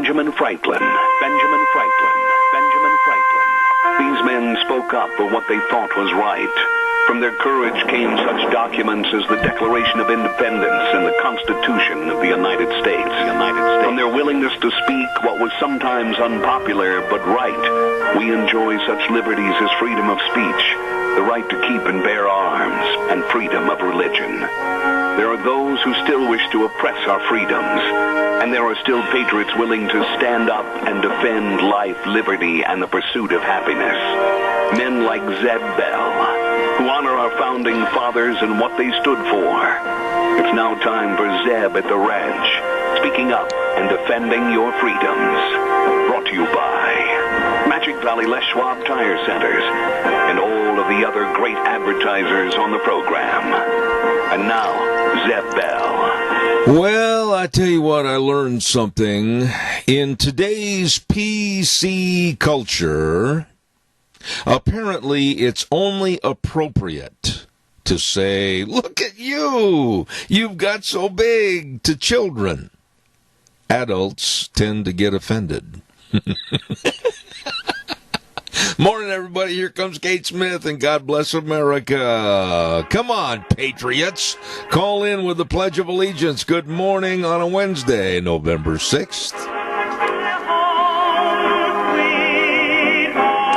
Benjamin Franklin. Benjamin Franklin. Benjamin Franklin. These men spoke up for what they thought was right. From their courage came such documents as the Declaration of Independence and the Constitution of the United States. From their willingness to speak what was sometimes unpopular but right, we enjoy such liberties as freedom of speech, the right to keep and bear arms, and freedom of religion. There are those who still wish to oppress our freedoms, and there are still patriots willing to stand up and defend life, liberty, and the pursuit of happiness. Men like Zeb Bell, who honor our founding fathers and what they stood for. It's now time for Zeb at the ranch, speaking up and defending your freedoms. Brought to you by Magic Valley Les Schwab Tire Centers and all of the other great advertisers on the program. And now, Zeb Bell. Well, I tell you what, I learned something. In today's PC culture, apparently it's only appropriate to say, look at you, you've got so big, to children. Adults tend to get offended. Morning, everybody. Here comes Kate Smith, and God bless America. Come on, patriots. Call in with the Pledge of Allegiance. Good morning on a Wednesday, November 6th.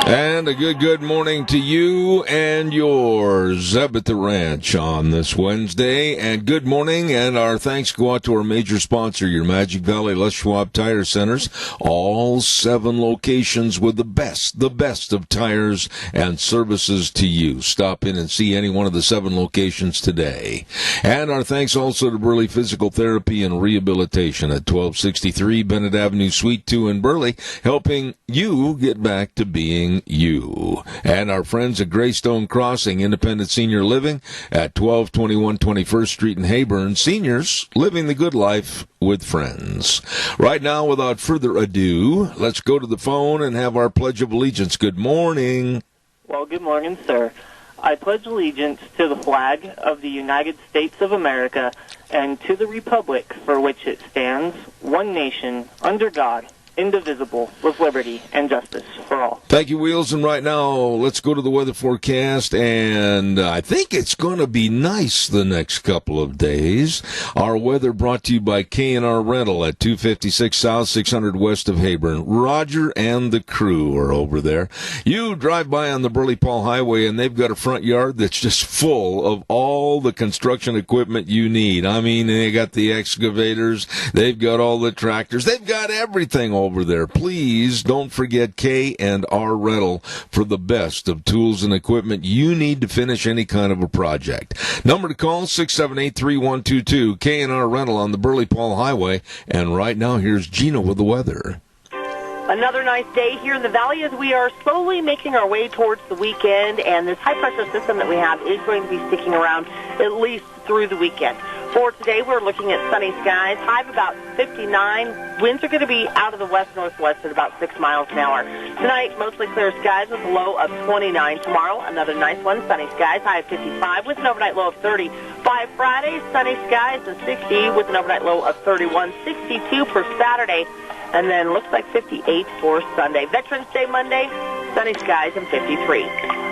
And a good morning to you and yours, Zeb at the Ranch on this Wednesday. And good morning, and our thanks go out to our major sponsor, your Magic Valley Les Schwab Tire Centers. All 7 locations with the best of tires and services to you. Stop in and see any one of the 7 locations today. And our thanks also to Burley Physical Therapy and Rehabilitation at 1263 Bennett Avenue, Suite 2 in Burley, helping you get back to being you. And our friends at Greystone Crossing Independent Senior Living at 1221 21st Street in Hayburn. Seniors living the good life with friends. Right now, without further ado, let's go to the phone and have our Pledge of Allegiance. Good morning. Well, good morning, sir. I pledge allegiance to the flag of the United States of America and to the republic for which it stands, one nation, under God, indivisible, with liberty and justice for all. Thank you, Wheels. And right now, let's go to the weather forecast. And I think it's going to be nice the next couple of days. Our weather brought to you by K&R Rental at 256 South, 600 west of Hayburn. Roger and the crew are over there. You drive by on the Burley Paul Highway, and they've got a front yard that's just full of all the construction equipment you need. I mean, they got the excavators, they've got all the tractors, they've got everything over there. Please don't forget K&R Rental for the best of tools and equipment you need to finish any kind of a project. Number to call, 678-3122. K&R Rental on the Burley Paul Highway. And right now, here's Gina with the weather. Another nice day here in the valley as we are slowly making our way towards the weekend, and this high-pressure system that we have is going to be sticking around at least through the weekend. For today, we're looking at sunny skies, high of about 59. Winds are going to be out of the west-northwest at about 6 miles an hour. Tonight, mostly clear skies with a low of 29. Tomorrow, another nice one, sunny skies, high of 55 with an overnight low of 30. By Friday, sunny skies and 60 with an overnight low of 31. 62 for Saturday, and then looks like 58 for Sunday. Veterans Day Monday, sunny skies and 53.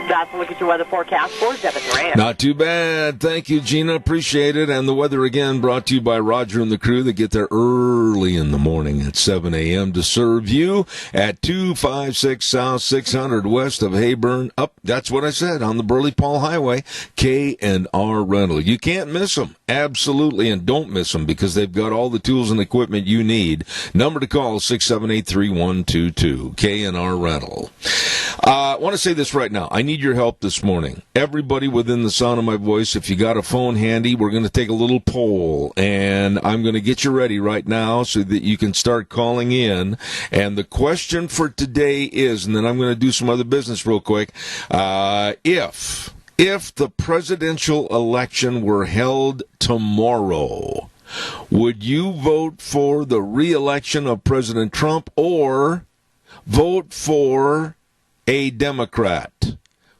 That's a look at your weather forecast for Zeb at the Ranch. Not too bad. Thank you, Gina. Appreciate it. And the weather again brought to you by Roger and the crew that get there early in the morning at 7 a.m. to serve you at 256 South 600 west of Hayburn. Up, that's what I said, on the Burley Paul Highway. K&R Rental. You can't miss them. Absolutely. And don't miss them because they've got all the tools and equipment you need. Number to call, 678-3122. K&R Rental. I want to say this right now. I need your help this morning. Everybody within the sound of my voice, if you got a phone handy, we're going to take a little poll, and I'm going to get you ready right now so that you can start calling in. And the question for today is, and then I'm going to do some other business real quick, if the presidential election were held tomorrow, would you vote for the re-election of President Trump or vote for a Democrat?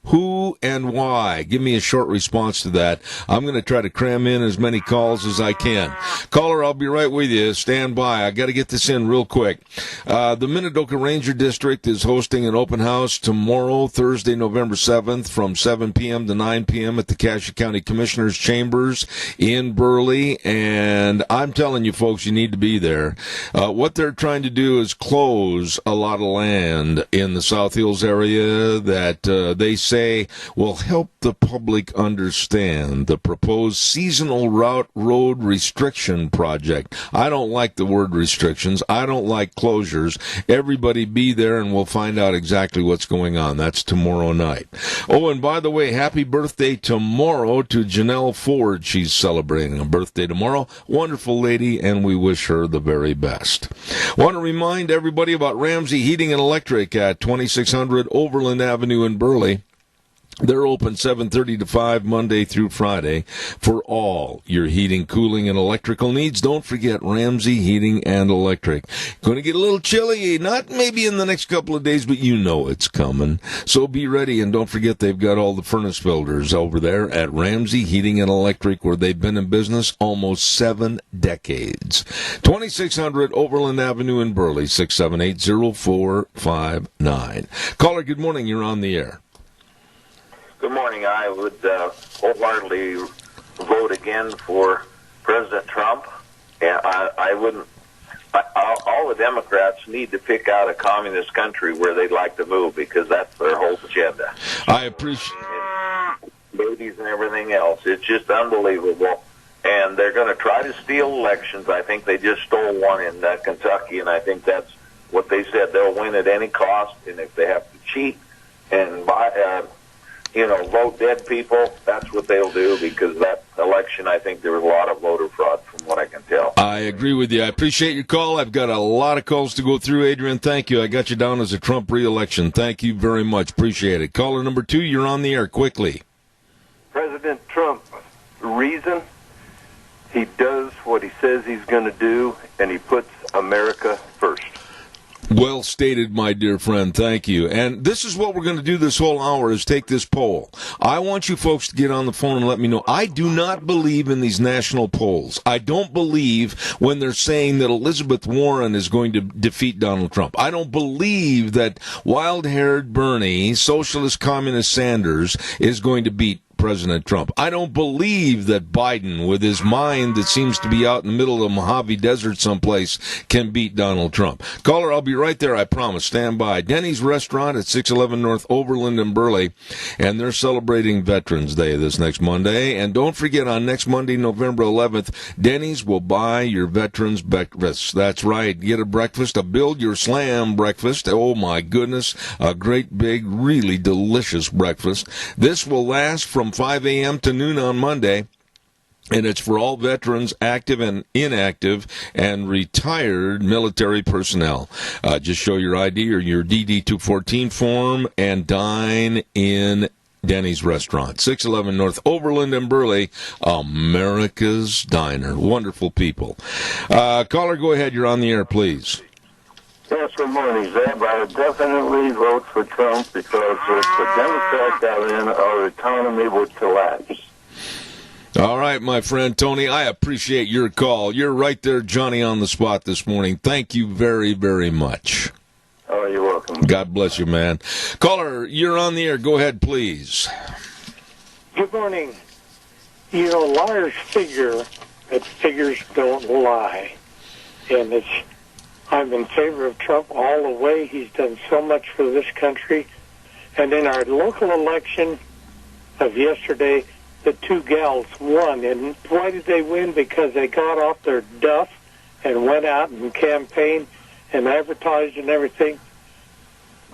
Who and why? Give me a short response to that. I'm going to try to cram in as many calls as I can. Caller, I'll be right with you. Stand by. I got to get this in real quick. The Minidoka Ranger District is hosting an open house tomorrow, Thursday, November 7th, from 7 p.m. to 9 p.m. at the Cassia County Commissioners Chambers in Burley. And I'm telling you, folks, you need to be there. What they're trying to do is close a lot of land in the South Hills area that they say will help the public understand the proposed seasonal road restriction project. I don't like the word restrictions. I don't like closures. Everybody be there and we'll find out exactly what's going on. That's tomorrow night. Oh, and by the way, happy birthday tomorrow to Janelle Ford. She's celebrating a birthday tomorrow. Wonderful lady, and we wish her the very best. Want to remind everybody about Ramsey Heating and Electric at 2600 Overland Avenue in Burley. They're open 7:30 to 5 Monday through Friday for all your heating, cooling, and electrical needs. Don't forget Ramsey Heating and Electric. Going to get a little chilly, not maybe in the next couple of days, but you know it's coming. So be ready, and don't forget they've got all the furnace builders over there at Ramsey Heating and Electric, where they've been in business almost 7 decades. 2600 Overland Avenue in Burley, 678-0459. Caller, good morning. You're on the air. Good morning. I would wholeheartedly vote again for President Trump. And I wouldn't. All the Democrats need to pick out a communist country where they'd like to move, because that's their whole agenda. I appreciate babies and everything else. It's just unbelievable. And they're going to try to steal elections. I think they just stole one in Kentucky, and I think that's what they said. They'll win at any cost, and if they have to cheat and buy. Vote dead people, that's what they'll do, because that election, I think there was a lot of voter fraud from what I can tell. I agree with you. I appreciate your call. I've got a lot of calls to go through, Adrian. Thank you. I got you down as a Trump re-election. Thank you very much. Appreciate it. Caller number 2, you're on the air quickly. President Trump, reason he does what he says he's going to do, and he puts America first. Well stated, my dear friend. Thank you. And this is what we're going to do this whole hour, is take this poll. I want you folks to get on the phone and let me know. I do not believe in these national polls. I don't believe when they're saying that Elizabeth Warren is going to defeat Donald Trump. I don't believe that wild-haired Bernie, socialist communist Sanders is going to beat President Trump. I don't believe that Biden, with his mind that seems to be out in the middle of the Mojave Desert someplace, can beat Donald Trump. Caller, I'll be right there, I promise. Stand by. Denny's Restaurant at 611 North Overland in Burley, and they're celebrating Veterans Day this next Monday. And don't forget, on next Monday, November 11th, Denny's will buy your veterans breakfast. That's right. Get a breakfast, a Build Your Slam breakfast. Oh, my goodness. A great, big, really delicious breakfast. This will last from 5 a.m. to noon on Monday, and it's for all veterans, active and inactive, and retired military personnel. Just show your ID or your DD-214 form and dine in Denny's Restaurant, 611 North Overland in Burley, America's Diner. Wonderful people. Caller, go ahead. You're on the air, please. Yes, good morning, Zeb. I would definitely vote for Trump, because if the Democrats got in, our economy would collapse. All right, my friend Tony, I appreciate your call. You're right there, Johnny, on the spot this morning. Thank you very, very much. Oh, you're welcome. God bless you, man. Caller, you're on the air. Go ahead, please. Good morning. Liars figure that figures don't lie. And I'm in favor of Trump all the way. He's done so much for this country. And in our local election of yesterday, the 2 gals won. And why did they win? Because they got off their duff and went out and campaigned and advertised and everything.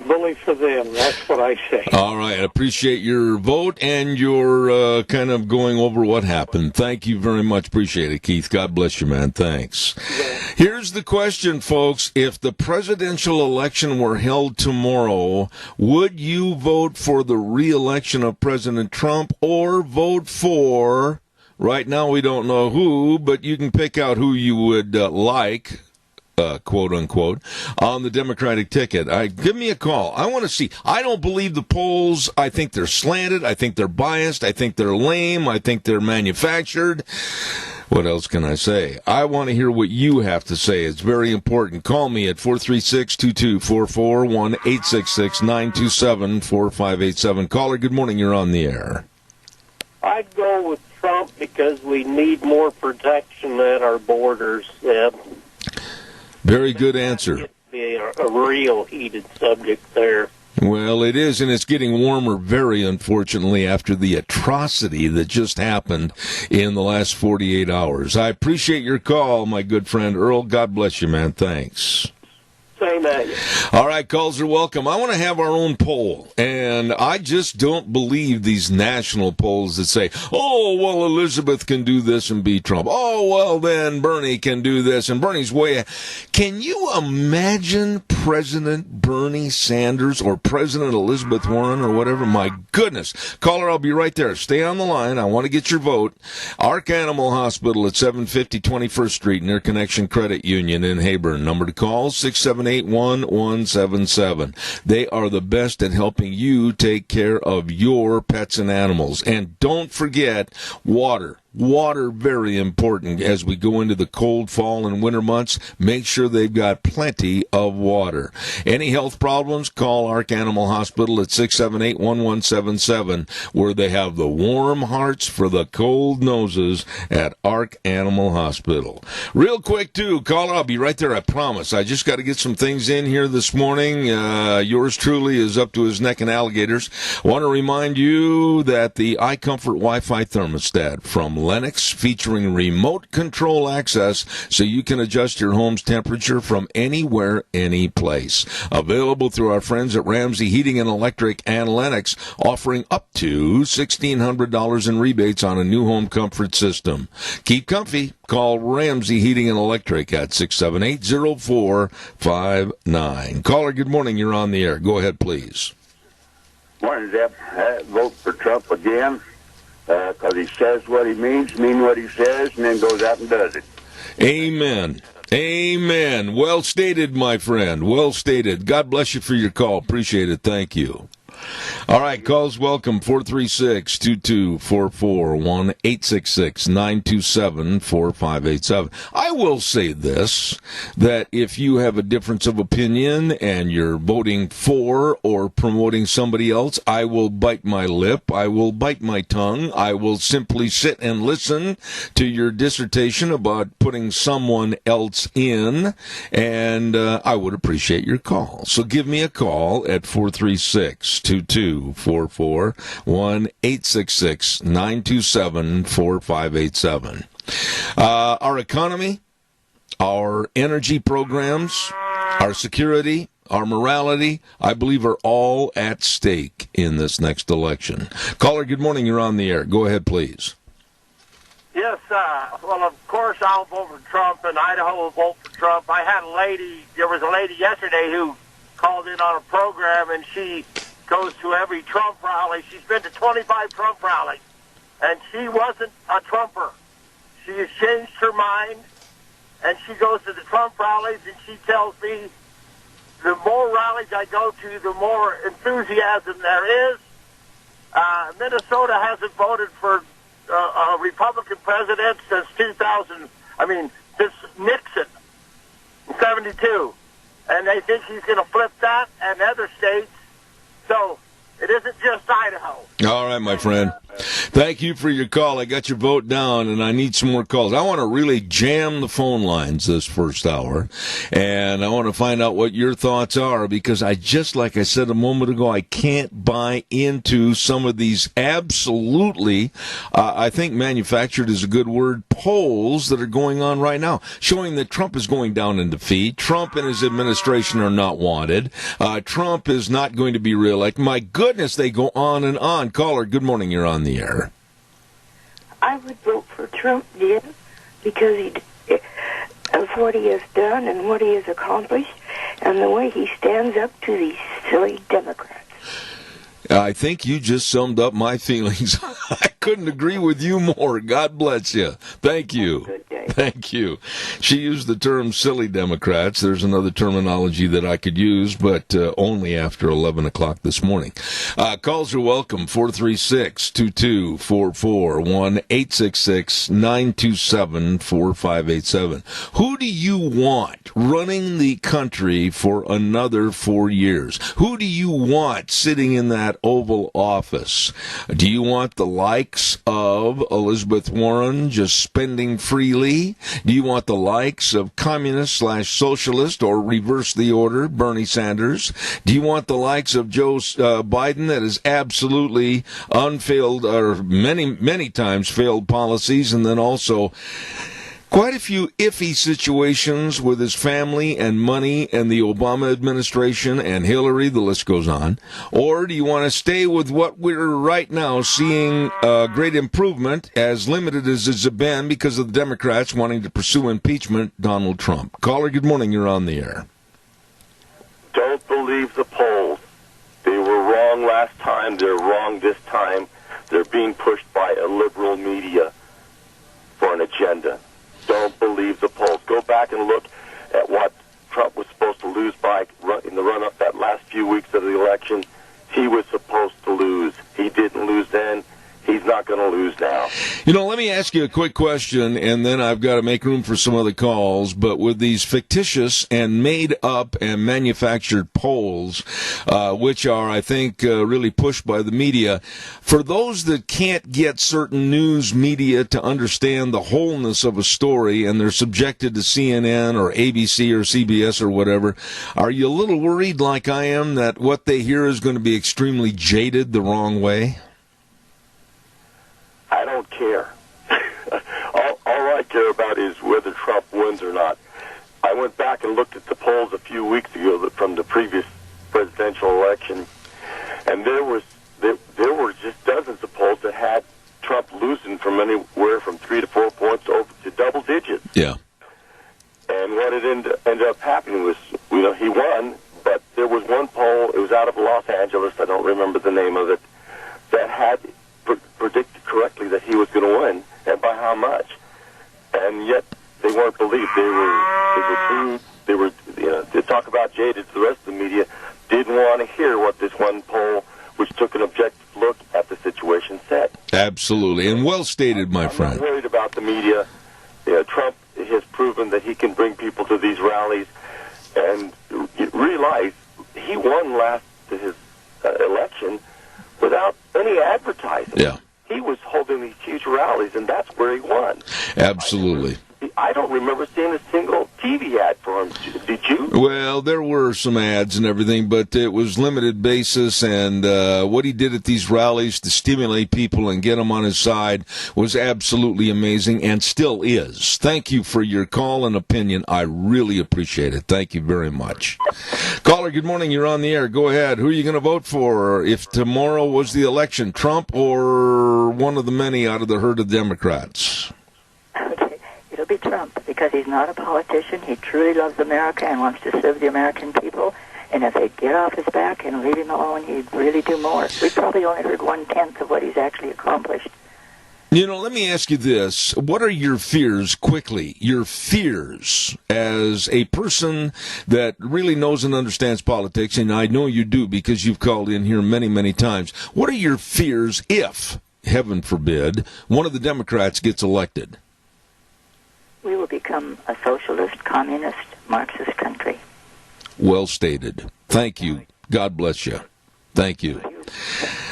Bully for them. That's what I say. All right. I appreciate your vote and your kind of going over what happened. Thank you very much. Appreciate it, Keith. God bless you, man. Thanks. Yeah. Here's the question, folks. If the presidential election were held tomorrow, would you vote for the re-election of President Trump or vote for, right now we don't know who, but you can pick out who you would like, quote unquote, on the Democratic ticket. Give me a call. I want to see. I don't believe the polls. I think they're slanted. I think they're biased. I think they're lame. I think they're manufactured. What else can I say? I want to hear what you have to say. It's very important. Call me at 436-2244, 1-866-927-4587. Caller, good morning. You're on the air. I'd go with Trump because we need more protection at our borders. Very good answer. It'd be a real heated subject there. Well, it is, and it's getting warmer, very unfortunately, after the atrocity that just happened in the last 48 hours. I appreciate your call, my good friend Earl. God bless you, man. Thanks. Same at you. All right, calls are welcome. I want to have our own poll, and I just don't believe these national polls that say, oh, well, Elizabeth can do this and beat Trump. Oh, well, then Bernie can do this, and Bernie's way. Can you imagine President Bernie Sanders or President Elizabeth Warren or whatever? My goodness. Caller, I'll be right there. Stay on the line. I want to get your vote. Ark Animal Hospital at 750 21st Street near Connection Credit Union in Hayburn. Number to call, 678-1177. They are the best at helping you take care of your pets and animals. And don't forget water. Water, very important as we go into the cold fall and winter months. Make sure they've got plenty of water. Any health problems, call Ark Animal Hospital at 678-1177, where they have the warm hearts for the cold noses at Ark Animal Hospital. Real quick, too, caller, I'll be right there, I promise. I just got to get some things in here this morning. Yours truly is up to his neck in alligators. I want to remind you that the iComfort Wi-Fi thermostat from Lennox, featuring remote control access so you can adjust your home's temperature from anywhere, any place. Available through our friends at Ramsey Heating and Electric and Lennox, offering up to $1,600 in rebates on a new home comfort system. Keep comfy. Call Ramsey Heating and Electric at 678-0459. Caller, good morning. You're on the air. Go ahead, please. Morning, Zeb. Vote for Trump again. Because he says what he means what he says, and then goes out and does it. Amen. Amen. Well stated, my friend. Well stated. God bless you for your call. Appreciate it. Thank you. All right, calls welcome, 436-2244, 1-866-927-4587. I will say this, that if you have a difference of opinion and you're voting for or promoting somebody else, I will bite my lip, I will bite my tongue, I will simply sit and listen to your dissertation about putting someone else in, and I would appreciate your call. So give me a call at 436-2244, 1-866-927-4587. Our economy, our energy programs, our security, our morality, I believe, are all at stake in this next election. Caller, good morning. You're on the air. Go ahead, please. Yes, well, of course, I'll vote for Trump, and Idaho will vote for Trump. There was a lady yesterday who called in on a program, and she goes to every Trump rally. She's been to 25 Trump rallies, and she wasn't a Trumper. She has changed her mind, and she goes to the Trump rallies, and she tells me the more rallies I go to, the more enthusiasm there is. Minnesota hasn't voted for a Republican president since since Nixon in 72. And they think he's going to flip that and other states. So it isn't just Idaho. All right, my friend. Thank you for your call. I got your vote down, and I need some more calls. I want to really jam the phone lines this first hour, and I want to find out what your thoughts are, because like I said a moment ago, I can't buy into some of these absolutely, I think manufactured is a good word, polls that are going on right now, showing that Trump is going down in defeat. Trump and his administration are not wanted. Trump is not going to be reelected. My goodness, they go on and on. Caller, good morning. You're on the air. I would vote for Trump, dear, because of what he has done and what he has accomplished and the way he stands up to these silly Democrats. I think you just summed up my feelings. I couldn't agree with you more. God bless you. Thank you. Good day. Thank you. She used the term silly Democrats. There's another terminology that I could use, but only after 11 o'clock this morning. Calls are welcome, 436-2244, 1-866-927-4587. Who do you want running the country for another 4 years? Who do you want sitting in that Oval Office? Do you want the likes of Elizabeth Warren just spending freely? Do you want the likes of communist/socialist or reverse the order, Bernie Sanders? Do you want the likes of Joe Biden that has absolutely unfailed, or many times failed policies, and then also quite a few iffy situations with his family and money and the Obama administration and Hillary, the list goes on? Or do you want to stay with what we're right now seeing great improvement, as limited as it's been because of the Democrats wanting to pursue impeachment, Donald Trump? Caller, good morning. You're on the air. Don't believe the polls. They were wrong last time. They're wrong this time. They're being pushed by a liberal media for an agenda. Don't believe the polls. Go back and look at what Trump was supposed to lose by in the run-up that last few weeks of the election. He was supposed to lose. He didn't lose then. He's not going to lose now. You know, let me ask you a quick question, and then I've got to make room for some other calls. But with these fictitious and made-up and manufactured polls, which are, I think, really pushed by the media, for those that can't get certain news media to understand the wholeness of a story, and they're subjected to CNN or ABC or CBS or whatever, are you a little worried, like I am, that what they hear is going to be extremely jaded the wrong way? I don't care. all I care about is whether Trump wins or not. I went back and looked at the polls a few weeks ago from the previous presidential election, and there were just dozens of polls that had Trump losing from anywhere from 3 to 4 points over to double digits. Yeah. And what it ended up happening was, he won, but there was one poll, it was out of Los Angeles, I don't remember the name of it, that had predicted correctly that he was going to win, and by how much. And yet they weren't believed. They were to talk about jaded. The rest of the media didn't want to hear what this one poll, which took an objective look at the situation, said. Absolutely, and well stated, my friend. I'm not worried about the media. Trump has proven that he can bring people to these rallies, and realize he won last to his election without any advertising. Yeah. He was holding these huge rallies, and that's where he won. Absolutely. I don't remember seeing a single TV ad for him. Did you? Well, there were some ads and everything, but it was limited basis, and what he did at these rallies to stimulate people and get them on his side was absolutely amazing, and still is. Thank you for your call and opinion. I really appreciate it. Thank you very much. Caller, good morning. You're on the air. Go ahead. Who are you going to vote for if tomorrow was the election, Trump or one of the many out of the herd of Democrats? It'll be Trump, because he's not a politician. He truly loves America and wants to serve the American people. And if they'd get off his back and leave him alone, he'd really do more. We probably only heard 1/10 of what he's actually accomplished. Let me ask you this. What are your fears, quickly, your fears as a person that really knows and understands politics, and I know you do because you've called in here many, many times. What are your fears if, heaven forbid, one of the Democrats gets elected? We will become a socialist, communist, Marxist country. Well stated. Thank you. God bless you. Thank you.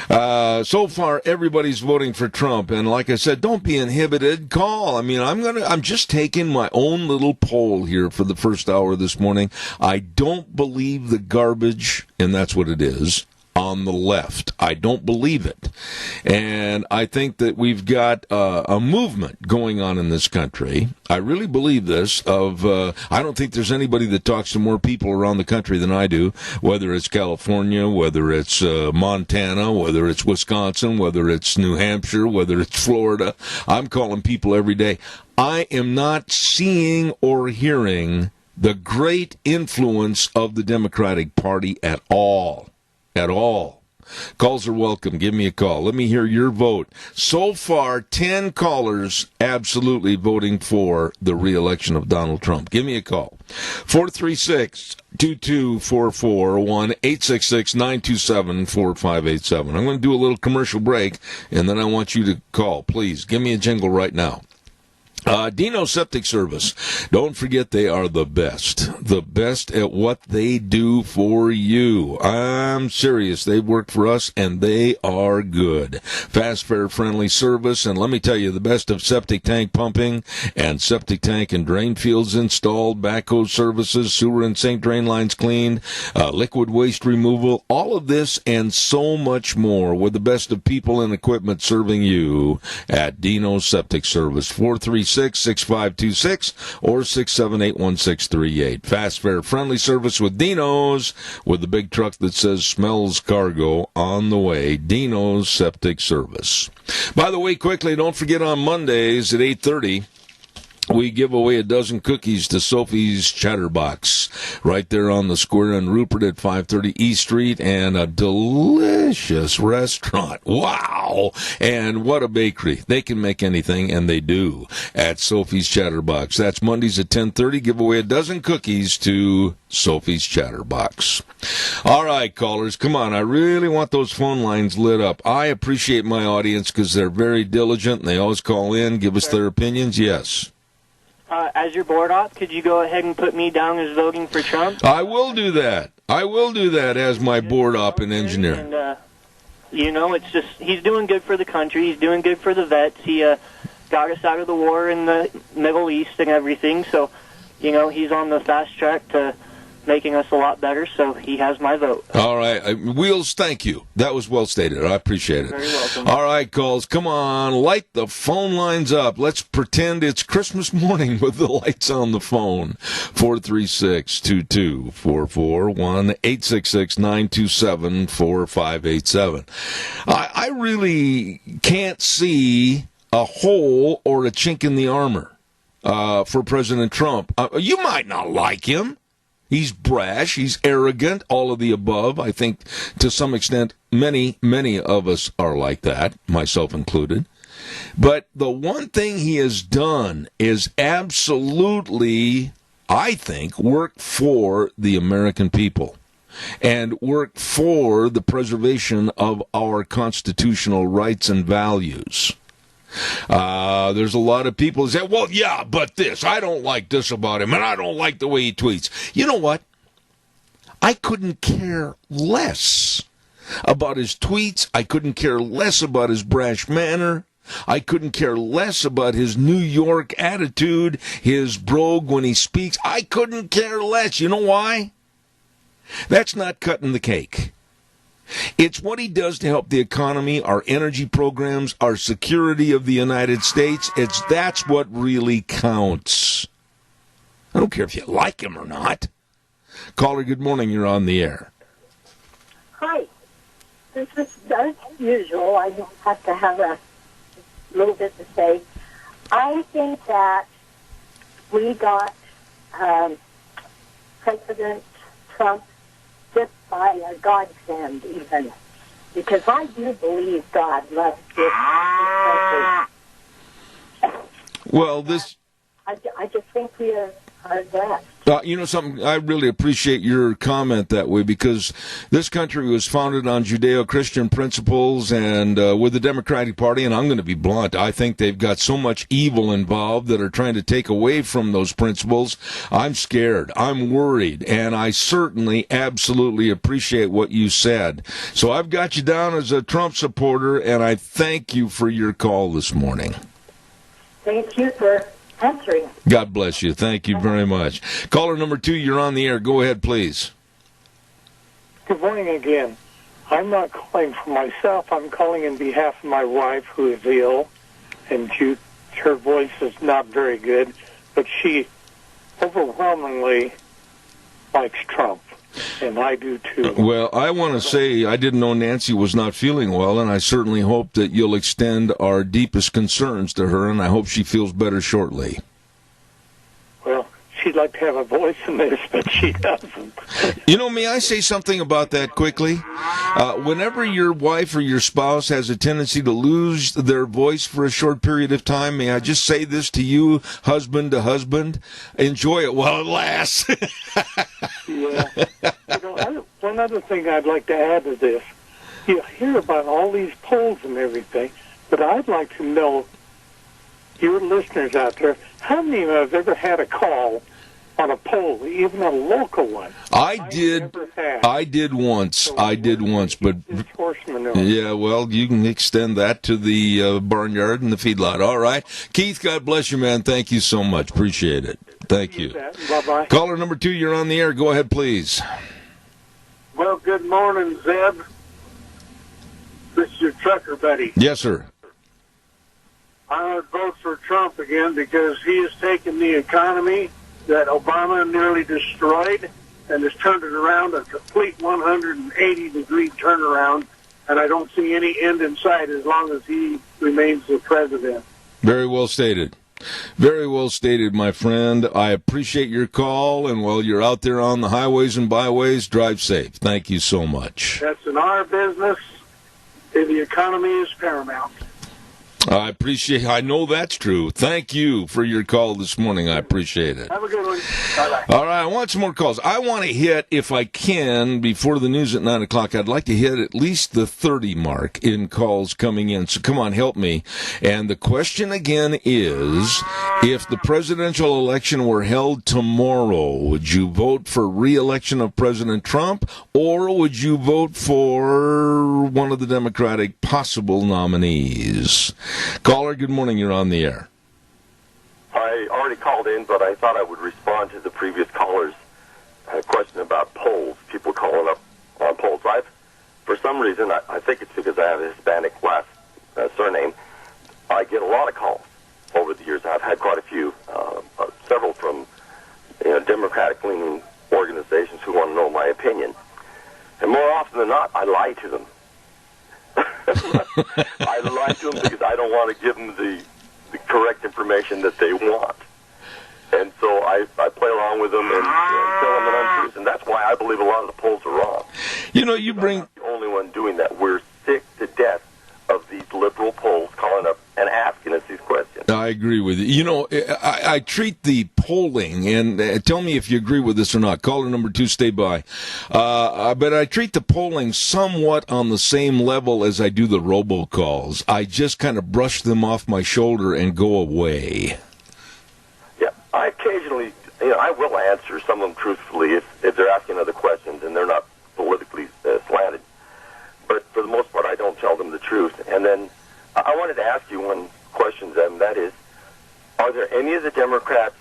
So far, everybody's voting for Trump, and like I said, don't be inhibited. Call. I'm just taking my own little poll here for the first hour this morning. I don't believe the garbage, and that's what it is, on the left. I don't believe it. And I think that we've got a movement going on in this country. I really believe this. I don't think there's anybody that talks to more people around the country than I do, whether it's California, whether it's Montana, whether it's Wisconsin, whether it's New Hampshire, whether it's Florida. I'm calling people every day. I am not seeing or hearing the great influence of the Democratic Party at all. At all. Calls are welcome. Give me a call. Let me hear your vote. So far, 10 callers absolutely voting for the re-election of Donald Trump. Give me a call. 436-2244, 1-866-927-4587. I'm going to do a little commercial break, and then I want you to call. Please, give me a jingle right now. Dino Septic Service. Don't forget they are the best at what they do for you. I'm serious. They work for us, and they are good. Fast, fair, friendly service, and let me tell you, the best of septic tank pumping and septic tank and drain fields installed, backhoe services, sewer and sink drain lines cleaned, liquid waste removal, all of this and so much more with the best of people and equipment serving you at Dino Septic Service. 436-6526 or 678-1638. Fast, fair, friendly service with Dino's, with the big truck that says smells cargo on the way. Dino's Septic Service. By the way, quickly, don't forget on Mondays at 8:30, we give away a dozen cookies to Sophie's Chatterbox right there on the square in Rupert at 530 East Street, and a delicious restaurant. Wow! And what a bakery. They can make anything, and they do, at Sophie's Chatterbox. That's Mondays at 10:30. Give away a dozen cookies to Sophie's Chatterbox. All right, callers, come on. I really want those phone lines lit up. I appreciate my audience because they're very diligent, and they always call in, give us their opinions. Yes. As your board op, could you go ahead and put me down as voting for Trump? I will do that. I will do that as my board op and engineer. And, it's just, he's doing good for the country. He's doing good for the vets. He got us out of the war in the Middle East and everything. So, he's on the fast track to making us a lot better, so he has my vote. All right. Wheels, thank you. That was well stated. I appreciate it. Very welcome. All right, calls. Come on. Light the phone lines up. Let's pretend it's Christmas morning with the lights on the phone. 436-2244, 1-866-927-4587. I really can't see a hole or a chink in the armor for President Trump. You might not like him. He's brash, he's arrogant, all of the above. I think to some extent many of us are like that, myself included. But the one thing he has done is absolutely, I think, work for the American people and work for the preservation of our constitutional rights and values. There's a lot of people who say, well, yeah, but this, I don't like this about him, and I don't like the way he tweets. You know what? I couldn't care less about his tweets. I couldn't care less about his brash manner. I couldn't care less about his New York attitude, his brogue when he speaks. I couldn't care less. You know why? That's not cutting the cake. It's what he does to help the economy, our energy programs, our security of the United States. That's what really counts. I don't care if you like him or not. Caller, good morning. You're on the air. Hi. This is as usual. I don't have to have a little bit to say. I think that we got President Trump just by a godsend, even, because I do believe God loves this country. Well, this... I just think we are blessed. You know something, I really appreciate your comment that way, because this country was founded on Judeo-Christian principles and with the Democratic Party, and I'm going to be blunt, I think they've got so much evil involved that are trying to take away from those principles. I'm scared, I'm worried, and I certainly absolutely appreciate what you said. So I've got you down as a Trump supporter, and I thank you for your call this morning. Thank you for answering. God bless you. Thank you very much. Caller number 2, you're on the air. Go ahead, please. Good morning again. I'm not calling for myself. I'm calling in behalf of my wife, who is ill, and her voice is not very good, but she overwhelmingly likes Trump, and I do too. Well, I want to say I didn't know Nancy was not feeling well, and I certainly hope that you'll extend our deepest concerns to her, and I hope she feels better shortly. Well, she'd like to have a voice in this, but she doesn't. You know, may I say something about that quickly? Whenever your wife or your spouse has a tendency to lose their voice for a short period of time, may I just say this to you, husband to husband? Enjoy it while it lasts. Yeah. One other thing I'd like to add to this. You hear about all these polls and everything, but I'd like to know, your listeners out there, how many of you have ever had a call on a poll, even a local one? I did once, but yeah, well, you can extend that to the barnyard and the feedlot. All right. Keith, God bless you, man. Thank you so much. Appreciate it. Thank you. Bye-bye. Caller number 2, you're on the air. Go ahead, please. Well, good morning, Zeb. This is your trucker buddy. Yes, sir. I would vote for Trump again because he has taken the economy that Obama nearly destroyed and has turned it around, a complete 180-degree turnaround, and I don't see any end in sight as long as he remains the president. Very well stated. Very well stated, my friend. I appreciate your call, and while you're out there on the highways and byways, drive safe. Thank you so much. That's in our business, and the economy is paramount. I know that's true. Thank you for your call this morning. I appreciate it. Have a good one. Bye-bye. All right, I want some more calls. I want to hit, if I can, before the news at 9 o'clock, I'd like to hit at least the 30 mark in calls coming in. So come on, help me. And the question again is, if the presidential election were held tomorrow, would you vote for re-election of President Trump, or would you vote for one of the Democratic possible nominees? Caller, good morning. You're on the air. I already called in, but I thought I would respond to the previous caller's question about polls, people calling up on polls. For some reason, I think it's because I have a Hispanic last surname, I get a lot of calls over the years. I've had quite a few, several from Democratic-leaning organizations who want to know my opinion. And more often than not, I lie to them. I lie to them because I don't want to give them the correct information that they want. And so I play along with them and tell them an untruth. And that's why I believe a lot of the polls are wrong. You know, you bring... I'm not the only one doing that. We're sick to death of these liberal polls calling up and asking us these questions. I agree with you. You know, I treat the polling, and tell me if you agree with this or not. Caller number 2, stay by. But I treat the polling somewhat on the same level as I do the robocalls. I just kind of brush them off my shoulder and go away. Yeah, I occasionally, I will answer some of them truthfully if they're asking other questions and they're not politically slanted. But for the most part, I don't tell them the truth. And then I wanted to ask you one question, and that is, are there any of the Democrats,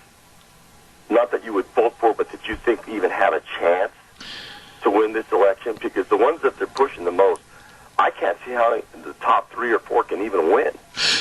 not that you would vote for, but that you think even have a chance to win this election? Because the ones that they're pushing the most, I can't see how the top 3 or 4 can even win.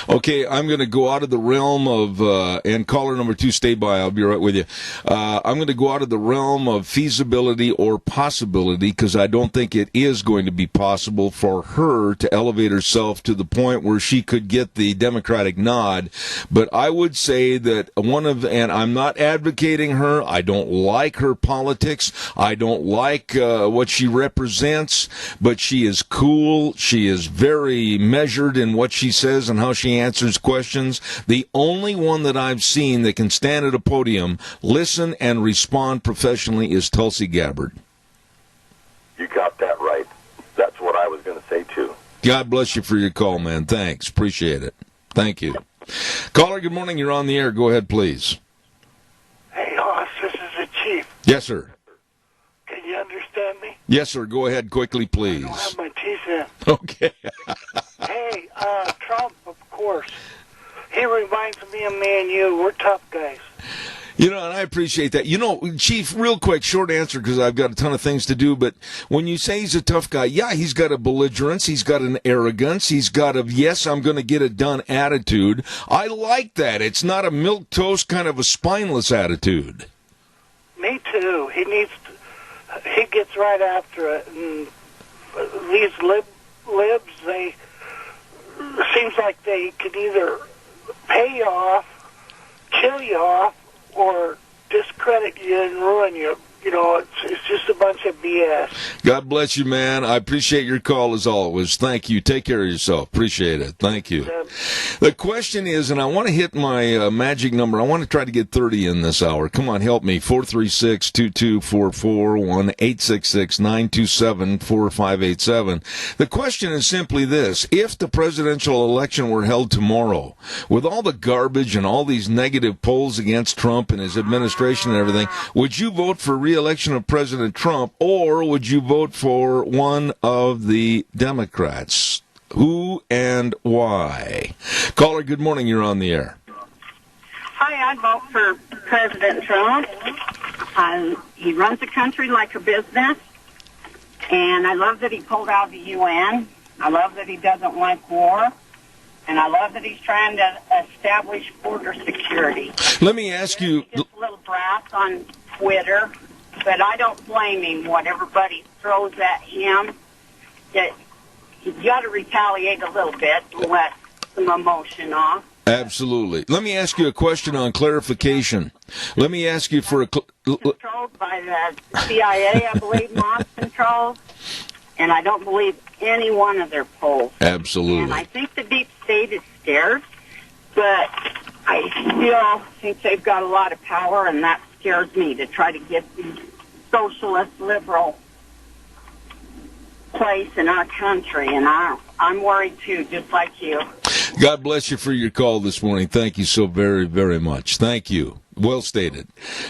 Okay, I'm going to go out of the realm of, and caller number 2, stay by, I'll be right with you. I'm going to go out of the realm of feasibility or possibility because I don't think it is going to be possible for her to elevate herself to the point where she could get the Democratic nod. But I would say that and I'm not advocating her, I don't like her politics, I don't like what she represents, but she is cool. She is very measured in what she says and how she answers questions. The only one that I've seen that can stand at a podium, listen, and respond professionally is Tulsi Gabbard. You got that right. That's what I was going to say, too. God bless you for your call, man. Thanks. Appreciate it. Thank you. Caller, good morning. You're on the air. Go ahead, please. Hey, Hoss, this is the chief. Yes, sir. Can you understand me? Yes, sir. Go ahead quickly, please. I don't have my teeth in. Okay. Hey, Trump, of course. He reminds me of me and you. We're tough guys. You know, and I appreciate that. You know, Chief, real quick, short answer, because I've got a ton of things to do, but when you say he's a tough guy, yeah, he's got a belligerence, he's got an arrogance, he's got a, yes, I'm going to get it done attitude. I like that. It's not a milquetoast kind of a spineless attitude. Me too. He gets right after it, and these libs, they seems like they could either pay you off, kill you off, or discredit you and ruin you. You know, it's just a bunch of BS. God bless you, man. I appreciate your call as always. Thank you. Take care of yourself. Appreciate it. Thank you. The question is, and I want to hit my magic number. I want to try to get 30 in this hour. Come on, help me. 436-2244, 1-866-927-4587. The question is simply this. If the presidential election were held tomorrow, with all the garbage and all these negative polls against Trump and his administration and everything, would you vote for re-election of President Trump, or would you vote for one of the Democrats? Who and why? Caller, good morning. You're on the air. Hi, I'd vote for President Trump. He runs the country like a business, and I love that he pulled out of the UN. I love that he doesn't like war, and I love that he's trying to establish border security. Let me ask you... He gets a little brass on Twitter, but I don't blame him. What everybody throws at him, that you got to retaliate a little bit and let some emotion off. Absolutely. Let me ask you a question on clarification. Let me ask you for a... Controlled by the CIA, I believe, Moss controls, and I don't believe any one of their polls. Absolutely. And I think the deep state is scared, but I still think they've got a lot of power, and that scares me to try to get these socialist, liberal place in our country, and I'm worried too, just like you. God bless you for your call this morning. Thank you so very, very much. Thank you. Well stated.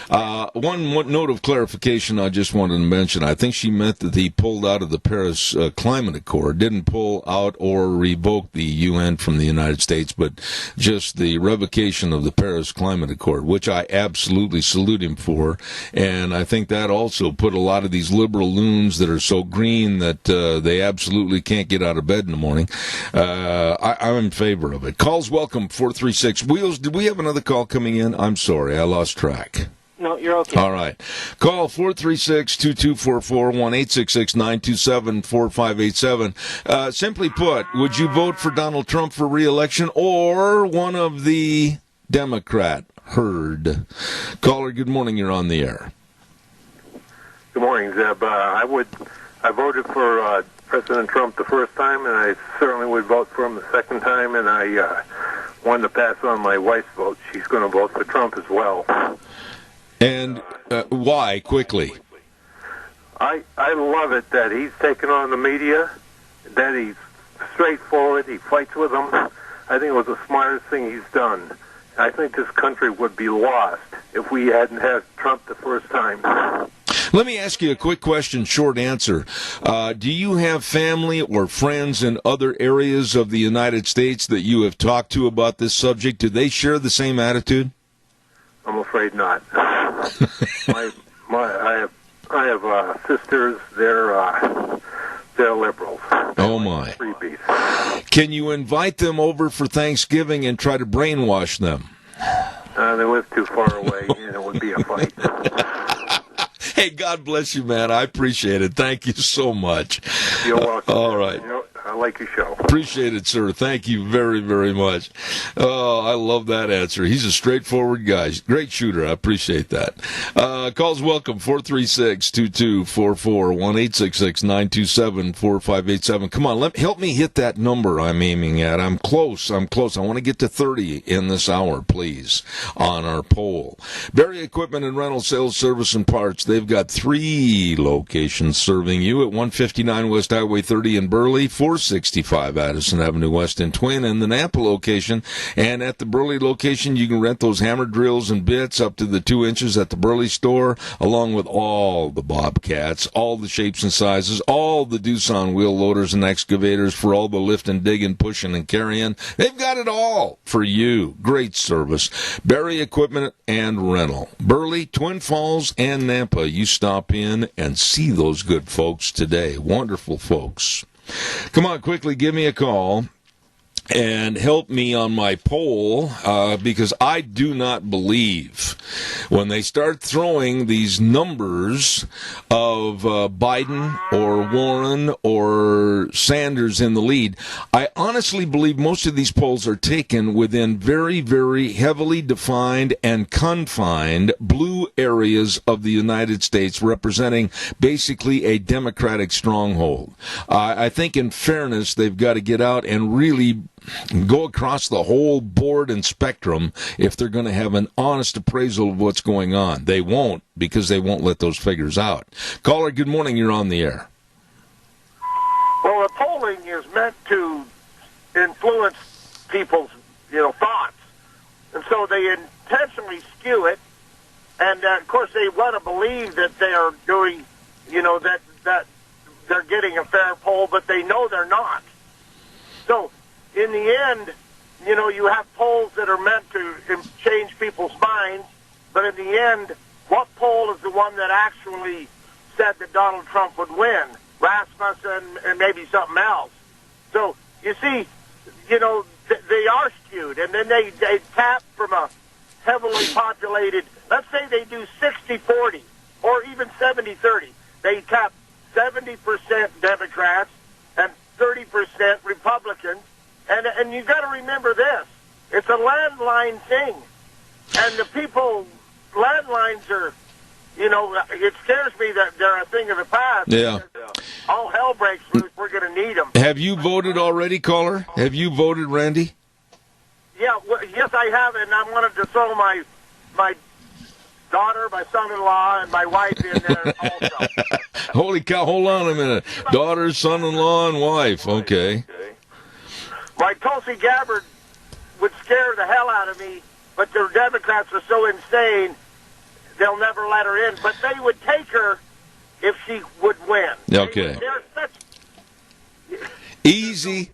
One note of clarification I just wanted to mention. I think she meant that he pulled out of the Paris Climate Accord, didn't pull out or revoke the UN from the United States, but just the revocation of the Paris Climate Accord, which I absolutely salute him for. And I think that also put a lot of these liberal loons that are so green that they absolutely can't get out of bed in the morning. I'm in favor of it. Calls welcome, 436. Wheels, did we have another call coming in? I'm sorry. I lost track. No, you're okay. All right. Call 436-2244, 1-866-927-4587. Simply put, would you vote for Donald Trump for re-election or one of the Democrat herd? Caller, good morning. You're on the air. Good morning, Zeb. I voted for President Trump the first time, and I certainly would vote for him the second time, and I wanted to pass on my wife's vote. She's going to vote for Trump as well. And why, quickly? I love it that he's taken on the media, that he's straightforward, he fights with them. I think it was the smartest thing he's done. I think this country would be lost if we hadn't had Trump the first time. Let me ask you a quick question, short answer. Do you have family or friends in other areas of the United States that you have talked to about this subject? Do they share the same attitude? I'm afraid not. I have sisters. They're liberals. Oh my! Freebies. Can you invite them over for Thanksgiving and try to brainwash them? They live too far away, and it would be a fight. Hey, God bless you, man. I appreciate it. Thank you so much. You're welcome. All right. I like your show. Appreciate it, sir. Thank you very, very much. Oh, I love that answer. He's a straightforward guy. Great shooter. I appreciate that. Calls welcome, 436-2244, 1-866-927-4587. Come on, help me hit that number I'm aiming at. I'm close. I want to get to 30 in this hour, please, on our poll. Berry Equipment and Rental Sales, Service, and Parts. They've got 3 locations serving you at 159 West Highway 30 in Burley, 465 Addison Avenue West in Twin, and the Nampa location. And at the Burley location, you can rent those hammer drills and bits up to the 2 inches at the Burley store, along with all the Bobcats, all the shapes and sizes, all the Doosan wheel loaders and excavators for all the lifting, digging, pushing, and carrying. They've got it all for you. Great service. Berry Equipment and Rental. Burley, Twin Falls, and Nampa. You stop in and see those good folks today. Wonderful folks. Come on, quickly, give me a call and help me on my poll, because I do not believe When they start throwing these numbers of Biden or Warren or Sanders in the lead, I honestly believe most of these polls are taken within very, very heavily defined and confined blue areas of the United States, representing basically a Democratic stronghold. I think in fairness, they've got to get out and really go across the whole board and spectrum if they're going to have an honest appraisal of what's going on. They won't, because they won't let those figures out. Caller, good morning. You're on the air. Well, the polling is meant to influence people's, thoughts. And so they intentionally skew it. And, of course, they want to believe that they are doing, that they're getting a fair poll, but they know they're not. So, in the end, you have polls that are meant to change people's minds, but in the end, what poll is the one that actually said that Donald Trump would win? Rasmussen and maybe something else. So, you see, they are skewed, and then they tap from a heavily populated, let's say they do 60-40 or even 70-30. They tap 70% Democrats and 30% Republicans. And you've got to remember this. It's a landline thing. And the people, landlines are, it scares me that they're a thing of the past. Yeah. All hell breaks loose. We're going to need them. Have you voted already, caller? Have you voted, Randy? Yeah, yes, I have. And I wanted to throw my daughter, my son-in-law, and my wife in there also. Holy cow, hold on a minute. Daughter, son-in-law, and wife. Okay. Why, Tulsi Gabbard would scare the hell out of me, but the Democrats are so insane, they'll never let her in. But they would take her if she would win. Okay. Easy.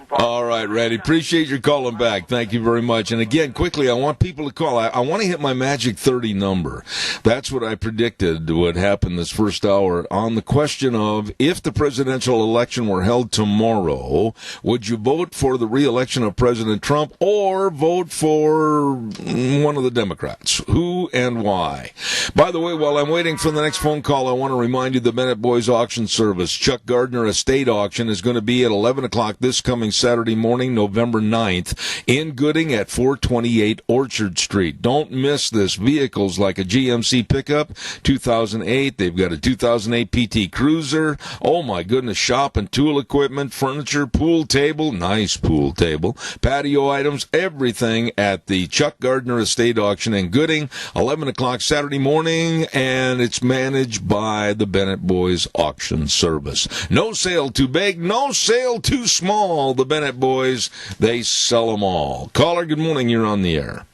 All right, Randy. Appreciate your calling back. Thank you very much. And again, quickly, I want people to call. I want to hit my magic 30 number. That's what I predicted would happen this first hour on the question of, if the presidential election were held tomorrow, would you vote for the re-election of President Trump or vote for one of the Democrats? Who and why? By the way, while I'm waiting for the next phone call, I want to remind you the Bennett Boys Auction Service, Chuck Gardner Estate Auction, is going to be at 11 o'clock this coming Saturday morning, November 9th, in Gooding at 428 Orchard Street. Don't miss this. Vehicles like a GMC pickup, 2008. They've got a 2008 PT Cruiser. Oh, my goodness. Shop and tool equipment, furniture, pool table, nice pool table, patio items, everything at the Chuck Gardner Estate Auction in Gooding, 11 o'clock Saturday morning, and it's managed by the Bennett Boys Auction Service. No sale too big, no sale too small. The Bennett Boys, they sell them all. Caller, good morning. You're on the air.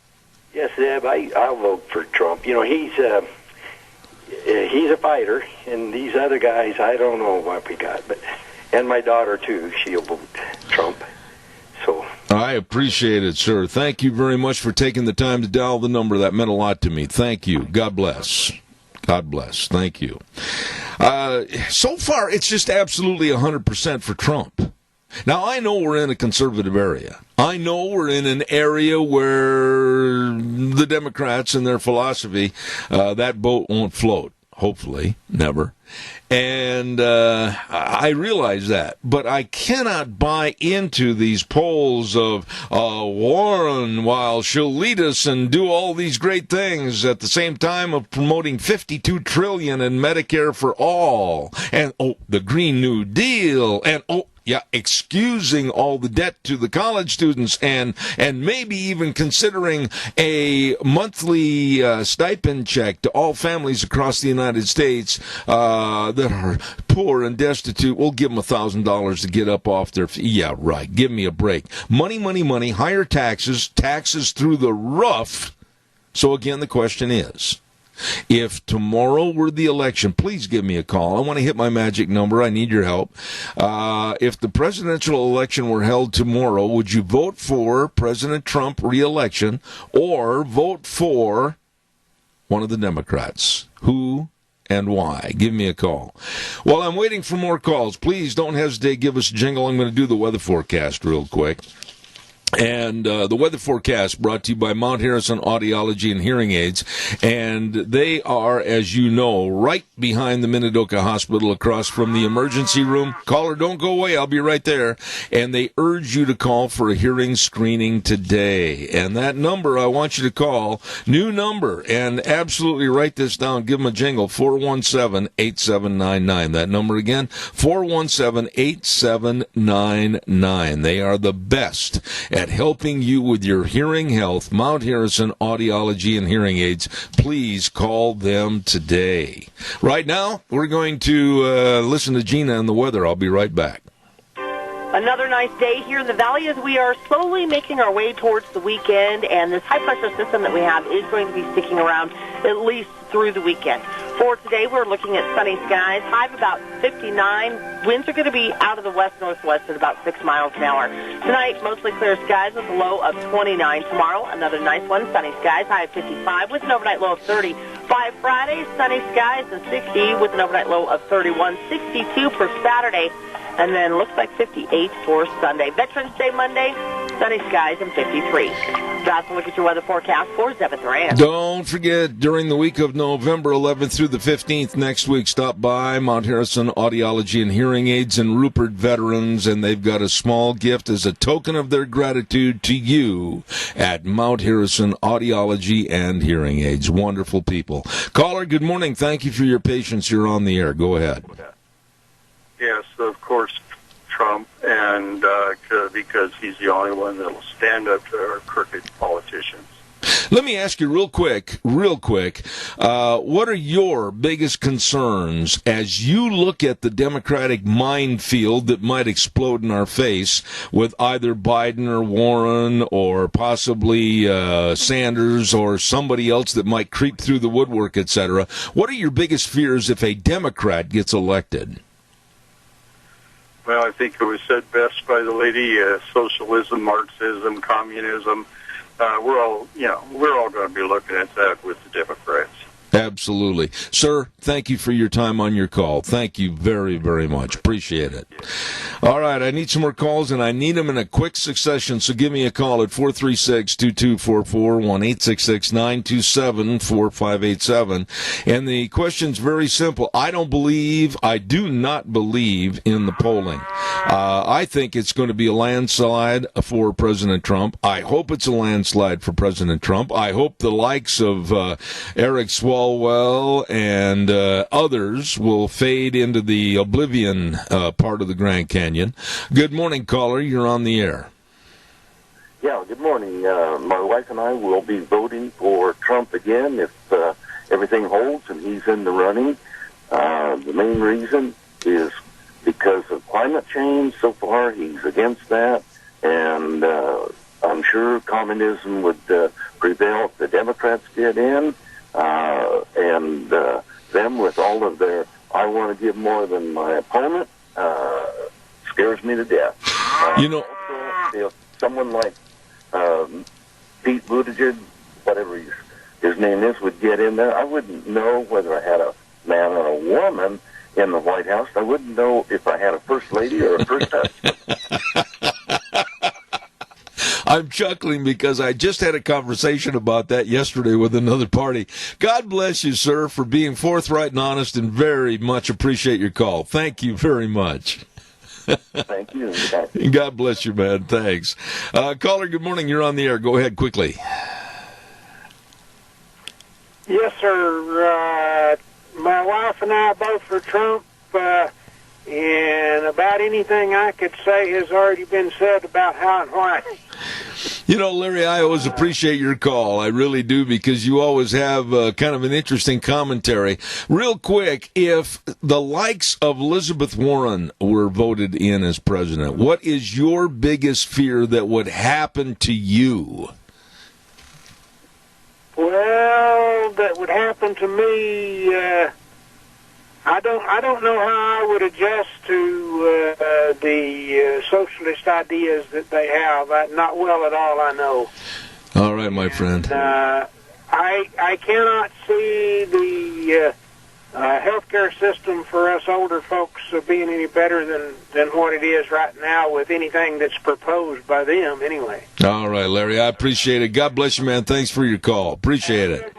Yes, Deb, I'll vote for Trump. He's a fighter, and these other guys, I don't know what we got. And my daughter, too, she'll vote Trump. So I appreciate it, sir. Thank you very much for taking the time to dial the number. That meant a lot to me. Thank you. God bless. God bless. Thank you. So far, it's just absolutely 100% for Trump. Now, I know we're in a conservative area. I know we're in an area where the Democrats and their philosophy, that boat won't float. Hopefully, never. And I realize that. But I cannot buy into these polls of Warren, while she'll lead us and do all these great things at the same time of promoting $52 trillion in Medicare for all. And, the Green New Deal. And, excusing all the debt to the college students and maybe even considering a monthly stipend check to all families across the United States that are poor and destitute. We'll give them $1,000 to get up off their feet. Yeah, right. Give me a break. Money, money, money. Higher taxes through the roof. So again, the question is, if tomorrow were the election, please give me a call. I want to hit my magic number. I need your help. If the presidential election were held tomorrow, would you vote for President Trump re-election or vote for one of the Democrats? Who and why? Give me a call. While I'm waiting for more calls, please don't hesitate. Give us a jingle. I'm going to do the weather forecast real quick. And the weather forecast brought to you by Mount Harrison Audiology and Hearing Aids. And they are, as you know, right behind the Minidoka Hospital across from the emergency room. Caller, don't go away. I'll be right there. And they urge you to call for a hearing screening today. And that number I want you to call, new number, and absolutely write this down. Give them a jingle, 417-8799. That number again, 417-8799. They are the best at helping you with your hearing health. Mount Harrison Audiology and Hearing Aids. Please call them today. Right now, we're going to listen to Gina and the weather. I'll be right back. Another nice day here in the valley as we are slowly making our way towards the weekend, and this high-pressure system that we have is going to be sticking around at least through the weekend. For today, we're looking at sunny skies, high of about 59. Winds are going to be out of the west-northwest at about 6 miles an hour. Tonight, mostly clear skies with a low of 29. Tomorrow, another nice one, sunny skies, high of 55 with an overnight low of 30. By Friday, sunny skies and 60 with an overnight low of 31. 62 for Saturday, and then looks like 58 for Sunday. Veterans Day Monday, sunny skies and 53. That's a look at your weather forecast for Zebeth Duran. Don't forget, during the week of November 11th through the 15th next week, stop by Mount Harrison Audiology and Hearing Aids and Rupert Veterans, and they've got a small gift as a token of their gratitude to you at Mount Harrison Audiology and Hearing Aids. Wonderful people. Caller, good morning. Thank you for your patience. You're on the air. Go ahead. Yes, of course, Trump, and because he's the only one that will stand up to our crooked politicians. Let me ask you real quick, what are your biggest concerns as you look at the Democratic minefield that might explode in our face with either Biden or Warren or possibly Sanders or somebody else that might creep through the woodwork, etc.? What are your biggest fears if a Democrat gets elected? Well, I think it was said best by the lady, socialism, Marxism, communism. We're all going to be looking at that with the Democrats. Absolutely. Sir, thank you for your time on your call. Thank you very, very much. Appreciate it. All right, I need some more calls, and I need them in a quick succession, so give me a call at 436-2244, 1-866-927-4587. And the question's very simple. I do not believe in the polling. I think it's going to be a landslide for President Trump. I hope it's a landslide for President Trump. I hope the likes of Eric Swalwell and others will fade into the oblivion part of the Grand Canyon. Good morning, caller. You're on the air. Yeah, good morning. My wife and I will be voting for Trump again if everything holds and he's in the running. The main reason is because of climate change. So far, he's against that, and I'm sure communism would prevail if the Democrats get in. And them with all of their I want to give more than my opponent scares me to death. Also, if someone like Pete Buttigiig, whatever his name is, would get in there, I wouldn't know whether I had a man or a woman in the White House. I wouldn't know if I had a first lady or a first husband. I'm chuckling because I just had a conversation about that yesterday with another party. God bless you, sir, for being forthright and honest, and very much appreciate your call. Thank you very much. Thank you. God bless you, man. Thanks. Caller, good morning. You're on the air. Go ahead quickly. Yes, sir. My wife and I both for Trump, and about anything I could say has already been said about how and why. You know, Larry, I always appreciate your call. I really do, because you always have kind of an interesting commentary. Real quick, if the likes of Elizabeth Warren were voted in as president, what is your biggest fear that would happen to you? Well, that would happen to me. I don't know how I would adjust to the socialist ideas that they have. Not well at all, I know. All right, my friend. I cannot see healthcare system for us older folks being any better than what it is right now with anything that's proposed by them anyway. All right, Larry, I appreciate it. God bless you, man. Thanks for your call. Appreciate it.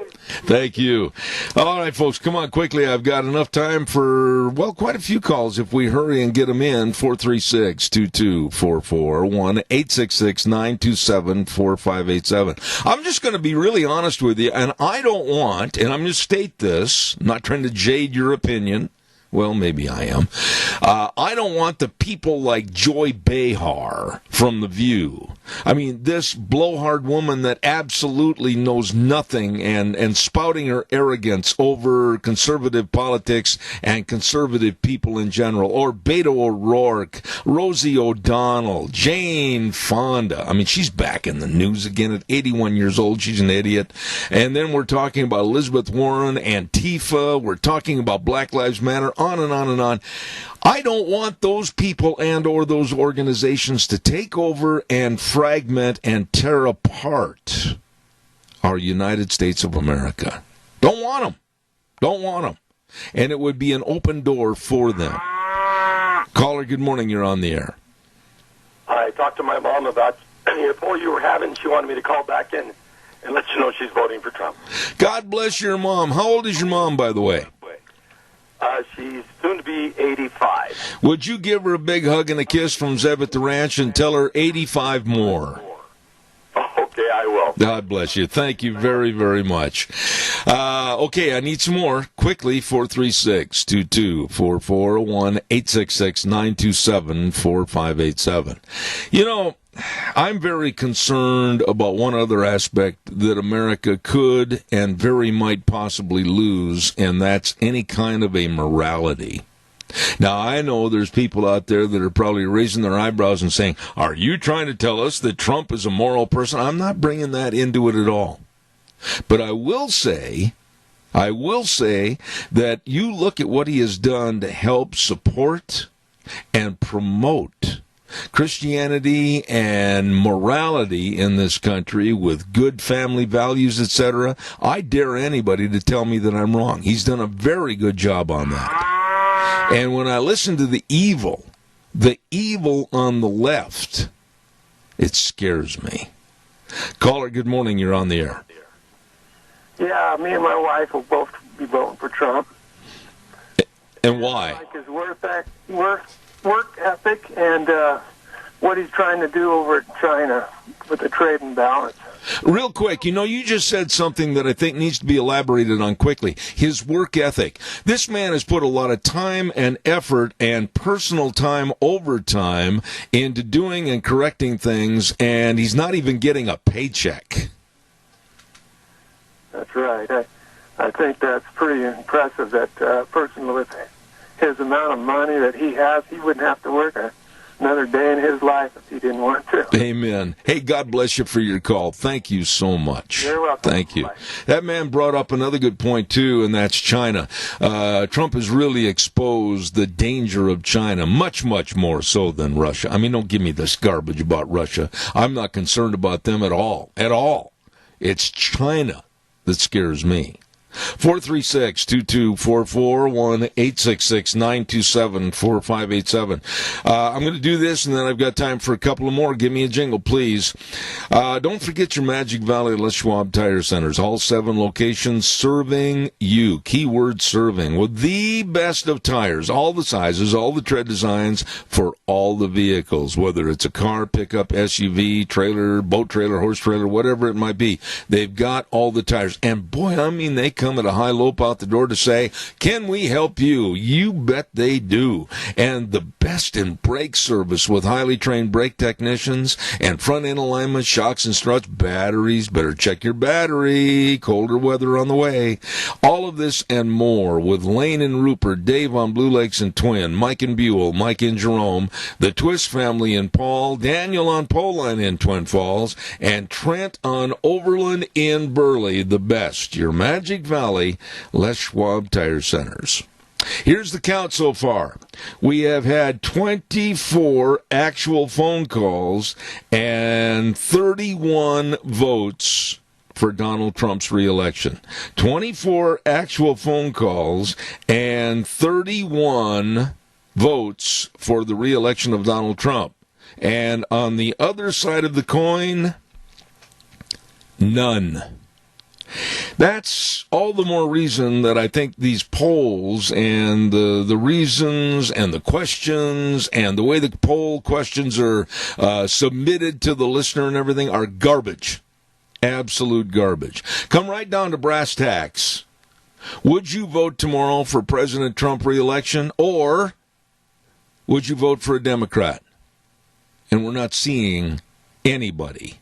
Thank you. All right, folks, come on quickly. I've got enough time for, well, quite a few calls if we hurry and get them in. 436-2244, 1-866-927-4587. I'm just going to be really honest with you, and I don't want, and I'm going to state this, I'm not trying to jade your opinion. Well, maybe I am. I don't want the people like Joy Behar from The View. I mean, this blowhard woman that absolutely knows nothing and spouting her arrogance over conservative politics and conservative people in general. Or Beto O'Rourke, Rosie O'Donnell, Jane Fonda. I mean, she's back in the news again at 81 years old. She's an idiot. And then we're talking about Elizabeth Warren, Antifa. We're talking about Black Lives Matter. On and on and on. I don't want those people and or those organizations to take over and fragment and tear apart our United States of America. Don't want them. Don't want them. And it would be an open door for them. Caller, good morning. You're on the air. I talked to my mom about your poll you were having. She wanted me to call back in and let you know she's voting for Trump. God bless your mom. How old is your mom, by the way? She's soon to be 85. Would you give her a big hug and a kiss from Zeb at the ranch and tell her 85 more? Okay, I will. God bless you. Thank you very, very much. Okay, I need some more. Quickly, 436-2244, 1-866-927-4587. You know, I'm very concerned about one other aspect that America could and very might possibly lose, and that's any kind of a morality. Now, I know there's people out there that are probably raising their eyebrows and saying, are you trying to tell us that Trump is a moral person? I'm not bringing that into it at all. But I will say that you look at what he has done to help support and promote Christianity and morality in this country with good family values, etc. I dare anybody to tell me that I'm wrong. He's done a very good job on that. And when I listen to the evil on the left, it scares me. Caller, good morning. You're on the air. Yeah, me and my wife will both be voting for Trump. And why? I like his work ethic and what he's trying to do over at China with the trade imbalance. Real quick, you just said something that I think needs to be elaborated on quickly. His work ethic. This man has put a lot of time and effort and personal time over time into doing and correcting things, and he's not even getting a paycheck. That's right. I think that's pretty impressive that person with his amount of money that he has, he wouldn't have to work another day in his life if he didn't want to. Amen. Hey, God bless you for your call. Thank you so much. You're welcome. Thank you. That man brought up another good point, too, and that's China. Trump has really exposed the danger of China, much, much more so than Russia. I mean, don't give me this garbage about Russia. I'm not concerned about them at all. At all. It's China that scares me. 436-2244, 1-866-927-4587. I'm going to do this, and then I've got time for a couple of more. Give me a jingle, please. Don't forget your Magic Valley Les Schwab Tire Centers. All 7 locations serving you. Keyword serving. With the best of tires. All the sizes, all the tread designs for all the vehicles. Whether it's a car, pickup, SUV, trailer, boat trailer, horse trailer, whatever it might be. They've got all the tires. And boy, I mean, they come at a high lope out the door to say, can we help you? You bet they do. And the best in brake service with highly trained brake technicians and front end alignment, shocks and struts, batteries. Better check your battery. Colder weather on the way. All of this and more with Lane and Rupert, Dave on Blue Lakes and Twin, Mike and Buell, Mike and Jerome, the Twist family in Paul, Daniel on Poline in Twin Falls, and Trent on Overland in Burley. The best. Your Magic Valley Les Schwab Tire Centers. Here's the count so far. We have had 24 actual phone calls and 31 votes for Donald Trump's reelection. 24 actual phone calls and 31 votes for the reelection of Donald Trump. And on the other side of the coin, none. That's all the more reason that I think these polls and the reasons and the questions and the way the poll questions are submitted to the listener and everything are garbage. Absolute garbage. Come right down to brass tacks. Would you vote tomorrow for President Trump re-election, or would you vote for a Democrat? And we're not seeing anybody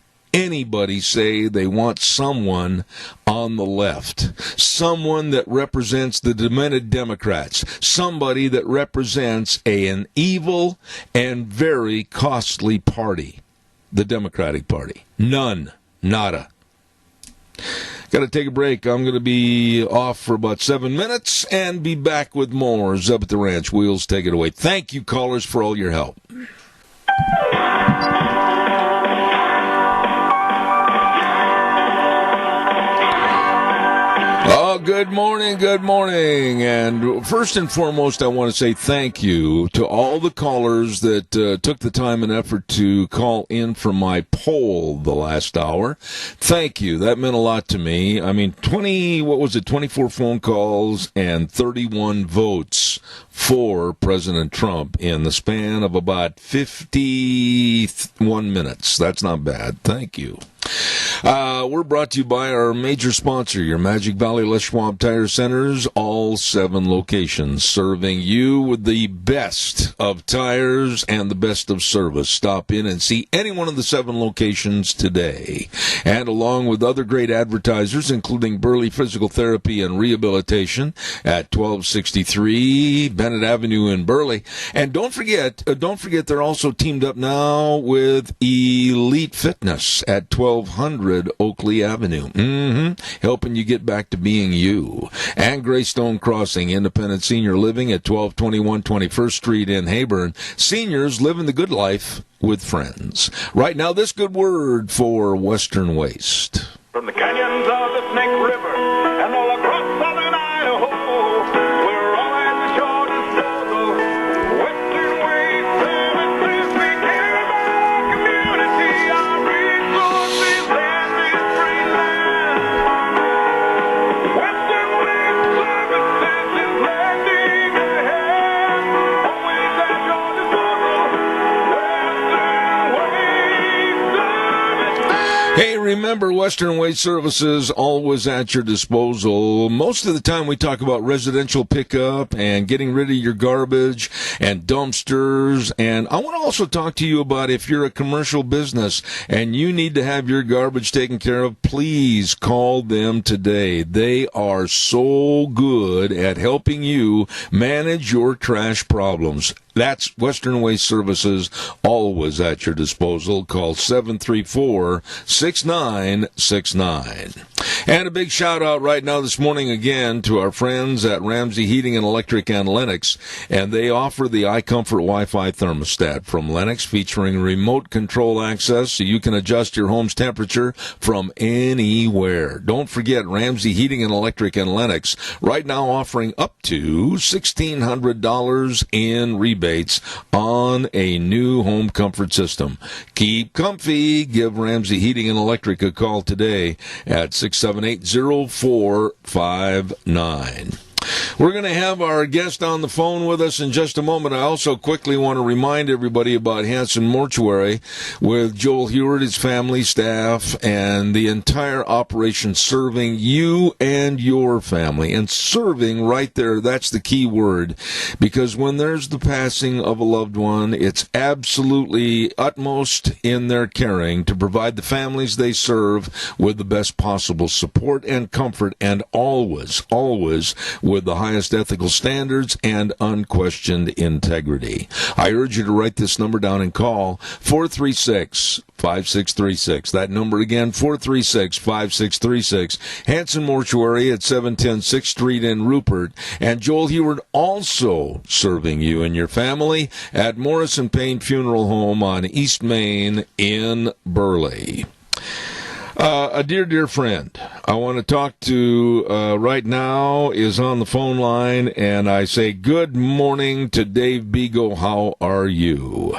say they want someone on the left, someone that represents the demented Democrats, somebody that represents an evil and very costly party, the Democratic Party. None. Nada. Got to take a break. I'm going to be off for about 7 minutes and be back with more Zub at the Ranch. Wheels, take it away. Thank you, callers, for all your help. Oh, good morning. And first and foremost, I want to say thank you to all the callers that took the time and effort to call in for my poll the last hour. Thank you. That meant a lot to me. I mean, 24 phone calls and 31 votes for President Trump in the span of about 51 minutes. That's not bad. Thank you. We're brought to you by our major sponsor, your Magic Valley Les Schwab Tire Centers, all 7 locations, serving you with the best of tires and the best of service. Stop in and see any one of the 7 locations today. And along with other great advertisers, including Burley Physical Therapy and Rehabilitation at 1263 Bennett Avenue in Burley. And don't forget, they're also teamed up now with Elite Fitness at 1200 Oakley Avenue. Helping you get back to being you. And Greystone Crossing Independent Senior Living at 1221 21st Street in Hayburn. Seniors living the good life with friends. Right now, this good word for Western Waste. From the canyons of the Snake River and all across southern Idaho, we're all at your disposal. Western Waste Services, we care about our community, our resources, and this free land. Western Waste Services is lending a hand, always at your disposal. Western Waste Services. Hey, remember, Western Waste Services, always at your disposal. Most of the time we talk about residential pickup and getting rid of your garbage and dumpsters. And I want to also talk to you about if you're a commercial business and you need to have your garbage taken care of, please call them today. They are so good at helping you manage your trash problems. That's Western Waste Services, always at your disposal. Call 734-6969. And a big shout out right now this morning again to our friends at Ramsey Heating and Electric and Lennox. And they offer the iComfort Wi-Fi thermostat from Lennox, featuring remote control access so you can adjust your home's temperature from anywhere. Don't forget Ramsey Heating and Electric and Lennox right now offering up to $1,600 in rebates on a new home comfort system. Keep comfy. Give Ramsey Heating and Electric a call today at 678-0459. We're going to have our guest on the phone with us in just a moment. I also quickly want to remind everybody about Hanson Mortuary with Joel Heward, his family, staff, and the entire operation serving you and your family. And serving right there, that's the key word. Because when there's the passing of a loved one, it's absolutely utmost in their caring to provide the families they serve with the best possible support and comfort, and always with the highest ethical standards and unquestioned integrity. I urge you to write this number down and call 436-5636. That number again, 436-5636. Hanson Mortuary at 710 6th Street in Rupert. And Joel Heward also serving you and your family at Morrison Payne Funeral Home on East Main in Burley. A dear friend I want to talk to right now is on the phone line, and I say good morning to Dave Beagle. How are you?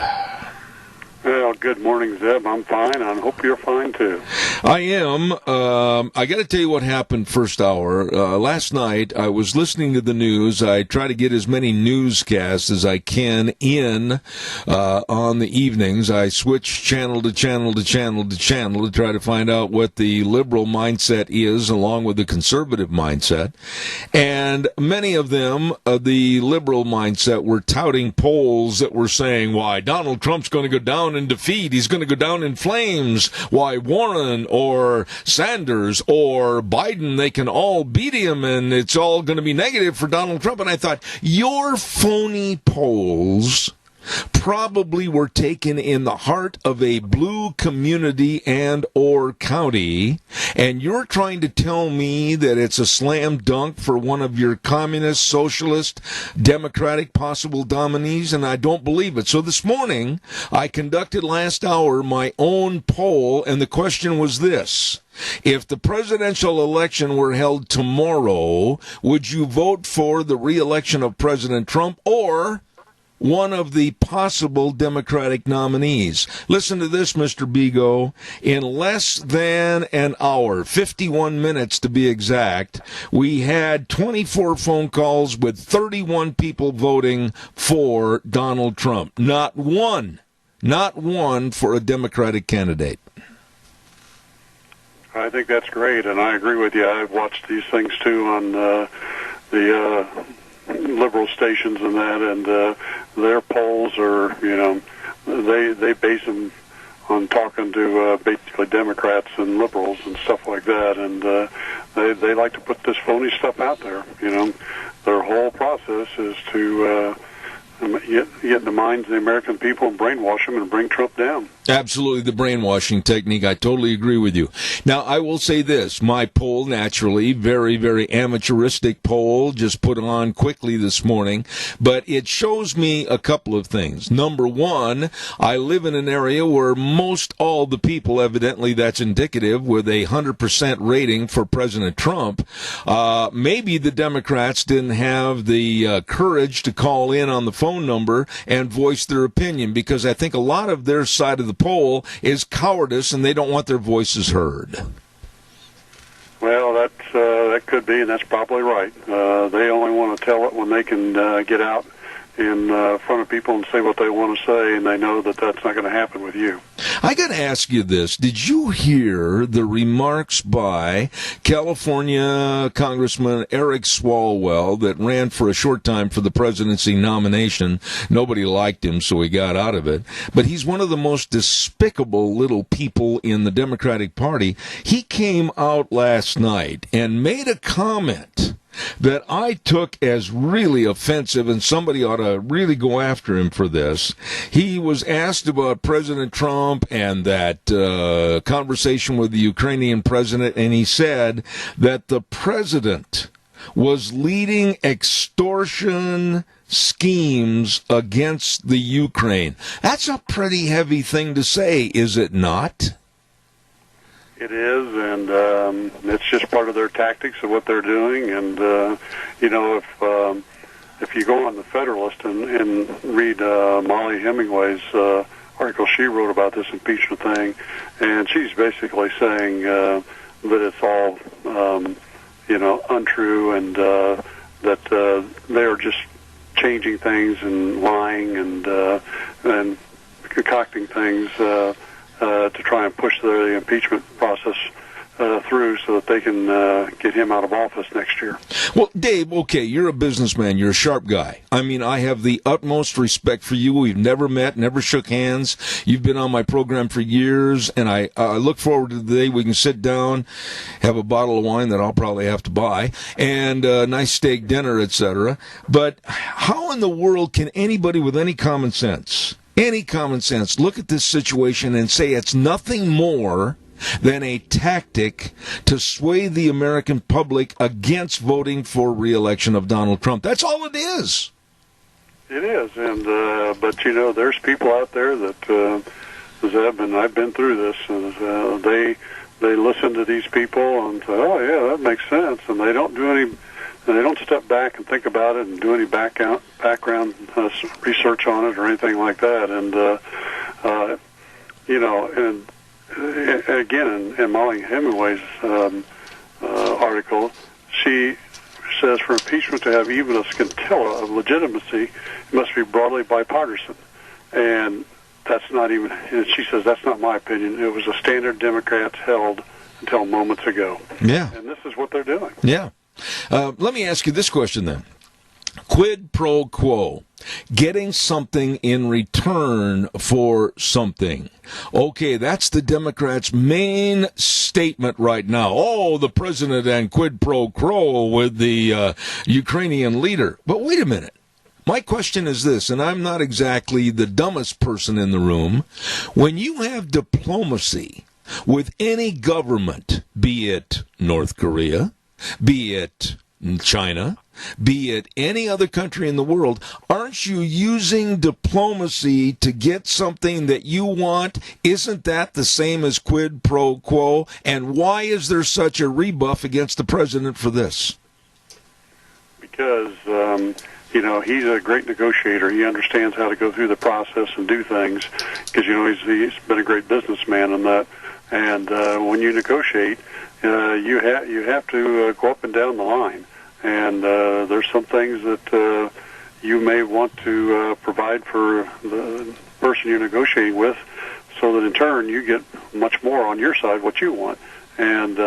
Well, good morning, Zeb. I'm fine. I hope you're fine, too. I am. I got to tell you what happened first hour. Last night, I was listening to the news. I try to get as many newscasts as I can in on the evenings. I switch channel to channel to channel to channel to try to find out what the liberal mindset is along with the conservative mindset. And many of them, the liberal mindset, were touting polls that were saying, why, Donald Trump's going to go down in defeat. He's going to go down in flames. Why, Warren or Sanders or Biden, they can all beat him, and it's all going to be negative for Donald Trump. And I thought, your phony polls probably were taken in the heart of a blue community and or county, and you're trying to tell me that it's a slam dunk for one of your communist, socialist, democratic possible nominees, and I don't believe it. So this morning, I conducted last hour my own poll, and the question was this: if the presidential election were held tomorrow, would you vote for the re-election of President Trump or one of the possible Democratic nominees? Listen to this, Mr. Bigo. In less than an hour, 51 minutes to be exact, we had 24 phone calls with 31 people voting for Donald Trump. Not one for a Democratic candidate. I think that's great, and I agree with you. I've watched these things, too, on the liberal stations and that, and their polls are, they base them on talking to basically Democrats and liberals and stuff like that, and they like to put this phony stuff out there. Their whole process is to get in the minds of the American people and brainwash them and bring Trump down. Absolutely, the brainwashing technique. I totally agree with you. Now, I will say this. My poll, naturally, very, very amateuristic poll, just put on quickly this morning, but it shows me a couple of things. Number one, I live in an area where most all the people, evidently that's indicative, with a 100% rating for President Trump. Maybe the Democrats didn't have the courage to call in on the phone number and voice their opinion, because I think a lot of their side of the poll is cowardice, and they don't want their voices heard. Well, that could be, and that's probably right. They only want to tell it when they can get out in front of people and say what they want to say, and they know that that's not going to happen with you. I got to ask you this. Did you hear the remarks by California Congressman Eric Swalwell that ran for a short time for the presidency nomination? Nobody liked him, so he got out of it. But he's one of the most despicable little people in the Democratic Party. He came out last night and made a comment that I took as really offensive, and somebody ought to really go after him for this. He was asked about President Trump and that conversation with the Ukrainian president, and he said that the president was leading extortion schemes against the Ukraine. That's a pretty heavy thing to say, is it not? It is, and it's just part of their tactics of what they're doing. And if you go on the Federalist and read Molly Hemingway's article she wrote about this impeachment thing, and she's basically saying that it's all untrue, and that they're just changing things and lying and concocting things to try and push the impeachment process through so that they can get him out of office next year. Well, Dave, okay, you're a businessman. You're a sharp guy. I mean, I have the utmost respect for you. We've never met, never shook hands. You've been on my program for years, and I look forward to the day we can sit down, have a bottle of wine that I'll probably have to buy, and a nice steak dinner, etc. But how in the world can anybody with any common sense look at this situation and say it's nothing more than a tactic to sway the American public against voting for re-election of Donald Trump? That's all it is. It is, and but there's people out there that Zeb, and I've been through this, and they listen to these people and say, "Oh yeah, that makes sense," and they don't do any. They don't step back and think about it and do any background research on it or anything like that. And and again, in Molly Hemingway's article, she says for impeachment to have even a scintilla of legitimacy, it must be broadly bipartisan. And that's not even, and she says, that's not my opinion. It was a standard Democrats held until moments ago. Yeah. And this is what they're doing. Yeah. Let me ask you this question then. Quid pro quo. Getting something in return for something. Okay, that's the Democrats' main statement right now. Oh, the president and quid pro quo with the Ukrainian leader. But wait a minute. My question is this, and I'm not exactly the dumbest person in the room. When you have diplomacy with any government, be it North Korea, be it China, be it any other country in the world, aren't you using diplomacy to get something that you want? Isn't that the same as quid pro quo? And why is there such a rebuff against the president for this? Because, he's a great negotiator. He understands how to go through the process and do things because, he's been a great businessman in that. And when you negotiate, you have to go up and down the line. And there's some things that you may want to provide for the person you're negotiating with so that in turn you get much more on your side what you want. And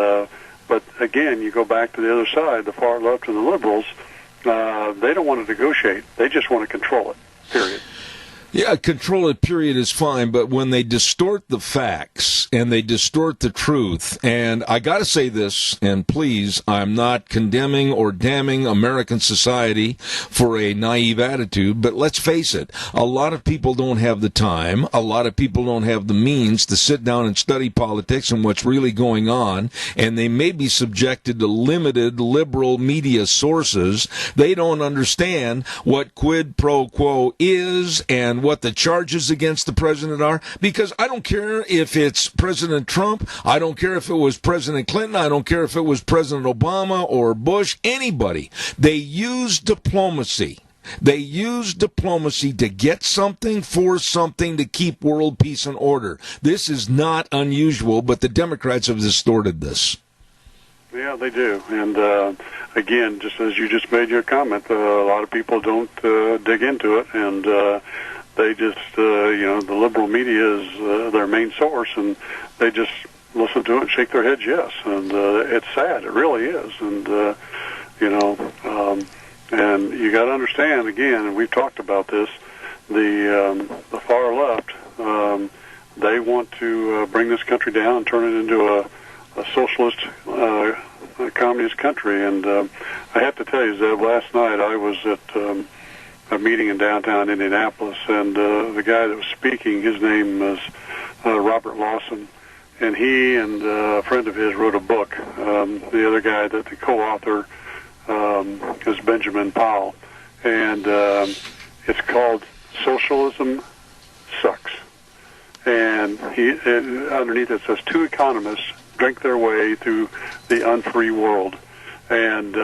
but again, you go back to the other side, the far left and the liberals, they don't want to negotiate. They just want to control it, period. Yeah, control it, period, is fine, but when they distort the facts and they distort the truth, and I got to say this, and please, I'm not condemning or damning American society for a naive attitude, but let's face it, a lot of people don't have the time, a lot of people don't have the means to sit down and study politics and what's really going on, and they may be subjected to limited liberal media sources. They don't understand what quid pro quo is and what the charges against the president are, because I don't care if it's President Trump, I don't care if it was President Clinton, I don't care if it was President Obama or Bush, anybody. They use diplomacy. They use diplomacy to get something for something to keep world peace and order. This is not unusual, but the Democrats have distorted this. Yeah, they do. And again, just as you just made your comment, a lot of people don't dig into it, and they just, the liberal media is their main source, and they just listen to it and shake their heads yes. And it's sad. It really is. And, and you got to understand, again, and we've talked about this, the far left, they want to bring this country down and turn it into a socialist, communist country. And I have to tell you, Zeb, last night I was at a meeting in downtown Indianapolis, and the guy that was speaking, his name is Robert Lawson, and he and a friend of his wrote a book. The other guy, the co-author, is Benjamin Powell, and it's called Socialism Sucks. And underneath it says, 2 economists drink their way through the unfree world. And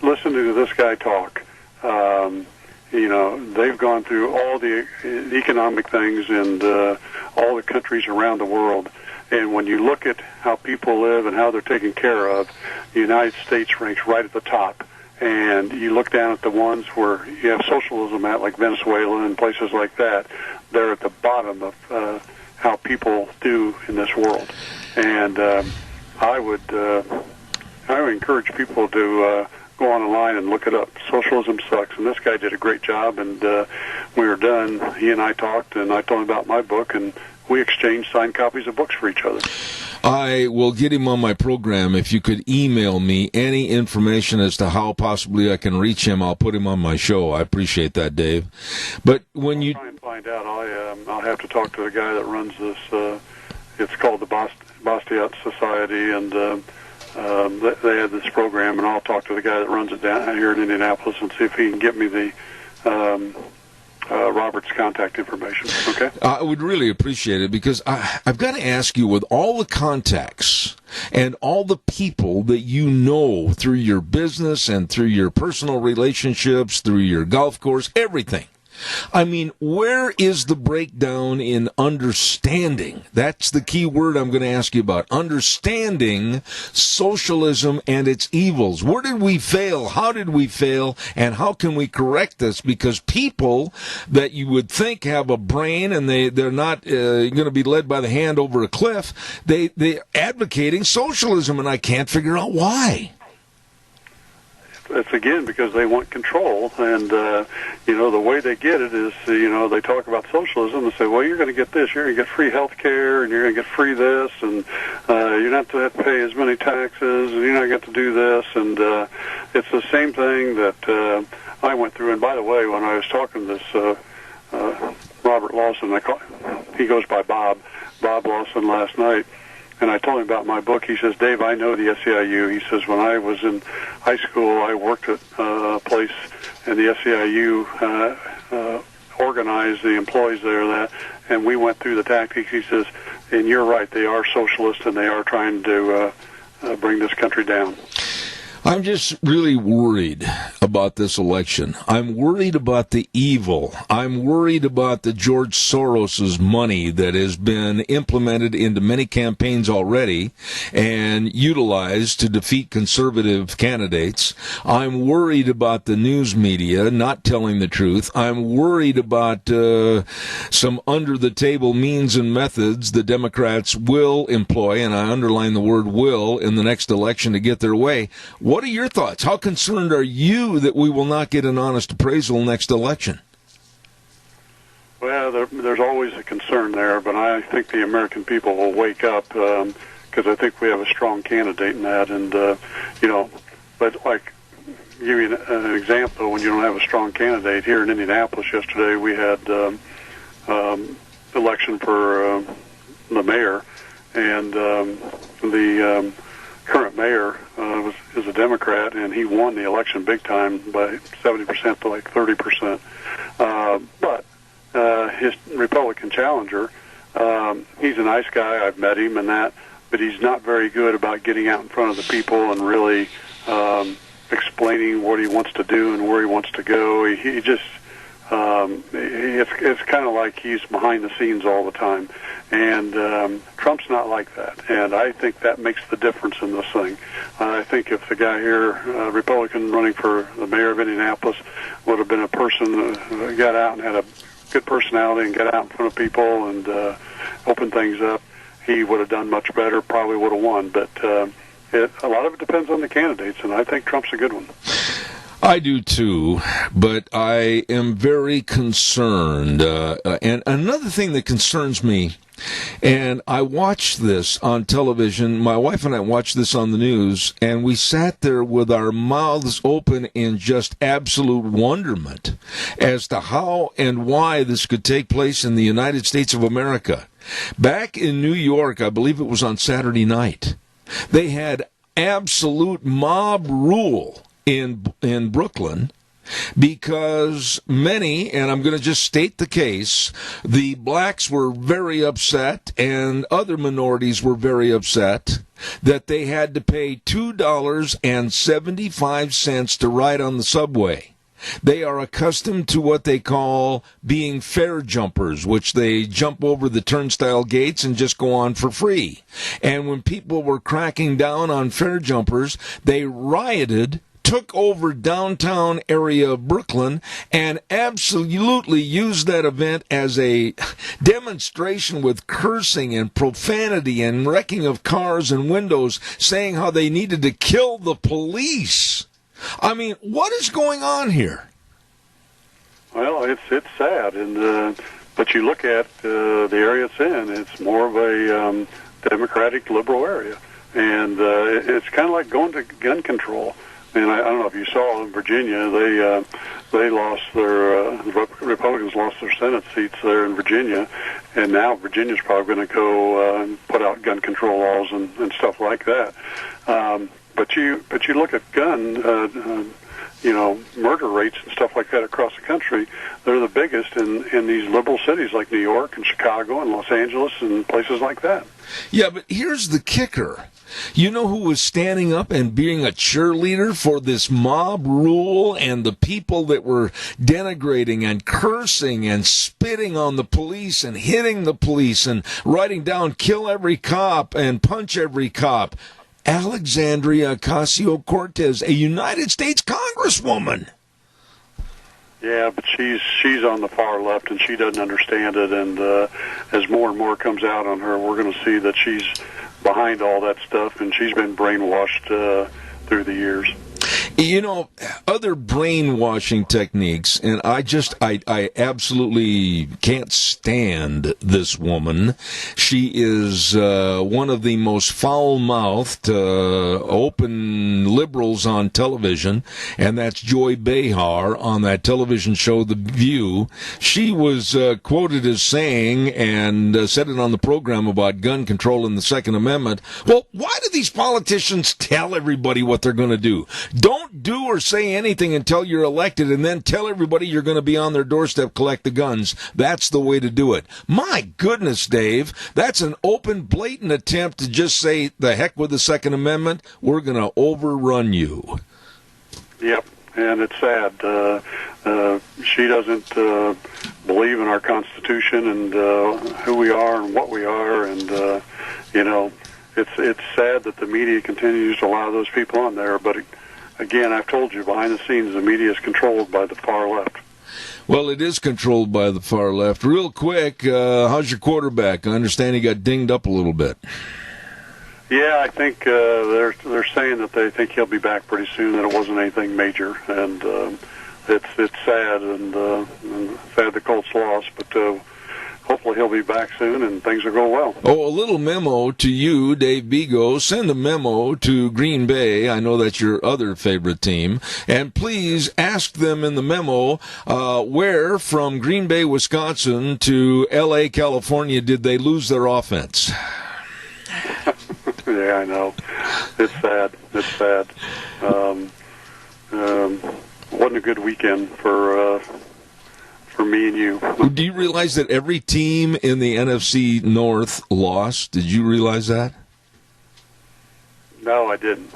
listening to this guy talk, they've gone through all the economic things and all the countries around the world. And when you look at how people live and how they're taken care of, the United States ranks right at the top. And you look down at the ones where you have socialism at, like Venezuela and places like that, they're at the bottom of how people do in this world. And I would encourage people to go online and look it up. Socialism Sucks. And this guy did a great job. And when we were done, he and I talked, and I told him about my book, and we exchanged signed copies of books for each other. I will get him on my program. If you could email me any information as to how possibly I can reach him, I'll put him on my show. I appreciate that, Dave. But when you try and find out, I'll have to talk to the guy that runs this. It's called the Bastiat Society, and they had this program, and I'll talk to the guy that runs it down here in Indianapolis and see if he can get me the Robert's contact information. Okay. I would really appreciate it, because I've got to ask you, with all the contacts and all the people that you know through your business and through your personal relationships, through your golf course, everything, I mean, where is the breakdown in understanding? That's the key word I'm going to ask you about. Understanding socialism and its evils. Where did we fail? How did we fail? And how can we correct this? Because people that you would think have a brain and they're not going to be led by the hand over a cliff, they're advocating socialism, and I can't figure out why. It's again because they want control, and the way they get it is, they talk about socialism and say, well, you're going to get this, you're going to get free health care, and you're going to get free this, and you're not to have to pay as many taxes, and you're not going to do this, and it's the same thing that I went through. And by the way, when I was talking to this Robert Lawson, he goes by Bob Lawson last night, and I told him about my book. He says, Dave, I know the SEIU. He says, when I was in high school, I worked at a place, and the SEIU organized the employees there, and we went through the tactics. He says, and you're right, they are socialists, and they are trying to bring this country down. I'm just really worried about this election. I'm worried about the evil. I'm worried about the George Soros's money that has been implemented into many campaigns already and utilized to defeat conservative candidates. I'm worried about the news media not telling the truth. I'm worried about some under-the-table means and methods the Democrats will employ, and I underline the word will, in the next election to get their way. What are your thoughts? How concerned are you that we will not get an honest appraisal next election? Well, there's always a concern there, but I think the American people will wake up, because I think we have a strong candidate in that. And, but like, give you an example, when you don't have a strong candidate, here in Indianapolis yesterday, we had election for the mayor, and the current mayor is a Democrat, and he won the election big time by 70% to like 30%. But his Republican challenger, he's a nice guy. I've met him and that, but he's not very good about getting out in front of the people and really explaining what he wants to do and where he wants to go. He just it's kind of like he's behind the scenes all the time. And Trump's not like that. And I think that makes the difference in this thing. I think if the guy here, Republican running for the mayor of Indianapolis, would have been a person who got out and had a good personality and got out in front of people and opened things up, he would have done much better, probably would have won. But a lot of it depends on the candidates, and I think Trump's a good one. I do too, but I am very concerned. And another thing that concerns me, and I watched this on television, my wife and I watched this on the news, and we sat there with our mouths open in just absolute wonderment as to how and why this could take place in the United States of America. Back in New York, I believe it was on Saturday night, they had absolute mob rule in Brooklyn, because many, and I'm going to just state the case, the blacks were very upset and other minorities were very upset that they had to pay $2.75 to ride on the subway. They are accustomed to what they call being fare jumpers, which they jump over the turnstile gates and just go on for free. And when people were cracking down on fare jumpers, they rioted, took over downtown area of Brooklyn, and absolutely used that event as a demonstration with cursing and profanity and wrecking of cars and windows, saying how they needed to kill the police. I mean, what is going on here? Well, it's sad, and but you look at the area it's in; it's more of a Democratic liberal area, and it's kind of like going to gun control. And I don't know if you saw in Virginia, they lost their Republicans lost their Senate seats there in Virginia, and now Virginia's probably going to go and put out gun control laws and stuff like that. But you look at gun, murder rates and stuff like that across the country, they're the biggest in these liberal cities like New York and Chicago and Los Angeles and places like that. Yeah, but here's the kicker. You know who was standing up and being a cheerleader for this mob rule, and the people that were denigrating and cursing and spitting on the police and hitting the police and writing down kill every cop and punch every cop? Alexandria Ocasio-Cortez, a United States Congresswoman. Yeah, but she's on the far left, and she doesn't understand it. And as more and more comes out on her, we're going to see that she's behind all that stuff, and she's been brainwashed through the years. Other brainwashing techniques, and I absolutely can't stand this woman. She is one of the most foul-mouthed, open liberals on television, and that's Joy Behar on that television show, The View. She was quoted as saying, and said it on the program about gun control and the Second Amendment, well, why do these politicians tell everybody what they're going to do? Don't do or say anything until you're elected, and then tell everybody you're going to be on their doorstep, collect the guns. That's the way to do it. My goodness, Dave, that's an open, blatant attempt to just say, the heck with the Second Amendment, we're going to overrun you. Yep, and it's sad. She doesn't believe in our Constitution and who we are and what we are, and, it's sad that the media continues to allow those people on there, but again, I've told you, behind the scenes, the media is controlled by the far left. Well, it is controlled by the far left. Real quick, how's your quarterback? I understand he got dinged up a little bit. Yeah, I think they're saying that they think he'll be back pretty soon, that it wasn't anything major. And it's sad, and sad the Colts lost, but hopefully he'll be back soon and things will go well. Oh, a little memo to you, Dave Bego. Send a memo to Green Bay. I know that's your other favorite team. And please ask them in the memo where from Green Bay, Wisconsin to L.A., California did they lose their offense? Yeah, I know. It's sad. It's sad. Wasn't a good weekend for me and you. Do you realize that every team in the NFC North lost? Did you realize that? No, I didn't.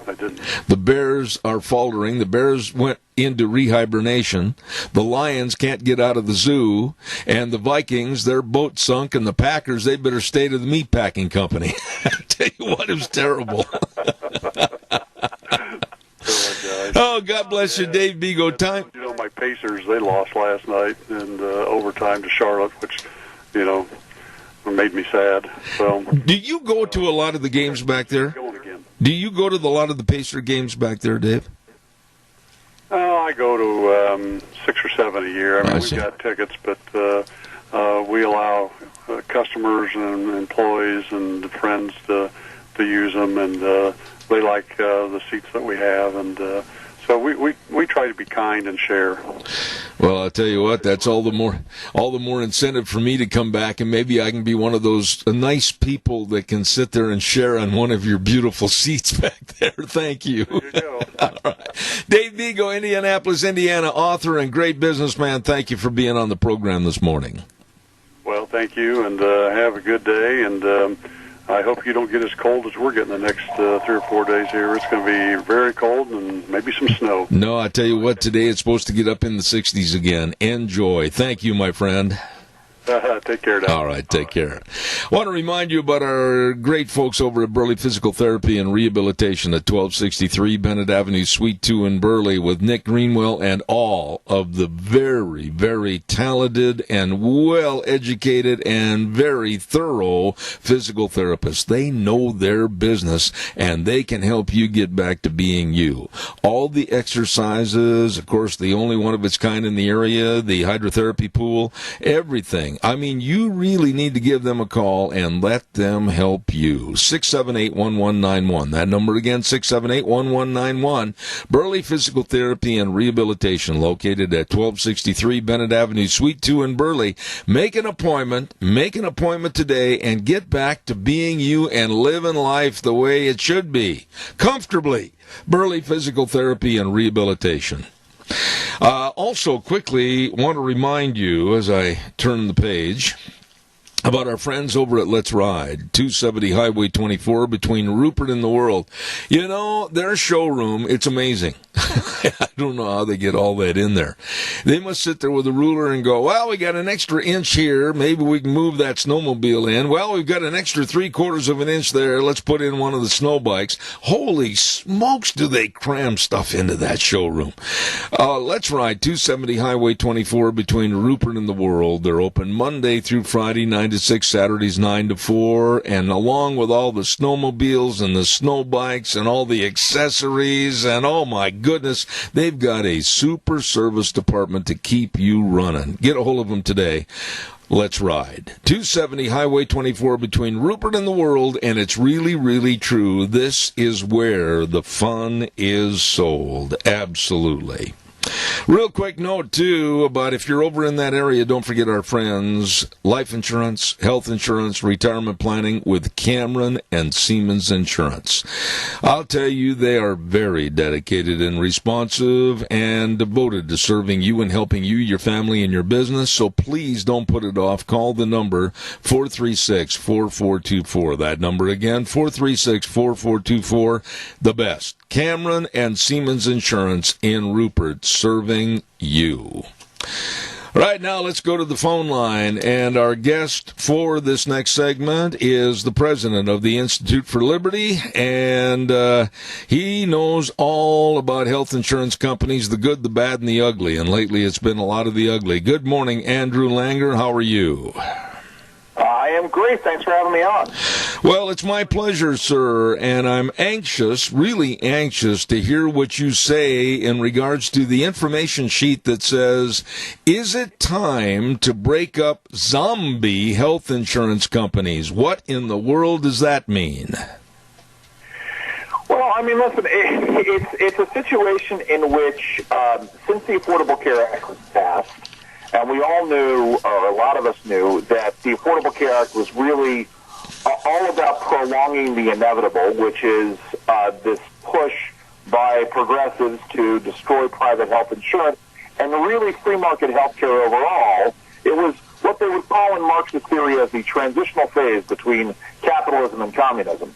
The Bears are faltering. The Bears went into rehibernation. The Lions can't get out of the zoo. And the Vikings, their boat sunk. And the Packers, they better stay to the meatpacking company. I tell you what, it was terrible. Oh, God bless you, Dave Bego. Time. My Pacers, they lost last night in overtime to Charlotte, which, made me sad. So, do you go to a lot of the games back there? Do you go to a lot of the Pacer games back there, Dave? I go to 6 or 7 a year. I mean, we've got tickets, but we allow customers and employees and friends to use them, and they like the seats that we have, and so we try to be kind and share. Well, I'll tell you what, that's all the more incentive for me to come back, and maybe I can be one of those nice people that can sit there and share on one of your beautiful seats back there. Thank you. There you go. All right. Dave Bego, Indianapolis, Indiana, author and great businessman. Thank you for being on the program this morning. Well, thank you, and have a good day, and I hope you don't get as cold as we're getting the next 3 or 4 days here. It's going to be very cold and maybe some snow. No, I tell you what, today it's supposed to get up in the 60s again. Enjoy. Thank you, my friend. Take care, Dad. All right, take care. I want to remind you about our great folks over at Burley Physical Therapy and Rehabilitation at 1263 Bennett Avenue, Suite 2 in Burley, with Nick Greenwell and all of the very, very talented and well-educated and very thorough physical therapists. They know their business, and they can help you get back to being you. All the exercises, of course, the only one of its kind in the area, the hydrotherapy pool, everything. I mean, you really need to give them a call and let them help you. 678-1191. That number again, 678-1191. Burley Physical Therapy and Rehabilitation, located at 1263 Bennett Avenue, Suite 2 in Burley. Make an appointment today, and get back to being you and living life the way it should be. Comfortably. Burley Physical Therapy and Rehabilitation. Also, quickly, want to remind you as I turn the page about our friends over at Let's Ride, 270 Highway 24 between Rupert and the World. You know, their showroom, it's amazing. I don't know how they get all that in there. They must sit there with a ruler and go, well, we got an extra inch here. Maybe we can move that snowmobile in. Well, we've got an extra 3/4 of an inch there. Let's put in one of the snow bikes. Holy smokes, do they cram stuff into that showroom. Let's Ride, 270 Highway 24 between Rupert and the World. They're open Monday through Friday, 9 to 6, Saturdays 9 to 4, and along with all the snowmobiles and the snow bikes and all the accessories, and oh my goodness, they've got a super service department to keep you running. Get a hold of them today. Let's Ride. 270 Highway 24 between Rupert and the World, and it's really, really true. This is where the fun is sold. Absolutely. Real quick note, too, about if you're over in that area, don't forget our friends, life insurance, health insurance, retirement planning with Cameron and Siemens Insurance. I'll tell you, they are very dedicated and responsive and devoted to serving you and helping you, your family, and your business, so please don't put it off. Call the number 436-4424. That number again, 436-4424, the best. Cameron and Siemens Insurance in Rupert, serving you. Right now, let's go to the phone line, and our guest for this next segment is the president of the Institute for Liberty, and he knows all about health insurance companies, the good, the bad, and the ugly, and lately it's been a lot of the ugly. Good morning, Andrew Langer. How are you? I am great. Thanks for having me on. Well, it's my pleasure, sir, and I'm anxious, really anxious, to hear what you say in regards to the information sheet that says, is it time to break up zombie health insurance companies? What in the world does that mean? Well, I mean, listen, it's a situation in which, since the Affordable Care Act was passed, and we all knew, or a lot of us knew, that the Affordable Care Act was really all about prolonging the inevitable, which is this push by progressives to destroy private health insurance and really free market health care overall. It was what they would call in Marxist theory as the transitional phase between capitalism and communism.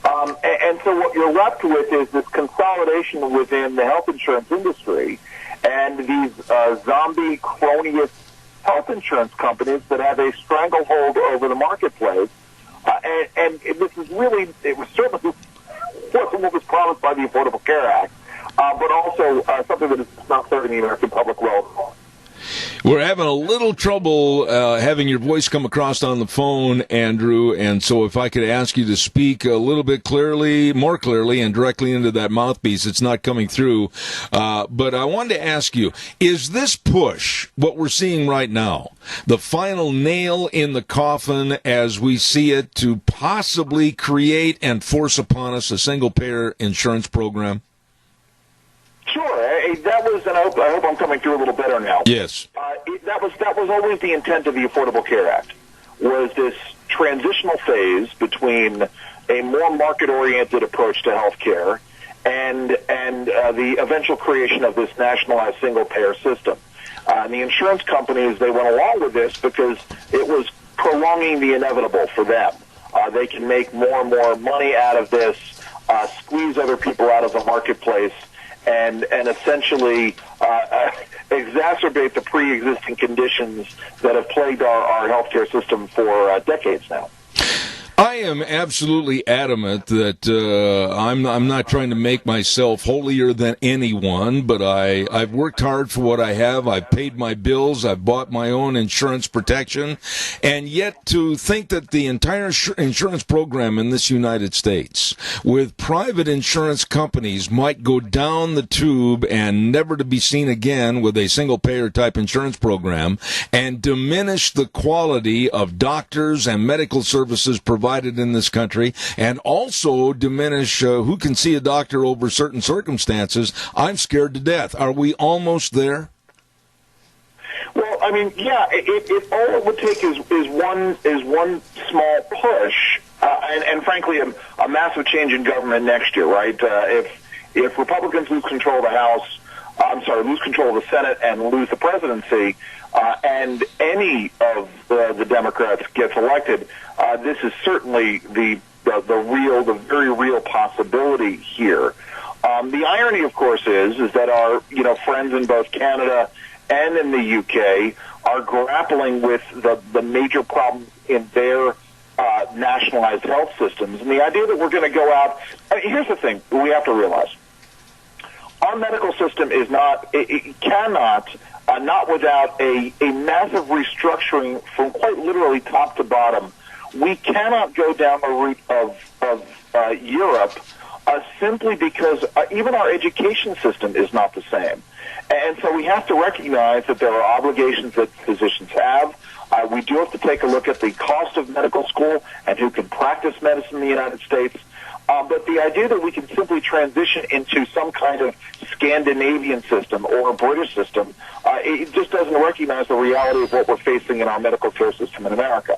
And so what you're left with is this consolidation within the health insurance industry and these zombie cronyist health insurance companies that have a stranglehold over the marketplace. And this is really, it was certainly wasn't what was promised by the Affordable Care Act, but also something that is not serving the American public well. We're having a little trouble having your voice come across on the phone, Andrew, and so if I could ask you to speak a little bit clearly, more clearly, and directly into that mouthpiece, it's not coming through. But I wanted to ask you, is this push, what we're seeing right now, the final nail in the coffin as we see it to possibly create and force upon us a single-payer insurance program? Sure. That was, and I hope I'm coming through a little better now. Yes. That was always the intent of the Affordable Care Act, was this transitional phase between a more market-oriented approach to health care and the eventual creation of this nationalized single-payer system. And the insurance companies, they went along with this because it was prolonging the inevitable for them. They can make more and more money out of this, squeeze other people out of the marketplace, and essentially exacerbate the pre-existing conditions that have plagued our healthcare system for decades now. I am absolutely adamant that I'm not trying to make myself holier than anyone, but I've worked hard for what I have. I've paid my bills. I've bought my own insurance protection. And yet to think that the entire insurance program in this United States with private insurance companies might go down the tube and never to be seen again with a single-payer type insurance program and diminish the quality of doctors and medical services provided in this country, and also diminish who can see a doctor over certain circumstances, I'm scared to death. Are we almost there? Well, I mean, yeah. If all it would take is one small push, and frankly, a massive change in government next year, right? If Republicans lose control of the House, lose control of the Senate and lose the presidency, and any of the Democrats gets elected, this is certainly the very real possibility here. The irony, of course, is that our friends in both Canada and in the UK are grappling with the major problems in their nationalized health systems. And the idea that we're going to go out, here's the thing we have to realize. Our medical system is it cannot, not without a massive restructuring from quite literally top to bottom, we cannot go down the route of Europe simply because even our education system is not the same. And so we have to recognize that there are obligations that physicians have. We do have to take a look at the cost of medical school and who can practice medicine in the United States. But the idea that we can simply transition into some kind of Scandinavian system or a British system, it just doesn't recognize the reality of what we're facing in our medical care system in America.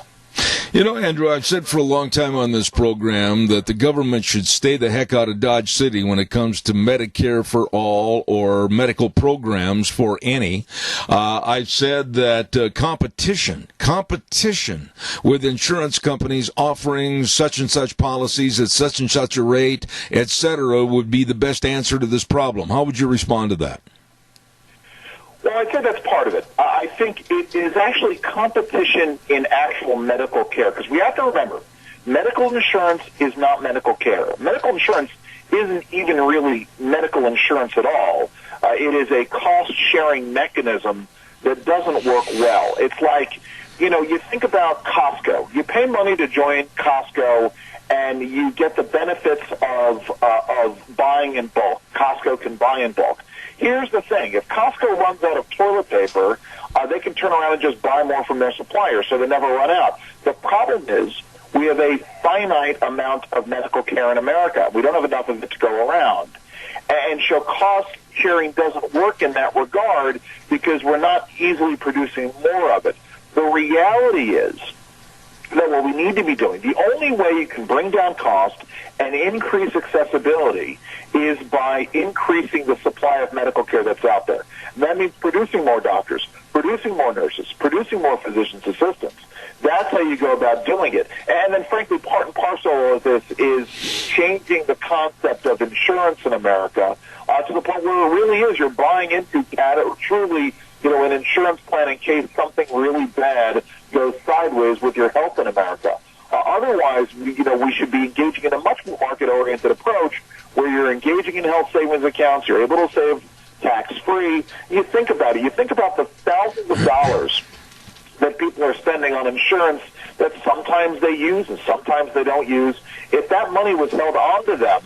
You know, Andrew, I've said for a long time on this program that the government should stay the heck out of Dodge City when it comes to Medicare for all or medical programs for any. I've said that competition with insurance companies offering such and such policies at such and such a rate, etc., would be the best answer to this problem. How would you respond to that? Well, I'd say that's part of it. I think it is actually competition in actual medical care, because we have to remember, medical insurance is not medical care. Medical insurance isn't even really medical insurance at all. It is a cost-sharing mechanism that doesn't work well. It's like, you think about Costco. You pay money to join Costco, and you get the benefits of buying in bulk. Costco can buy in bulk. Here's the thing. If Costco runs out of toilet paper, they can turn around and just buy more from their supplier, so they never run out. The problem is we have a finite amount of medical care in America. We don't have enough of it to go around. And so cost sharing doesn't work in that regard because we're not easily producing more of it. The reality is that what we need to be doing, the only way you can bring down cost and increase accessibility is by increasing the supply of medical care that's out there. And that means producing more doctors, producing more nurses, producing more physicians' assistants. That's how you go about doing it. And then, frankly, part and parcel of this is changing the concept of insurance in America to the point where it really is you're buying into truly, an insurance plan in case something really bad goes sideways with your health in America. Otherwise, we should be engaging in a much more market-oriented approach where you're engaging in health savings accounts, you're able to save tax-free. You think about it. You think about the thousands of dollars that people are spending on insurance that sometimes they use and sometimes they don't use. If that money was held onto them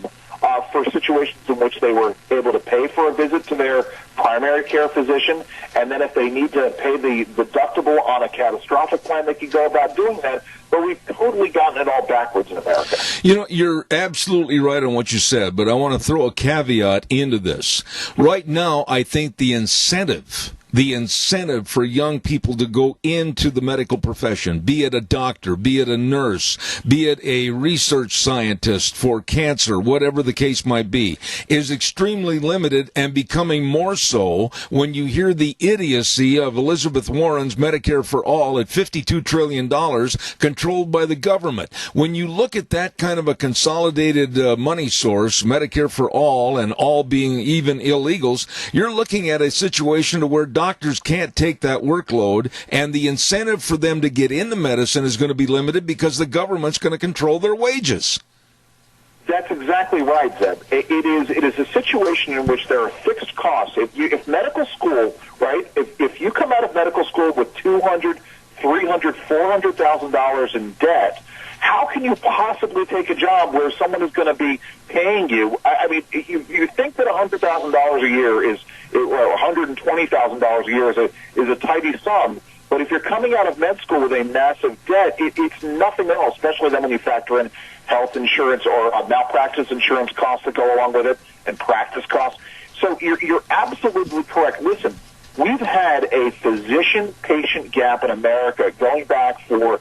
for situations in which they were able to pay for a visit to their primary care physician, and then if they need to pay the deductible on a catastrophic plan, they can go about doing that. But we've totally gotten it all backwards in America. You're absolutely right on what you said, but I want to throw a caveat into this. Right now, I think the incentive for young people to go into the medical profession, be it a doctor, be it a nurse, be it a research scientist for cancer, whatever the case might be, is extremely limited and becoming more so when you hear the idiocy of Elizabeth Warren's Medicare for All at $52 trillion controlled by the government. When you look at that kind of a consolidated money source, Medicare for All, and all being even illegals, you're looking at a situation to where doctors can't take that workload, and the incentive for them to get into medicine is going to be limited because the government's going to control their wages. That's exactly right, Zeb. It is a situation in which there are fixed costs. If medical school, right, if you come out of medical school with $200,000, $300,000, $400,000 in debt, how can you possibly take a job where someone is going to be paying you? I mean, you think that $100,000 a year is, well, $120,000 a year is a tidy sum. But if you're coming out of med school with a massive debt, it's nothing else, especially then when you factor in health insurance or malpractice insurance costs that go along with it and practice costs. So you're absolutely correct. Listen, we've had a physician-patient gap in America going back for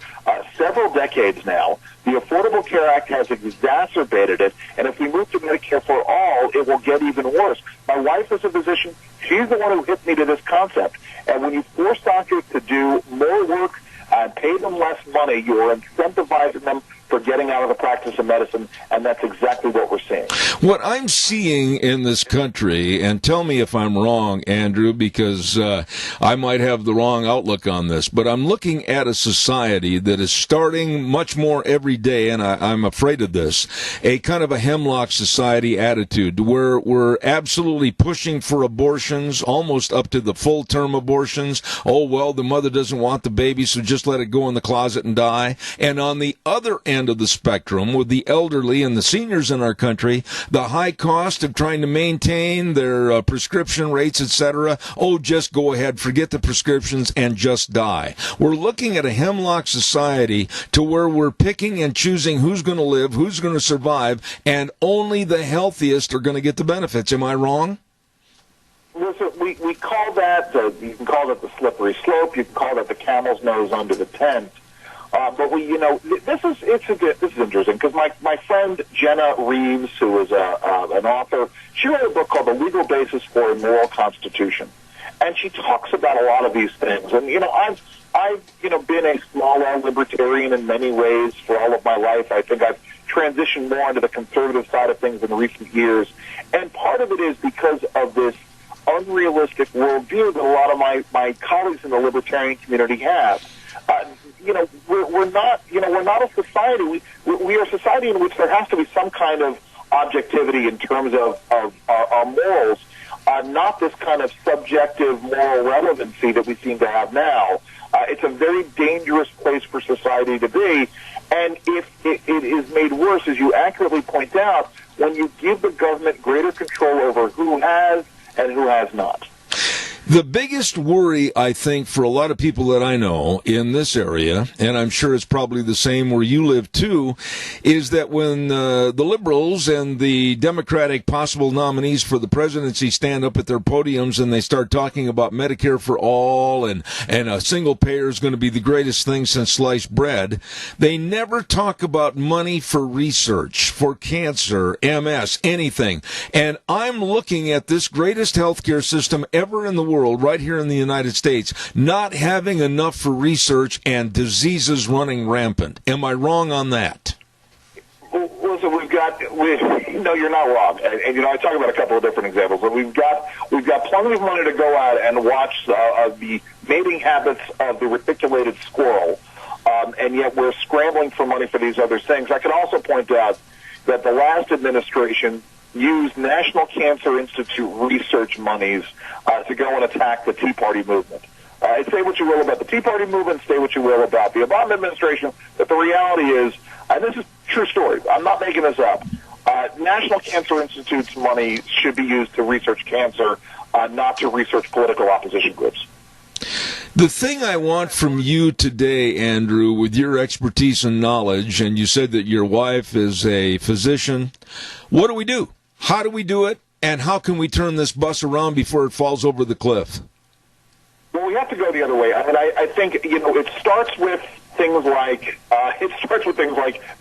several decades now. The Affordable Care Act has exacerbated it, and if we move to Medicare for All, it will get even worse. My wife is a physician. She's the one who hit me to this concept. And when you force doctors to do more work and pay them less money, you are incentivizing them for getting out of the practice of medicine, and that's exactly what we're seeing. What I'm seeing in this country, and tell me if I'm wrong, Andrew, because I might have the wrong outlook on this, but I'm looking at a society that is starting much more every day, and I'm afraid of this, a kind of a hemlock society attitude where we're absolutely pushing for abortions, almost up to the full-term abortions. Oh, well, the mother doesn't want the baby, so just let it go in the closet and die. And on the other end of the spectrum, with the elderly and the seniors in our country, the high cost of trying to maintain their prescription rates, etc. Oh, just go ahead, forget the prescriptions, and just die. We're looking at a hemlock society to where we're picking and choosing who's going to live, who's going to survive, and only the healthiest are going to get the benefits. Am I wrong? Listen, we call that, you can call that the slippery slope, you can call that the camel's nose under the tent. But this is interesting because my friend Jenna Reeves, who is an author, she wrote a book called The Legal Basis for a Moral Constitution, and she talks about a lot of these things. And I've been a small L libertarian in many ways for all of my life. I think I've transitioned more into the conservative side of things in recent years, and part of it is because of this unrealistic worldview that a lot of my colleagues in the libertarian community have. We're not a society. We are a society in which there has to be some kind of objectivity in terms of our morals, not this kind of subjective moral relevancy that we seem to have now. It's a very dangerous place for society to be, and if it is made worse, as you accurately point out, when you give the government greater control over who has and who has not. The biggest worry, I think, for a lot of people that I know in this area, and I'm sure it's probably the same where you live too, is that when the liberals and the Democratic possible nominees for the presidency stand up at their podiums and they start talking about Medicare for all and a single payer is going to be the greatest thing since sliced bread, they never talk about money for research, for cancer, MS, anything. And I'm looking at this greatest healthcare system ever in the world, right here in the United States, not having enough for research and diseases running rampant. Am I wrong on that? Well, listen, no, you're not wrong. And I talk about a couple of different examples, but we've got plenty of money to go out and watch the mating habits of the reticulated squirrel, and yet we're scrambling for money for these other things. I can also point out that the last administration used National Cancer Institute research monies to go and attack the Tea Party movement. Say what you will about the Tea Party movement, say what you will about the Obama administration, but the reality is, and this is a true story, I'm not making this up, National Cancer Institute's money should be used to research cancer, not to research political opposition groups. The thing I want from you today, Andrew, with your expertise and knowledge, and you said that your wife is a physician, what do we do? How do we do it? And how can we turn this bus around before it falls over the cliff? Well, we have to go the other way. I mean, I think, it starts with things like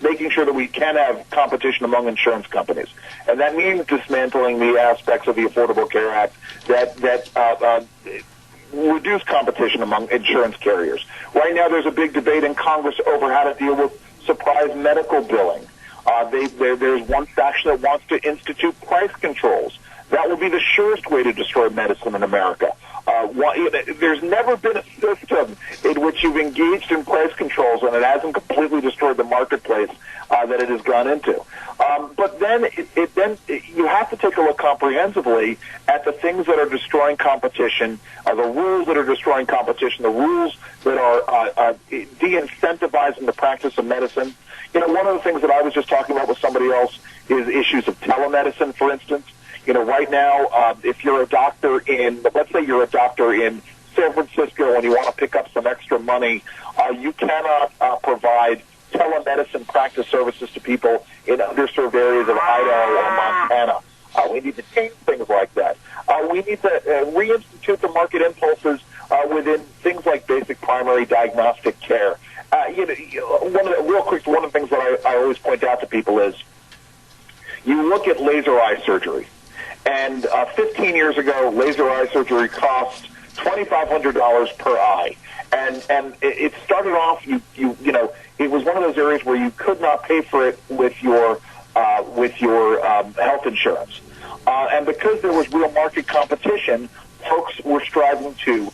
making sure that we can have competition among insurance companies. And that means dismantling the aspects of the Affordable Care Act that reduce competition among insurance carriers. Right now there's a big debate in Congress over how to deal with surprise medical billing. There's one faction that wants to institute price controls. That will be the surest way to destroy medicine in America. There's never been a system in which you've engaged in price controls and it hasn't completely destroyed the marketplace that it has gone into. But then you have to take a look comprehensively at the things that are destroying competition, the rules that are destroying competition, the rules that are de-incentivizing the practice of medicine. One of the things that I was just talking about with somebody else is issues of telemedicine, for instance. Right now, if you're a doctor let's say you're a doctor in San Francisco and you want to pick up some extra money, you cannot provide telemedicine practice services to people in underserved areas of Idaho or Montana. We need to change things like that. We need to reinstitute the market impulses within things like basic primary diagnostic care. One of the things that I always point out to people is you look at laser eye surgery. And 15 years ago, laser eye surgery cost $2,500 per eye. And it started off, you know, it was one of those areas where you could not pay for it with your health insurance. And because there was real market competition, folks were striving to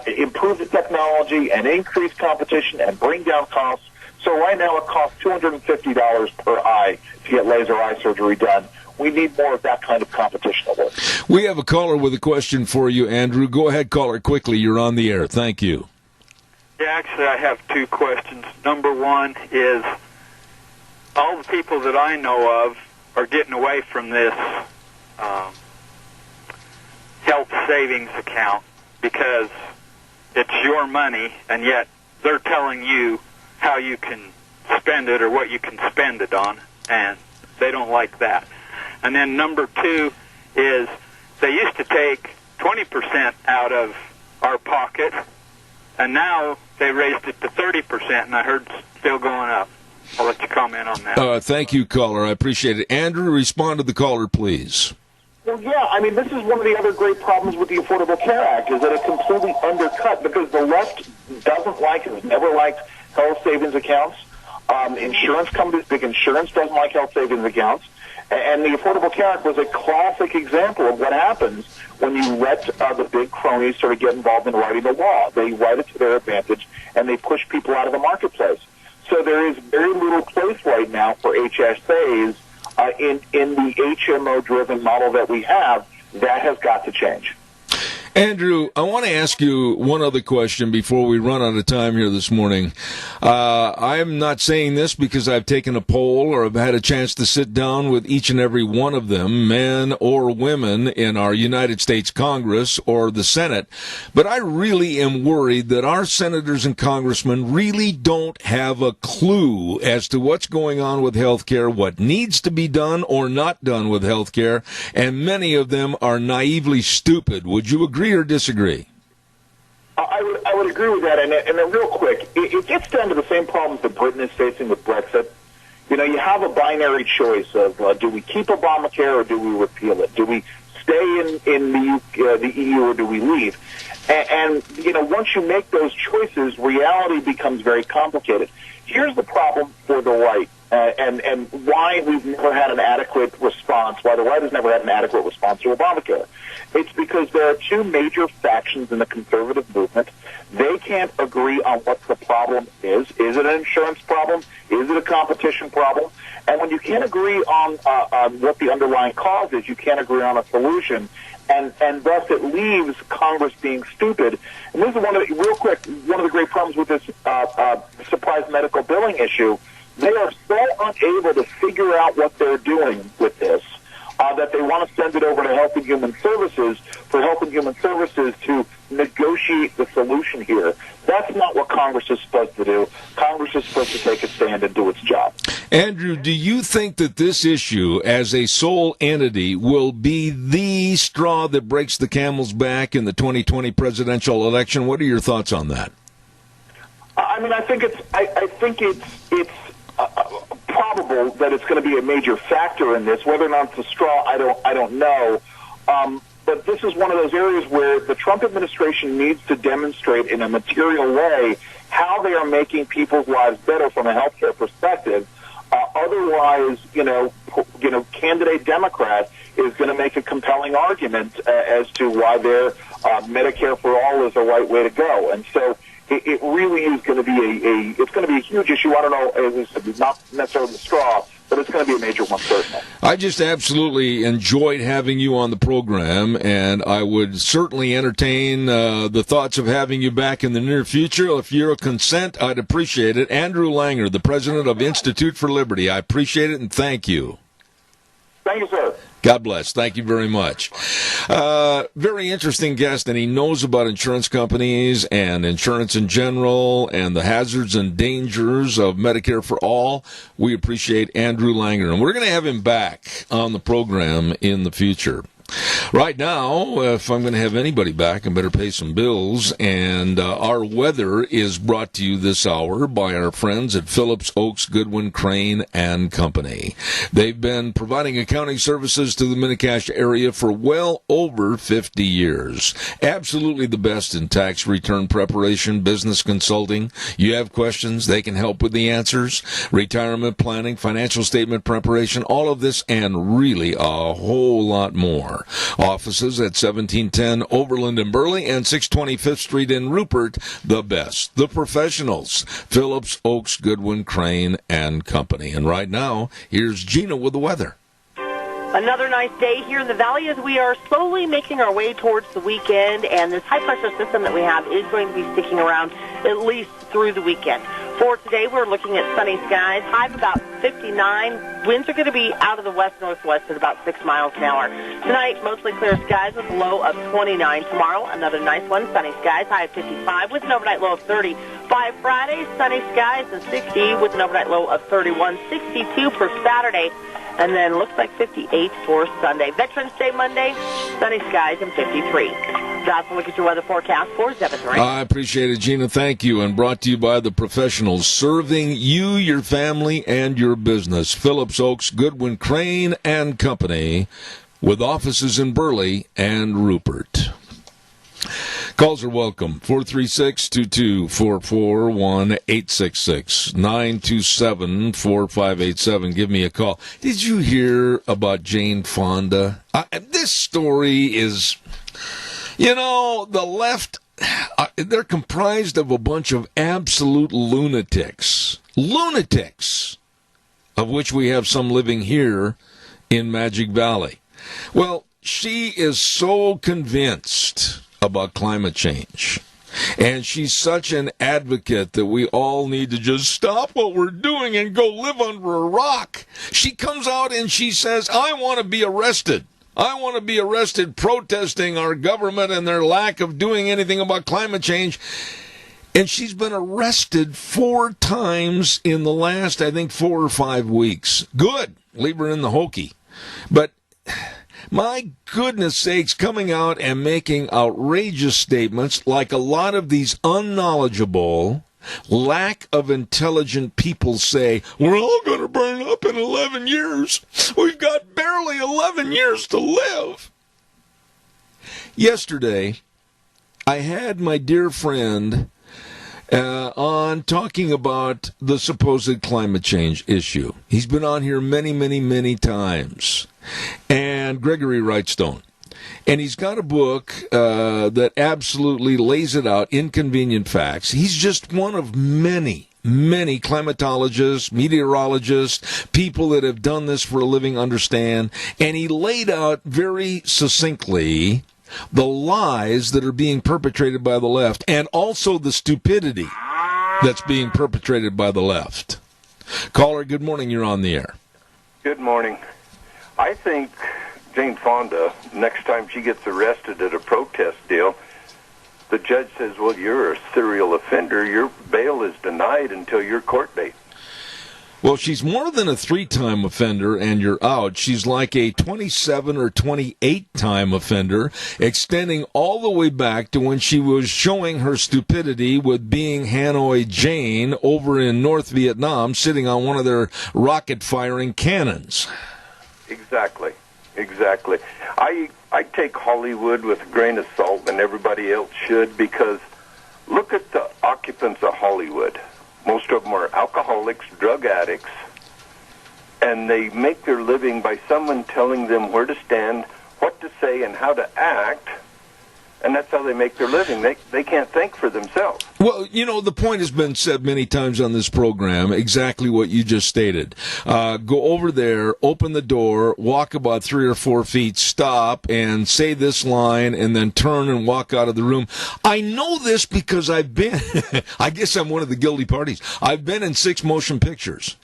improve the technology and increase competition and bring down costs. So right now it costs $250 per eye to get laser eye surgery done. We need more of that kind of competition at work. We have a caller with a question for you, Andrew. Go ahead, caller, quickly. You're on the air. Thank you. Yeah, actually, I have two questions. Number one is, all the people that I know of are getting away from this health savings account because it's your money, and yet they're telling you how you can spend it or what you can spend it on, and they don't like that. And then number two is they used to take 20% out of our pocket, and now they raised it to 30%, and I heard it's still going up. I'll let you comment on that. Thank you, caller. I appreciate it. Andrew, respond to the caller, please. Well, yeah, I mean, this is one of the other great problems with the Affordable Care Act, is that it completely undercut, because the left doesn't like, has never liked health savings accounts. Insurance companies, big insurance doesn't like health savings accounts. And the Affordable Care Act was a classic example of what happens when you let the big cronies sort of get involved in writing the law. They write it to their advantage, and they push people out of the marketplace. So there is very little place right now for HSAs in the HMO-driven model that we have. That has got to change. Andrew, I want to ask you one other question before we run out of time here this morning. I'm not saying this because I've taken a poll or I've had a chance to sit down with each and every one of them, men or women, in our United States Congress or the Senate, but I really am worried that our senators and congressmen really don't have a clue as to what's going on with health care, what needs to be done or not done with health care, and many of them are naively stupid. Would you agree or disagree? I would agree with that. And then real quick, it gets down to the same problems that Britain is facing with Brexit. You know, you have a binary choice of do we keep Obamacare or do we repeal it? Do we stay in the EU or do we leave? And you know, once you make those choices, reality becomes very complicated. Here's the problem for the right, and why we've never had an adequate response, why the right has never had an adequate response to Obamacare. It's because there are two major factions in the conservative movement. They can't agree on what the problem is. Is it an insurance problem? Is it a competition problem? And when you can't agree on what the underlying cause is, you can't agree on a solution. And thus it leaves Congress being stupid. And this is one of the great problems with this surprise medical billing issue. They are so unable to figure out what they're doing with this that they want to send it over to Health and Human Services for Health and Human Services to negotiate the solution here. That's not what Congress is supposed to do. Congress is supposed to take a stand and do its job. Andrew, do you think that this issue, as a sole entity, will be the straw that breaks the camel's back in the 2020 presidential election? What are your thoughts on that? I mean, I think it's probable that it's going to be a major factor in this. Whether or not it's a straw, I don't know. But this is one of those areas where the Trump administration needs to demonstrate in a material way how they are making people's lives better from a healthcare perspective. Otherwise, candidate Democrat is going to make a compelling argument as to why their Medicare for all is the right way to go. And so it really is going to be it's going to be a huge issue. I don't know, as I said, not necessarily the straw, but it's going to be a major one, certainly. I just absolutely enjoyed having you on the program, and I would certainly entertain the thoughts of having you back in the near future. If you're a consent, I'd appreciate it. Andrew Langer, the president of Institute for Liberty, I appreciate it, and thank you. Thank you, sir. God bless. Thank you very much. Very interesting guest, and he knows about insurance companies and insurance in general and the hazards and dangers of Medicare for all. We appreciate Andrew Langer, and we're going to have him back on the program in the future. Right now, if I'm going to have anybody back, I better pay some bills. And our weather is brought to you this hour by our friends at Phillips, Oaks, Goodwin, Crane, and Company. They've been providing accounting services to the Mini-Cash area for well over 50 years. Absolutely the best in tax return preparation, business consulting. You have questions, they can help with the answers. Retirement planning, financial statement preparation, all of this and really a whole lot more. Offices at 1710 Overland in Burley and 620 Fifth Street in Rupert. The best, the professionals. Phillips, Oaks, Goodwin, Crane, and Company. And right now, here's Gina with the weather. Another nice day here in the valley as we are slowly making our way towards the weekend, and this high-pressure system that we have is going to be sticking around at least through the weekend. For today, we're looking at sunny skies, high of about 59. Winds are going to be out of the west-northwest at about 6 miles an hour. Tonight, mostly clear skies with a low of 29. Tomorrow, another nice one, sunny skies, high of 55 with an overnight low of 30. By Friday, sunny skies and 60 with an overnight low of 31. 62 for Saturday. And then looks like 58 for Sunday. Veterans Day Monday, sunny skies and 53. That's a look at your weather forecast for Zebedee. I appreciate it, Gina. Thank you. And brought to you by the professionals serving you, your family, and your business. Phillips, Oaks, Goodwin, Crane, and Company, with offices in Burley and Rupert. Calls are welcome. 436-2244, 1-866-927-4587. Give me a call. Did you hear about Jane Fonda? This story is, the left, they're comprised of a bunch of absolute lunatics. Lunatics, of which we have some living here in Magic Valley. Well, she is so convinced about climate change. And she's such an advocate that we all need to just stop what we're doing and go live under a rock. She comes out and she says, I want to be arrested. I want to be arrested protesting our government and their lack of doing anything about climate change. And she's been arrested 4 times in the last, I think, 4 or 5 weeks. Good. Leave her in the hokey. But my goodness sakes, coming out and making outrageous statements like a lot of these unknowledgeable, lack of intelligent people say, we're all going to burn up in 11 years. We've got barely 11 years to live. Yesterday, I had my dear friend on talking about the supposed climate change issue. He's been on here many, many, many times. And Gregory Wrightstone. And he's got a book that absolutely lays it out, Inconvenient Facts. He's just one of many climatologists, meteorologists, people that have done this for a living understand. And he laid out very succinctly the lies that are being perpetrated by the left and also the stupidity that's being perpetrated by the left. Caller, good morning. You're on the air. Good morning. I think Jane Fonda, next time she gets arrested at a protest deal, the judge says, well, you're a serial offender. Your bail is denied until your court date. Well, she's more than a 3-time offender and you're out. She's like a 27 or 28-time offender, extending all the way back to when she was showing her stupidity with being Hanoi Jane over in North Vietnam, sitting on one of their rocket-firing cannons. Exactly. I take Hollywood with a grain of salt, and everybody else should, because look at the occupants of Hollywood. Most of them are alcoholics, drug addicts, and they make their living by someone telling them where to stand, what to say, and how to act, and that's how they make their living. They can't think for themselves. Well, the point has been said many times on this program, exactly what you just stated. Go over there, open the door, walk about 3 or 4 feet, stop, and say this line, and then turn and walk out of the room. I know this because I've been, I guess I'm one of the guilty parties. I've been in 6 motion pictures.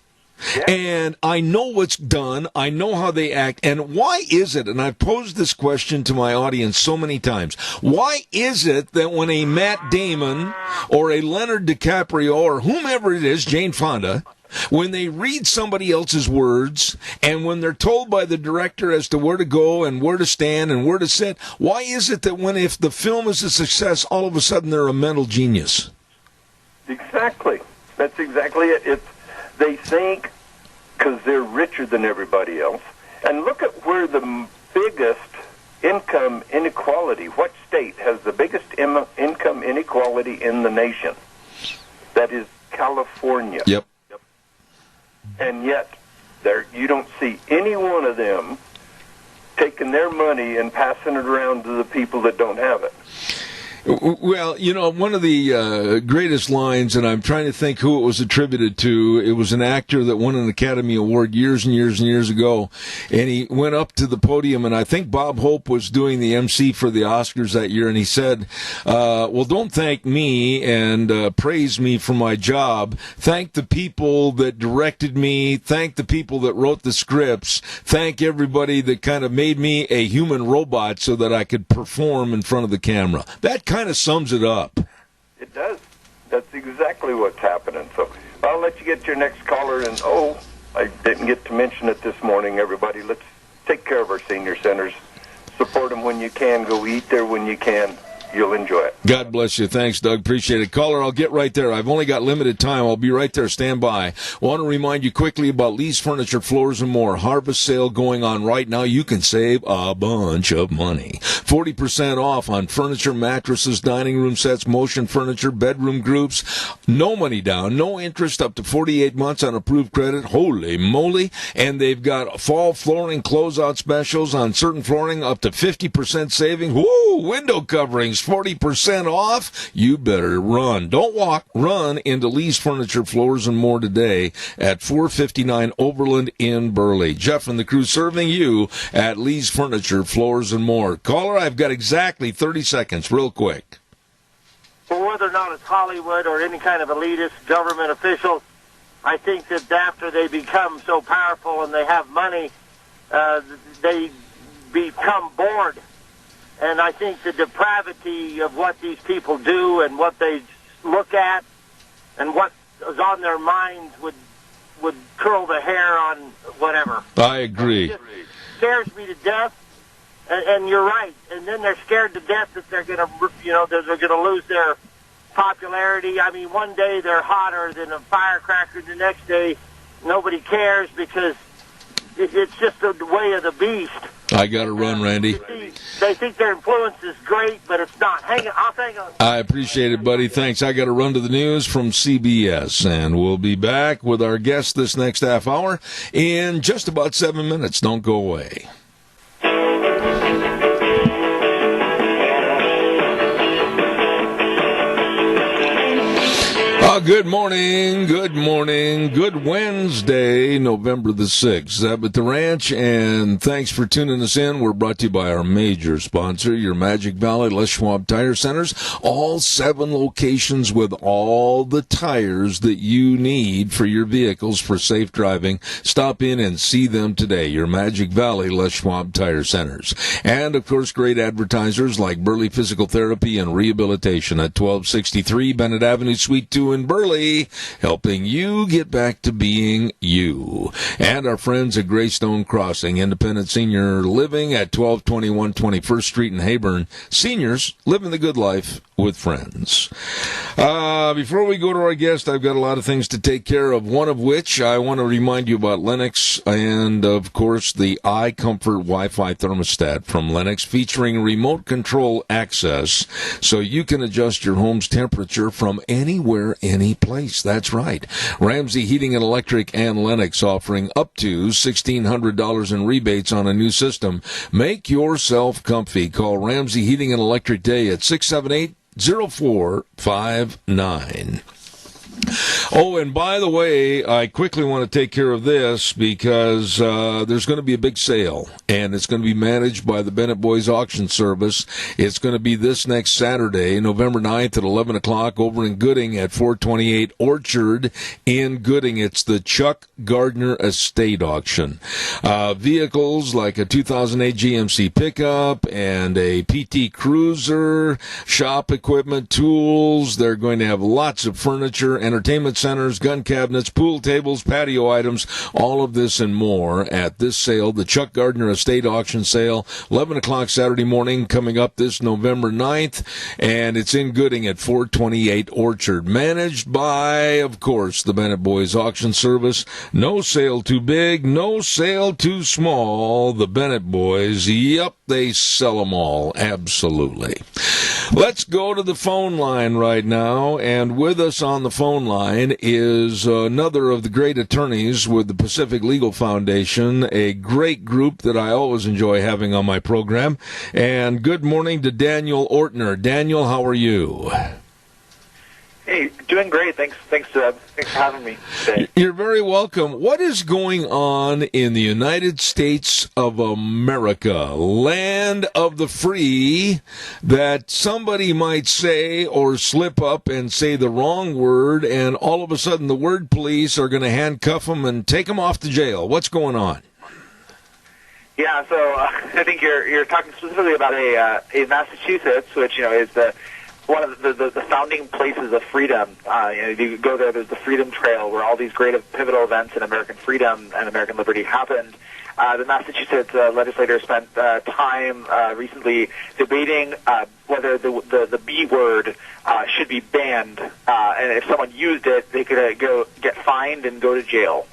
Yeah. And I know what's done. I know how they act. And why is it, and I've posed this question to my audience so many times, why is it that when a Matt Damon or a Leonardo DiCaprio or whomever it is, Jane Fonda, When they read somebody else's words, and when they're told by the director as to where to go and where to stand and where to sit, why is it that if the film is a success, all of a sudden they're a mental genius? Exactly. That's exactly it. They think because they're richer than everybody else. And look at where the biggest income inequality, what state has the biggest income inequality in the nation? That is California. Yep. And yet, you don't see any one of them taking their money and passing it around to the people that don't have it. Well, one of the greatest lines, and I'm trying to think who it was attributed to. It was an actor that won an Academy Award years and years and years ago, and he went up to the podium, and I think Bob Hope was doing the MC for the Oscars that year, and he said, well, don't thank me and praise me for my job. Thank the people that directed me. Thank the people that wrote the scripts. Thank everybody that kind of made me a human robot so that I could perform in front of the camera. That kind of sums it up. It does. That's exactly what's happening. So I'll let you get to your next caller. And, I didn't get to mention it this morning, everybody. Let's take care of our senior centers. Support them when you can. Go eat there when you can. You'll enjoy it. God bless you. Thanks, Doug. Appreciate it. Caller, I'll get right there. I've only got limited time. I'll be right there. Stand by. Want to remind you quickly about Lee's Furniture, Floors, and More. Harvest sale going on right now. You can save a bunch of money. 40% off on furniture, mattresses, dining room sets, motion furniture, bedroom groups. No money down. No interest up to 48 months on approved credit. Holy moly. And they've got fall flooring closeout specials on certain flooring up to 50% saving. Woo! Window coverings. 40% off. You better run. Don't walk. Run into Lee's Furniture, Floors, and More today at 459 Overland in Burley. Jeff and the crew serving you at Lee's Furniture, Floors, and More. Caller, I've got exactly 30 seconds, real quick. Well, whether or not it's Hollywood or any kind of elitist government official, I think that after they become so powerful and they have money, they become bored. And I think the depravity of what these people do and what they look at and what is on their minds would curl the hair on whatever. I agree. It just scares me to death. And you're right. And then they're scared to death that they're going to, they're going to lose their popularity. I mean, one day they're hotter than a firecracker. The next day, nobody cares because it's just the way of the beast. I got to run, Randy. They think their influence is great, but it's not. I'll hang on. I appreciate it, buddy. Thanks. I got to run to the news from CBS, and we'll be back with our guest this next half hour in just about 7 minutes. Don't go away. Good morning, good Wednesday, November the 6th. Up at the ranch, and thanks for tuning us in. We're brought to you by our major sponsor, your Magic Valley Les Schwab Tire Centers. All 7 locations with all the tires that you need for your vehicles for safe driving. Stop in and see them today, your Magic Valley Les Schwab Tire Centers. And, of course, great advertisers like Burley Physical Therapy and Rehabilitation at 1263 Bennett Avenue, Suite 2 in Burley, helping you get back to being you. And our friends at Greystone Crossing, Independent Senior Living at 1221 21st Street in Hayburn. Seniors living the good life with friends. Before we go to our guest, I've got a lot of things to take care of, one of which I want to remind you about Lennox and, of course, the iComfort Wi-Fi thermostat from Lennox, featuring remote control access so you can adjust your home's temperature from anywhere, any place. That's right. Ramsey Heating and Electric and Lennox offering up to $1,600 in rebates on a new system. Make yourself comfy. Call Ramsey Heating and Electric today at 678-0459. Oh, and by the way, I quickly want to take care of this because there's going to be a big sale, and it's going to be managed by the Bennett Boys Auction Service. It's going to be this next Saturday, November 9th at 11 o'clock over in Gooding at 428 Orchard in Gooding. It's the Chuck Gardner Estate Auction. Vehicles like a 2008 GMC pickup and a PT Cruiser, shop equipment, tools. They're going to have lots of furniture, entertainment entertainment centers, gun cabinets, pool tables, patio items, all of this and more at this sale, the Chuck Gardner Estate Auction Sale, 11 o'clock Saturday morning, coming up this November 9th, and it's in Gooding at 428 Orchard, managed by, of course, the Bennett Boys Auction Service. No sale too big, no sale too small. The Bennett Boys, yep, they sell them all, absolutely. Let's go to the phone line right now, and with us on the phone line is another of the great attorneys with the Pacific Legal Foundation, a great group that I always enjoy having on my program. And good morning to Daniel Ortner. Daniel, how are you? Hey, doing great. Thanks for having me today. You're very welcome. What is going on in the United States of America, land of the free, that somebody might say or slip up and say the wrong word, and all of a sudden the word police are going to handcuff them and take them off to jail? What's going on? Yeah, so I think you're talking specifically about a Massachusetts, which is one of the founding places of freedom. You go there's the Freedom Trail, where all these great pivotal events in American freedom and American liberty happened. The Massachusetts legislature spent time recently debating whether the B word should be banned, and if someone used it, they could go get fined and go to jail.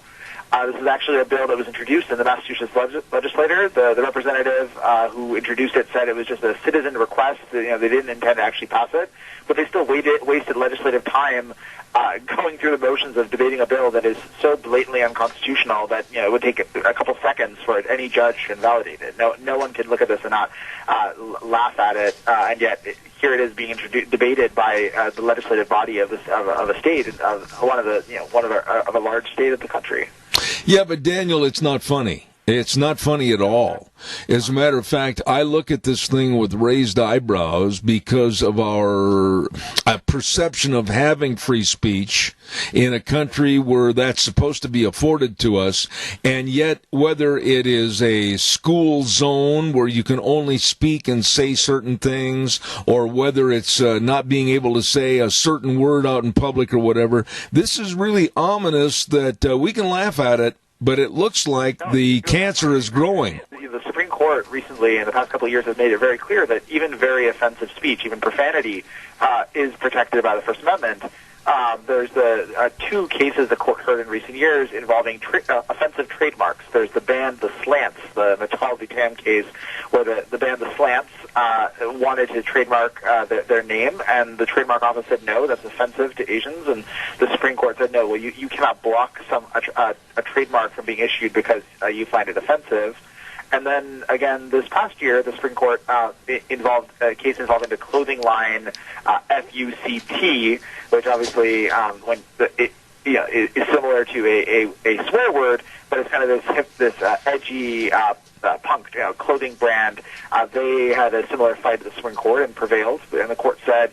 This is actually a bill that was introduced in the Massachusetts legislature. The representative who introduced it said it was just a citizen request. They didn't intend to actually pass it, but they still wasted legislative time going through the motions of debating a bill that is so blatantly unconstitutional that it would take a couple seconds for any judge to invalidate it. No one can look at this and not laugh at it, and yet here it is being debated by the legislative body of a state, of a large state of the country. Yeah, but Daniel, it's not funny. It's not funny at all. As a matter of fact, I look at this thing with raised eyebrows because of our perception of having free speech in a country where that's supposed to be afforded to us. And yet, whether it is a school zone where you can only speak and say certain things, or whether it's not being able to say a certain word out in public or whatever, this is really ominous that we can laugh at it, but it looks like the cancer is growing. The Supreme Court recently, in the past couple of years, has made it very clear that even very offensive speech, even profanity, is protected by the First Amendment. There's two cases the court heard in recent years involving offensive trademarks. There's the band The Slants, the Natal v. Tam case, where the band The Slants wanted to trademark their name, and the trademark office said no, that's offensive to Asians, and the Supreme Court said no, well, you cannot block a trademark from being issued because you find it offensive. And then, again, this past year, the Supreme Court involved a case involving the clothing line FUCT, which obviously is similar to a swear word, but it's kind of this edgy punk clothing brand. They had a similar fight at the Supreme Court and prevailed, and the court said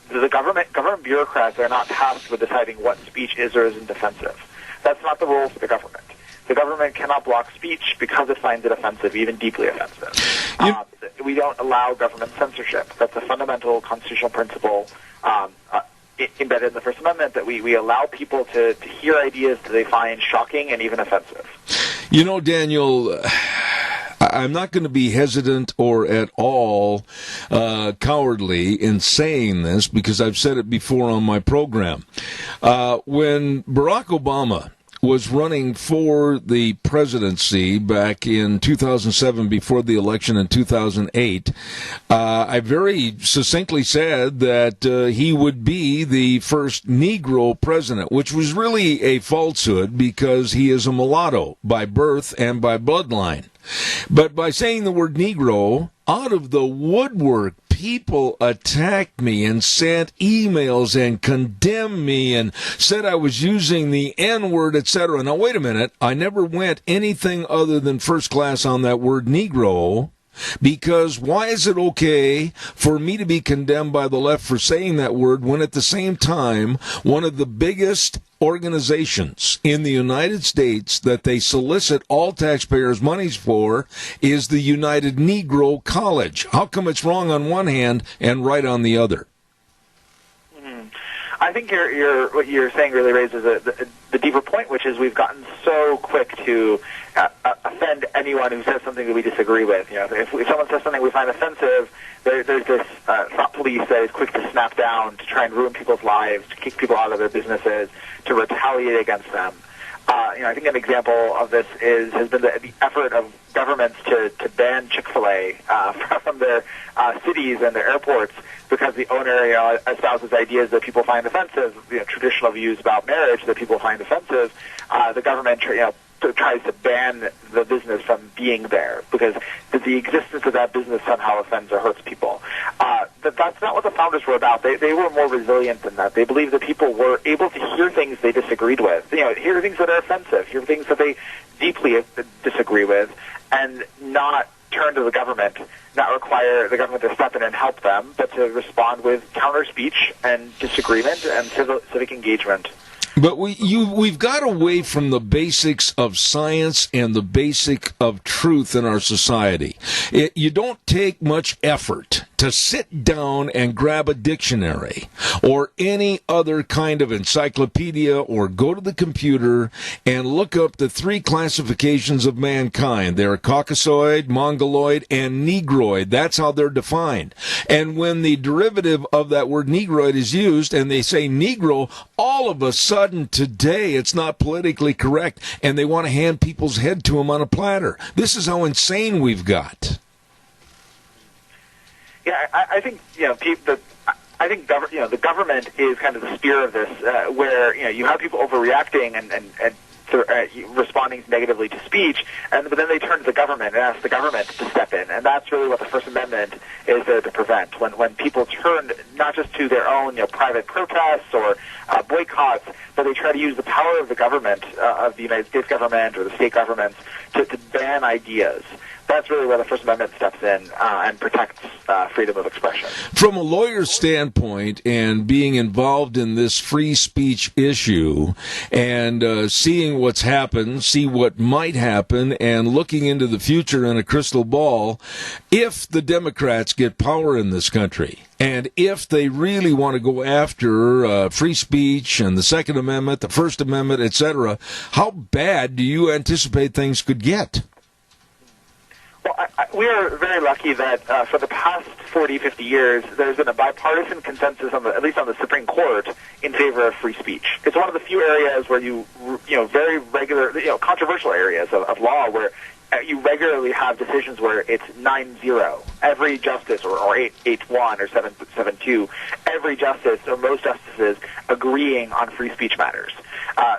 the government bureaucrats are not tasked with deciding what speech is or isn't offensive. That's not the role for the government. The government cannot block speech because it finds it offensive, even deeply offensive. We don't allow government censorship. That's a fundamental constitutional principle embedded in the First Amendment, that we allow people to hear ideas that they find shocking and even offensive. Daniel, I'm not going to be hesitant or at all cowardly in saying this, because I've said it before on my program. When Barack Obama was running for the presidency back in 2007 before the election in 2008, I very succinctly said that he would be the first Negro president, which was really a falsehood because he is a mulatto by birth and by bloodline. But by saying the word Negro, out of the woodwork, people attacked me and sent emails and condemned me and said I was using the N-word, etc. Now, wait a minute. I never went anything other than first class on that word Negro, because why is it okay for me to be condemned by the left for saying that word when at the same time one of the biggest organizations in the United States that they solicit all taxpayers' monies for is the United Negro College? How come it's wrong on one hand and right on the other? I think what you're saying really raises the deeper point, which is we've gotten so quick to offend anyone who says something that we disagree with. If someone says something we find offensive, there's this thought police that is quick to snap down, to try and ruin people's lives, to kick people out of their businesses, to retaliate against them. I think an example of this has been the effort of governments to ban Chick-fil-A from their cities and their airports because the owner espouses ideas that people find offensive, traditional views about marriage that people find offensive. The government tries to ban the business from being there because the existence of that business somehow offends or hurts people. That's not what the founders were about. They were more resilient than that. They believed that people were able to hear things they disagreed with, hear things that are offensive, hear things that they deeply disagree with, and not turn to the government, not require the government to step in and help them, but to respond with counter speech and disagreement and civic engagement. But we've got away from the basics of science and the basic of truth in our society. You don't take much effort to sit down and grab a dictionary or any other kind of encyclopedia or go to the computer and look up the 3 classifications of mankind. They're Caucasoid, Mongoloid, and Negroid. That's how they're defined. And when the derivative of that word Negroid is used and they say Negro, all of a sudden today it's not politically correct and they want to hand people's head to them on a platter. This is how insane we've got. Yeah, I think the government is kind of the spear of this, where you have people overreacting and responding negatively to speech, but then they turn to the government and ask the government to step in, and that's really what the First Amendment is there to prevent. When people turn not just to their own private protests or boycotts, but they try to use the power of the government, of the United States government or the state governments, to ban ideas. That's really where the First Amendment steps in and protects freedom of expression. From a lawyer's standpoint and being involved in this free speech issue and seeing what's happened, see what might happen, and looking into the future in a crystal ball, if the Democrats get power in this country, and if they really want to go after free speech and the Second Amendment, the First Amendment, etc., how bad do you anticipate things could get? Well, we are very lucky that for the past 40, 50 years, there's been a bipartisan consensus, at least on the Supreme Court, in favor of free speech. It's one of the few areas where very regular, controversial areas of law where you regularly have decisions where it's 9-0. Every justice, or 8-1 or 7-2, every justice or most justices agreeing on free speech matters.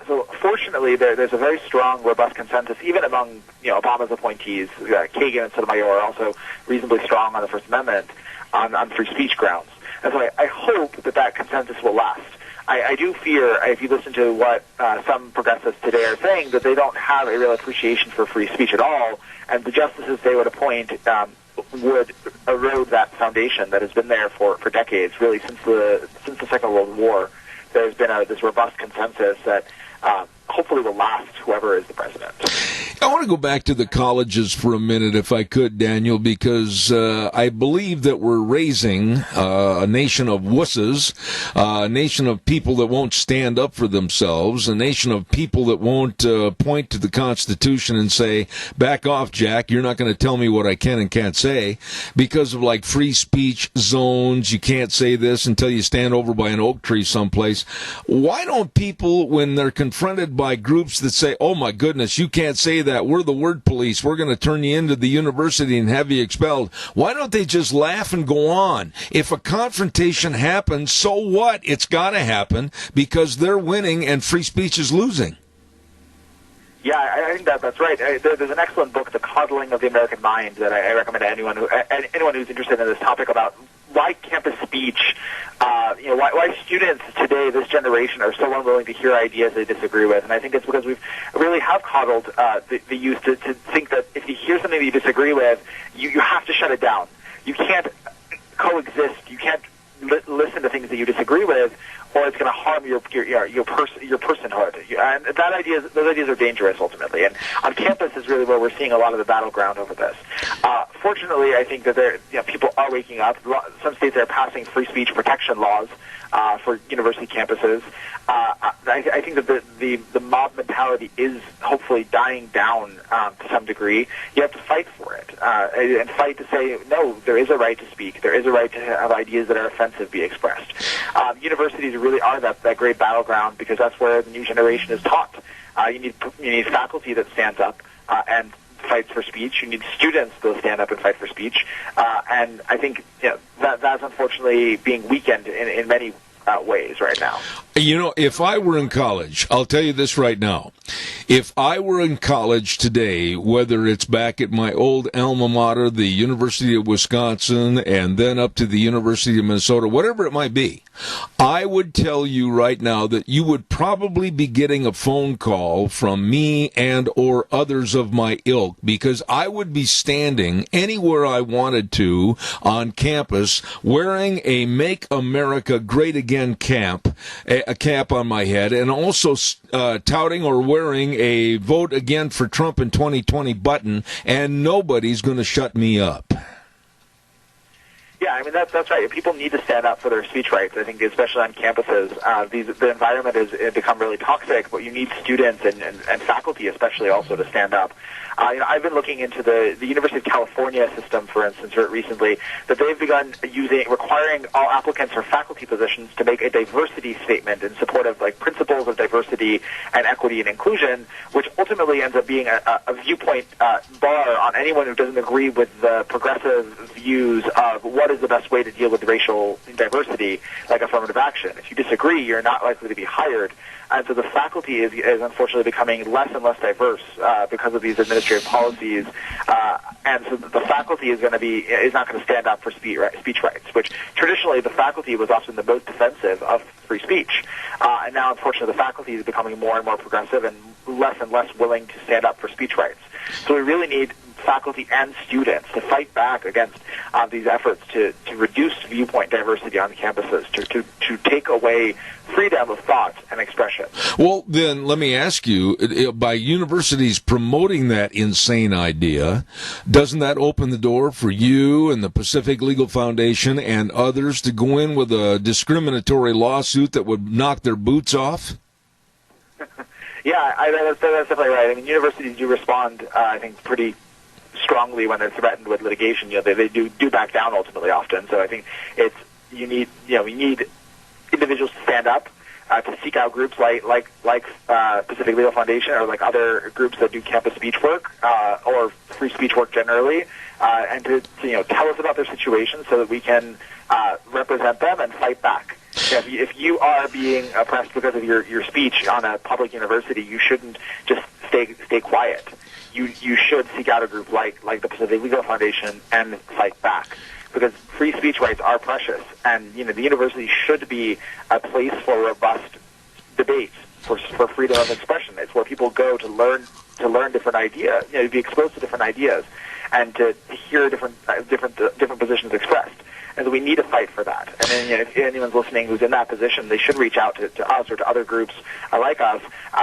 So fortunately, there's a very strong, robust consensus, even among Obama's appointees. Kagan and Sotomayor are also reasonably strong on the First Amendment on free speech grounds. And so I hope that consensus will last. I do fear, if you listen to what some progressives today are saying, that they don't have a real appreciation for free speech at all, and the justices they would appoint would erode that foundation that has been there for decades, really since the Second World War. There's been this robust consensus that hopefully will last, whoever is the president. I want to go back to the colleges for a minute, if I could, Daniel, because I believe that we're raising a nation of wusses, a nation of people that won't stand up for themselves, a nation of people that won't point to the Constitution and say, back off, Jack, you're not going to tell me what I can and can't say, because of like free speech zones, you can't say this until you stand over by an oak tree someplace. Why don't people, when they're confronted by groups that say, oh my goodness, you can't say that, we're the word police, we're going to turn you into the university and have you expelled, why don't they just laugh and go on? If a confrontation happens, so what? It's got to happen because they're winning and free speech is losing. Yeah, I think that's right. There's an excellent book, The Coddling of the American Mind, that I recommend to anyone who's interested in this topic about why campus speech, why students today, this generation, are so unwilling to hear ideas they disagree with. And I think it's because we really have coddled the youth to think that if you hear something that you disagree with, you have to shut it down. You can't coexist. You can't listen to things that you disagree with, or it's going to harm your personhood. And those ideas are dangerous ultimately. And on campus is really where we're seeing a lot of the battleground over this. fortunately, I think that people are waking up. Some states are passing free speech protection laws for university campuses. I think that the mob mentality is hopefully dying down to some degree. You have to fight for it and fight to say, no, there is a right to speak. There is a right to have ideas that are offensive be expressed. Universities really are that great battleground because that's where the new generation is taught. You need faculty that stands up and fights for speech. You need students that stand up and fight for speech. And I think that's unfortunately being weakened in many ways right now. You know, if I were in college, I'll tell you this right now. If I were in college today, whether it's back at my old alma mater, the University of Wisconsin, and then up to the University of Minnesota, whatever it might be, I would tell you right now that you would probably be getting a phone call from me and or others of my ilk, because I would be standing anywhere I wanted to on campus wearing a Make America Great Again cap, a cap on my head, and also touting or wearing a Vote Again for Trump in 2020 button, and nobody's going to shut me up. Yeah, I mean, that's right. People need to stand up for their speech rights, I think, especially on campuses. The environment has become really toxic, but you need students and faculty especially also to stand up. I've been looking into the University of California system, for instance, recently, that they've begun requiring all applicants for faculty positions to make a diversity statement in support of principles of diversity and equity and inclusion, which ultimately ends up being a viewpoint bar on anyone who doesn't agree with the progressive views of what is the best way to deal with racial diversity, like affirmative action. If you disagree, you're not likely to be hired. And so the faculty is unfortunately becoming less and less diverse because of these administrative policies. And so the faculty is not going to stand up for speech rights, which traditionally the faculty was often the most defensive of free speech. And now, unfortunately, the faculty is becoming more and more progressive and less willing to stand up for speech rights. So we really need faculty and students to fight back against these efforts to reduce viewpoint diversity on campuses, to take away freedom of thought and expression. Well, then, let me ask you, by universities promoting that insane idea, doesn't that open the door for you and the Pacific Legal Foundation and others to go in with a discriminatory lawsuit that would knock their boots off? Yeah, that's definitely right. I mean, universities do respond, I think, pretty strongly when they're threatened with litigation. They do back down ultimately often. So I think we need individuals to stand up, to seek out groups like Pacific Legal Foundation or like other groups that do campus speech work or free speech work generally, and to tell us about their situation so that we can represent them and fight back. If you are being oppressed because of your speech on a public university, you shouldn't just stay quiet. You should seek out a group like the Pacific Legal Foundation and fight back, because free speech rights are precious, and the university should be a place for robust debate, for freedom of expression. It's where people go to learn different ideas, to be exposed to different ideas, and to hear different positions expressed. And so we need to fight for that. And then, if anyone's listening who's in that position, they should reach out to us or to other groups like us,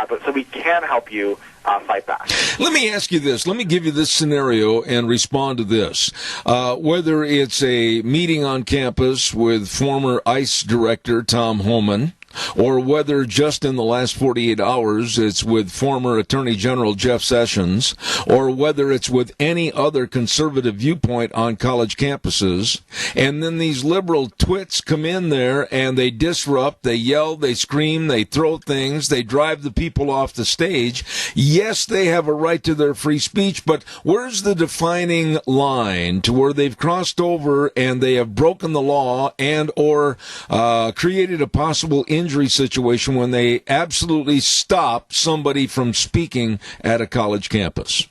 but so we can help you fight back. Let me ask you this. Let me give you this scenario and respond to this. Whether it's a meeting on campus with former ICE Director Tom Homan, or whether just in the last 48 hours it's with former Attorney General Jeff Sessions, or whether it's with any other conservative viewpoint on college campuses, and then these liberal twits come in there and they disrupt, they yell, they scream, they throw things, they drive the people off the stage. Yes, they have a right to their free speech, but where's the defining line to where they've crossed over and they have broken the law and or created a possible injury situation when they absolutely stop somebody from speaking at a college campus?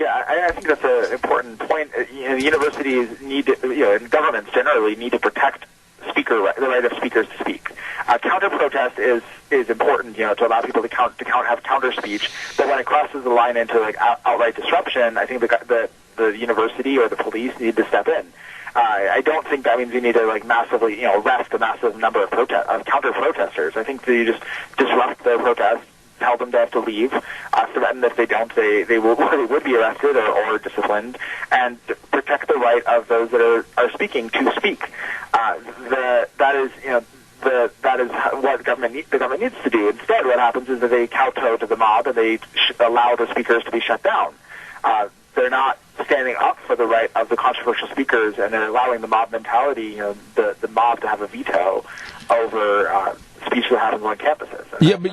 Yeah, I think that's an important point. Universities need to, and governments generally need to protect the right of speakers to speak. Counter protest is important, to allow people to have counter speech. But when it crosses the line into outright disruption, I think the university or the police need to step in. I don't think that means you need to massively arrest a massive number of counter protesters. I think that you just disrupt their protest, tell them they have to leave, threaten that if they don't, they would be arrested or disciplined, and protect the right of those that are speaking to speak. That is what the government needs to do. Instead, what happens is that they kowtow to the mob and they allow the speakers to be shut down. They're not standing up for the right of the controversial speakers, and they're allowing the mob mentality, the mob to have a veto over speech that happens on campuses. And yeah, but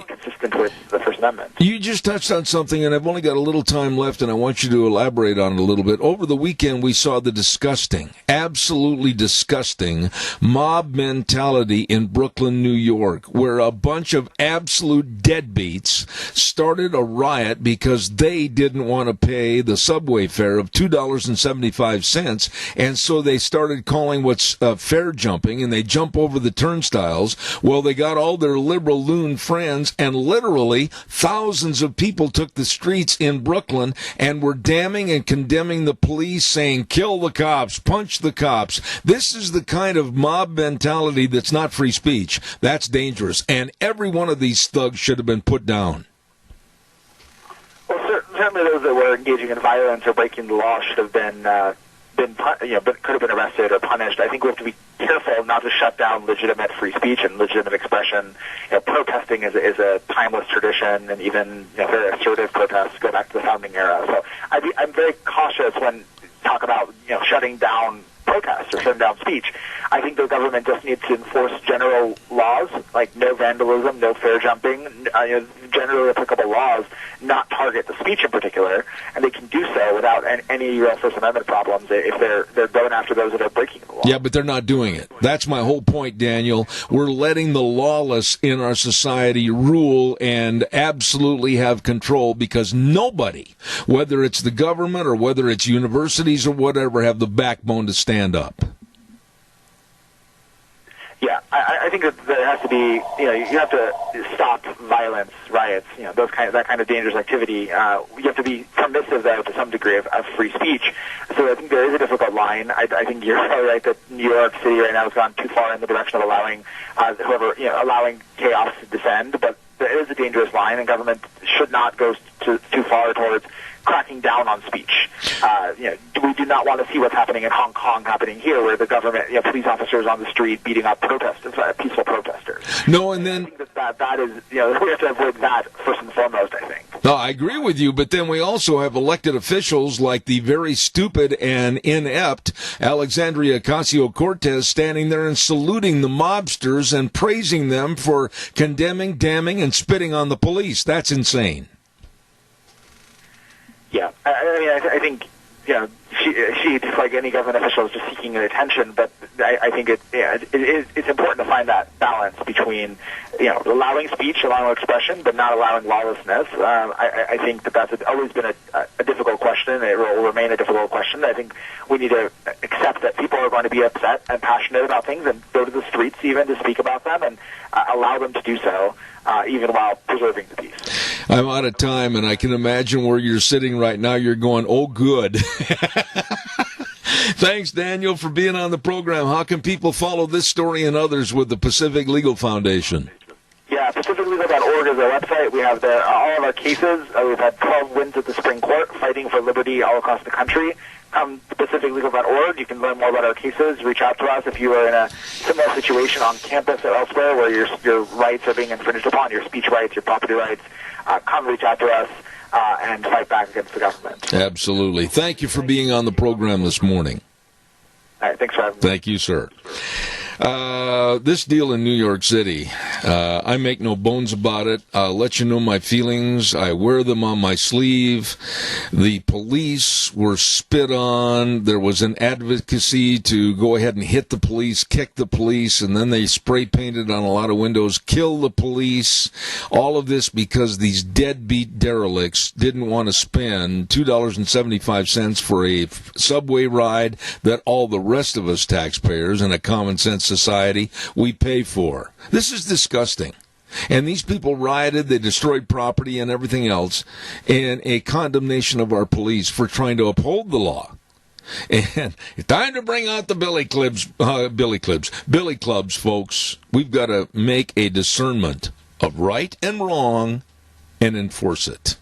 consistent with the First Amendment. You just touched on something, and I've only got a little time left, and I want you to elaborate on it a little bit. Over the weekend, we saw the disgusting, absolutely disgusting mob mentality in Brooklyn, New York, where a bunch of absolute deadbeats started a riot because they didn't want to pay the subway fare of $2.75, and so they started calling what's fare jumping, and they jump over the turnstiles. Well, they got all their liberal loon friends, and literally thousands of people took the streets in Brooklyn and were damning and condemning the police, saying, kill the cops, punch the cops. This is the kind of mob mentality that's not free speech. That's dangerous, and every one of these thugs should have been put down. Well, certainly those that were engaging in violence or breaking the law should have been could have been arrested or punished. I think we have to be careful not to shut down legitimate free speech and legitimate expression. Protesting is a timeless tradition, and even very assertive protests go back to the founding era. So I'm very cautious when talk about shutting down protests or shutting down speech. I think the government just needs to enforce general laws like no vandalism, no fare jumping, generally applicable laws, not target the speech in particular, and they can do so without any real First Amendment problems if they're going after those that are breaking the law. Yeah, but they're not doing it. That's my whole point, Daniel. We're letting the lawless in our society rule and absolutely have control because nobody, whether it's the government or whether it's universities or whatever, have the backbone to stand up. Yeah, I think that there has to be, you have to stop violence, riots, that kind of dangerous activity. You have to be permissive, though, to some degree of free speech. So I think there is a difficult line. I think you're probably right that New York City right now has gone too far in the direction of allowing allowing chaos to descend. But there is a dangerous line, and government should not go too far towards cracking down on speech. We do not want to see what's happening in Hong Kong happening here, where the government, police officers on the street beating up peaceful protesters. No, and then I think that is, we have to avoid that first and foremost, I think. No, I agree with you, but then we also have elected officials like the very stupid and inept Alexandria Ocasio-Cortez standing there and saluting the mobsters and praising them for condemning, damning, and spitting on the police. That's insane. Yeah, I think she just like any government official is just seeking attention. But I think it's important to find that balance between allowing speech, allowing expression, but not allowing lawlessness. I think that's always been a difficult question, and it will remain a difficult question. I think we need to accept that people are going to be upset and passionate about things, and go to the streets even to speak about them, and allow them to do so. Even while preserving the peace. I'm out of time, and I can imagine where you're sitting right now. You're going, oh, good. Thanks, Daniel, for being on the program. How can people follow this story and others with the Pacific Legal Foundation? Yeah, PacificLegal.org is our website. We have all of our cases. We've had 12 wins at the Supreme Court, fighting for liberty all across the country. Come to PacificLegal.org. You can learn more about our cases. Reach out to us if you are in a similar situation on campus or elsewhere where your rights are being infringed upon, your speech rights, your property rights. Come reach out to us and fight back against the government. Absolutely. Thank you for being on the program this morning. All right, thanks for having me. Thank you, sir. This deal in New York City, I make no bones about it. I'll let you know my feelings. I wear them on my sleeve. The police were spit on. There was an advocacy to go ahead and hit the police, kick the police, and then they spray painted on a lot of windows, kill the police. All of this because these deadbeat derelicts didn't want to spend $2.75 for a subway ride that all the rest of us taxpayers in a common sense society we pay for. This is disgusting. And these people rioted, they destroyed property and everything else in a condemnation of our police for trying to uphold the law. And it's time to bring out the billy clubs, folks. We've got to make a discernment of right and wrong and enforce it.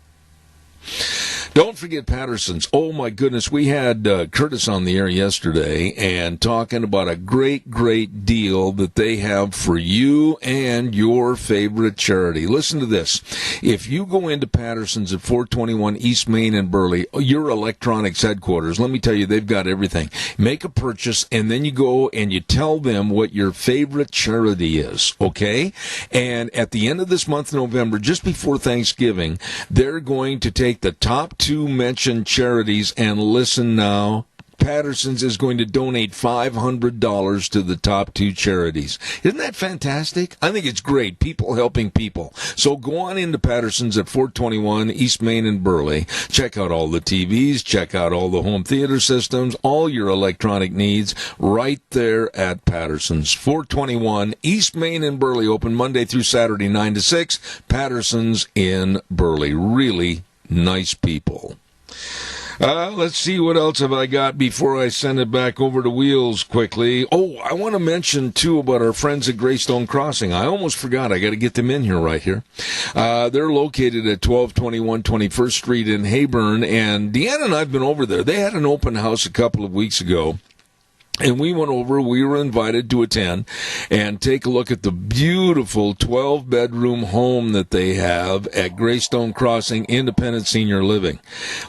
Don't forget Patterson's. Oh, my goodness. We had Curtis on the air yesterday and talking about a great, great deal that they have for you and your favorite charity. Listen to this. If you go into Patterson's at 421 East Main in Burley, your electronics headquarters, let me tell you, they've got everything. Make a purchase, and then you go and you tell them what your favorite charity is, okay? And at the end of this month, November, just before Thanksgiving, they're going to take the top 2 mentioned charities, and listen now, Patterson's is going to donate $500 to the top 2 charities. Isn't that fantastic? I think it's great. People helping people. So go on into Patterson's at 421 East Main in Burley. Check out all the TVs. Check out all the home theater systems. All your electronic needs right there at Patterson's. 421 East Main in Burley. Open Monday through Saturday, 9 to 6. Patterson's in Burley. Really nice people. Let's see, what else have I got before I send it back over to Wheels quickly. Oh, I want to mention, too, about our friends at Greystone Crossing. I almost forgot. I got to get them in here right here. They're located at 1221 21st Street in Hayburn, and Deanna and I have been over there. They had an open house a couple of weeks ago. And we went over, we were invited to attend and take a look at the beautiful 12-bedroom home that they have at Greystone Crossing Independent Senior Living.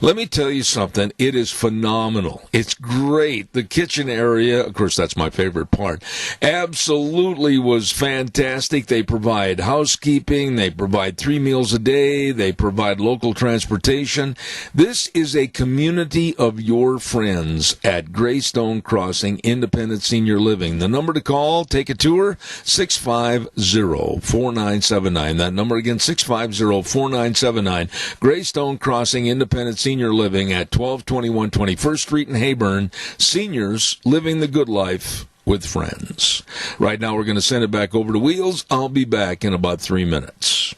Let me tell you something, it is phenomenal. It's great. The kitchen area, of course, that's my favorite part, absolutely was fantastic. They provide housekeeping, they provide 3 meals a day, they provide local transportation. This is a community of your friends at Greystone Crossing Independent Senior Living. The number to call, take a tour, 650-4979. That number again, 650-4979. Greystone Crossing Independent Senior Living at 1221 21st Street in Hayburn. Seniors living the good life with friends. Right now we're going to send it back over to Wheels. I'll be back in about 3 minutes.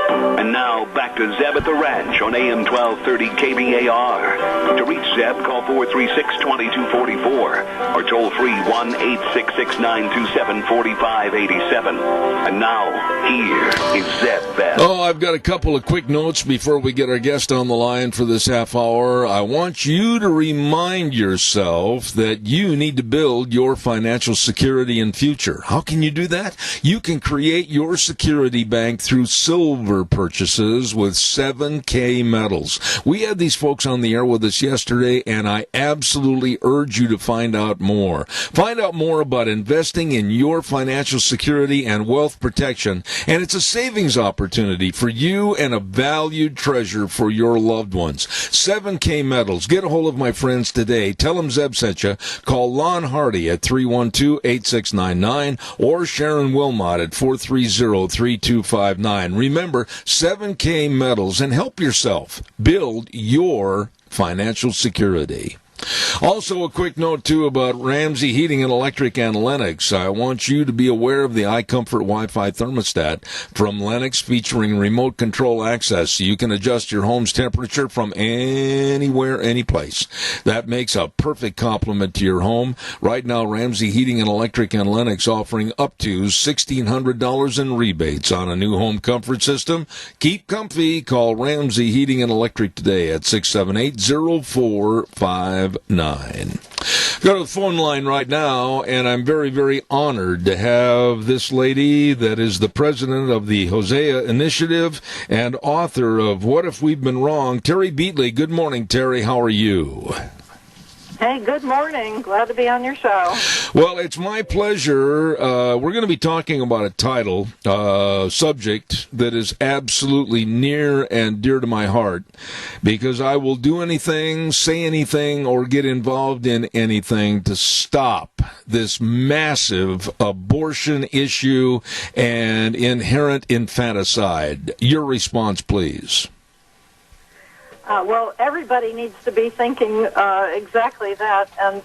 And now, back to Zeb at the Ranch on AM 1230 KBAR. To reach Zeb, call 436-2244 or toll free 1-866-927-4587. And now, here is Zeb Bell. Oh, I've got a couple of quick notes before we get our guest on the line for this half hour. I want you to remind yourself that you need to build your financial security and future. How can you do that? You can create your security bank through silver purchases with 7K metals. We had these folks on the air with us yesterday, and I absolutely urge you to find out more. Find out more about investing in your financial security and wealth protection, and it's a savings opportunity for you and a valued treasure for your loved ones. 7K metals. Get a hold of my friends today. Tell them Zeb sent you. Call Lon Hardy at 312-8699 or Sharon Wilmot at 430-3259. Remember, 7K metals, and help yourself build your financial security. Also, a quick note, too, about Ramsey Heating and Electric and Lennox. I want you to be aware of the iComfort Wi-Fi thermostat from Lennox, featuring remote control access, so you can adjust your home's temperature from anywhere, anyplace. That makes a perfect complement to your home. Right now, Ramsey Heating and Electric and Lennox offering up to $1,600 in rebates on a new home comfort system. Keep comfy. Call Ramsey Heating and Electric today at 678-0459. Go to the phone line right now, and I'm very, very honored to have this lady that is the president of the Hosea Initiative and author of What If We've Been Wrong, Terry Beatley. Good morning, Terry. How are you? Hey, good morning. Glad to be on your show. Well, it's my pleasure. We're going to be talking about a title, subject that is absolutely near and dear to my heart, because I will do anything, say anything, or get involved in anything to stop this massive abortion issue and inherent infanticide. Your response, please. Well, everybody needs to be thinking exactly that. And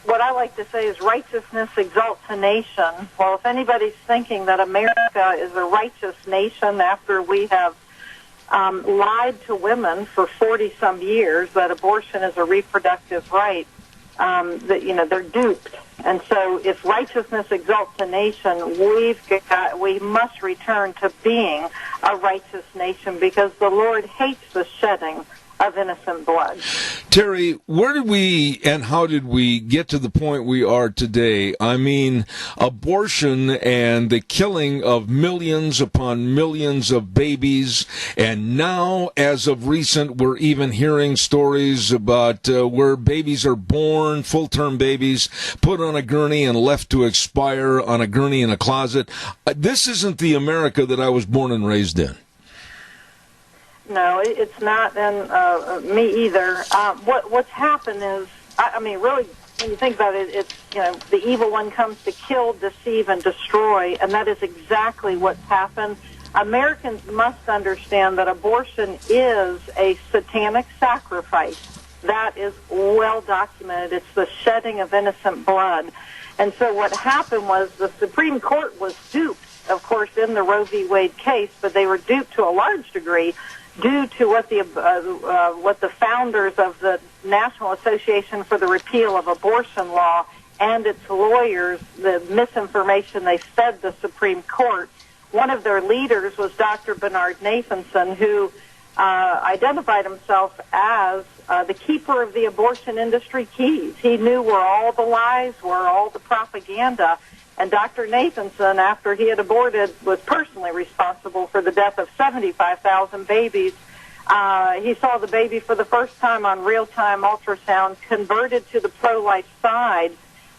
what I like to say is righteousness exalts a nation. Well, if anybody's thinking that America is a righteous nation after we have lied to women for 40-some years that abortion is a reproductive right, that they're duped. And so if righteousness exalts a nation, we must return to being a righteous nation, because the Lord hates the shedding of innocent blood. Terry, where did we and how did we get to the point we are today? I mean, abortion and the killing of millions upon millions of babies, and now, as of recent, we're even hearing stories about where babies are born, full-term babies, put on a gurney and left to expire on a gurney in a closet. This isn't the America that I was born and raised in. No, it's not, and me either. What's happened is, I mean, really, when you think about it, it's, the evil one comes to kill, deceive, and destroy, and that is exactly what's happened. Americans must understand that abortion is a satanic sacrifice. That is well documented. It's the shedding of innocent blood. And so what happened was the Supreme Court was duped, of course, in the Roe v. Wade case, but they were duped to a large degree due to what the founders of the National Association for the Repeal of Abortion Law and its lawyers, the misinformation they fed the Supreme Court. One of their leaders was Dr. Bernard Nathanson, who identified himself as the keeper of the abortion industry keys. He knew where all the lies were, all the propaganda. And Dr. Nathanson, after he had aborted, was personally responsible for the death of 75,000 babies. He saw the baby for the first time on real-time ultrasound, converted to the pro-life side,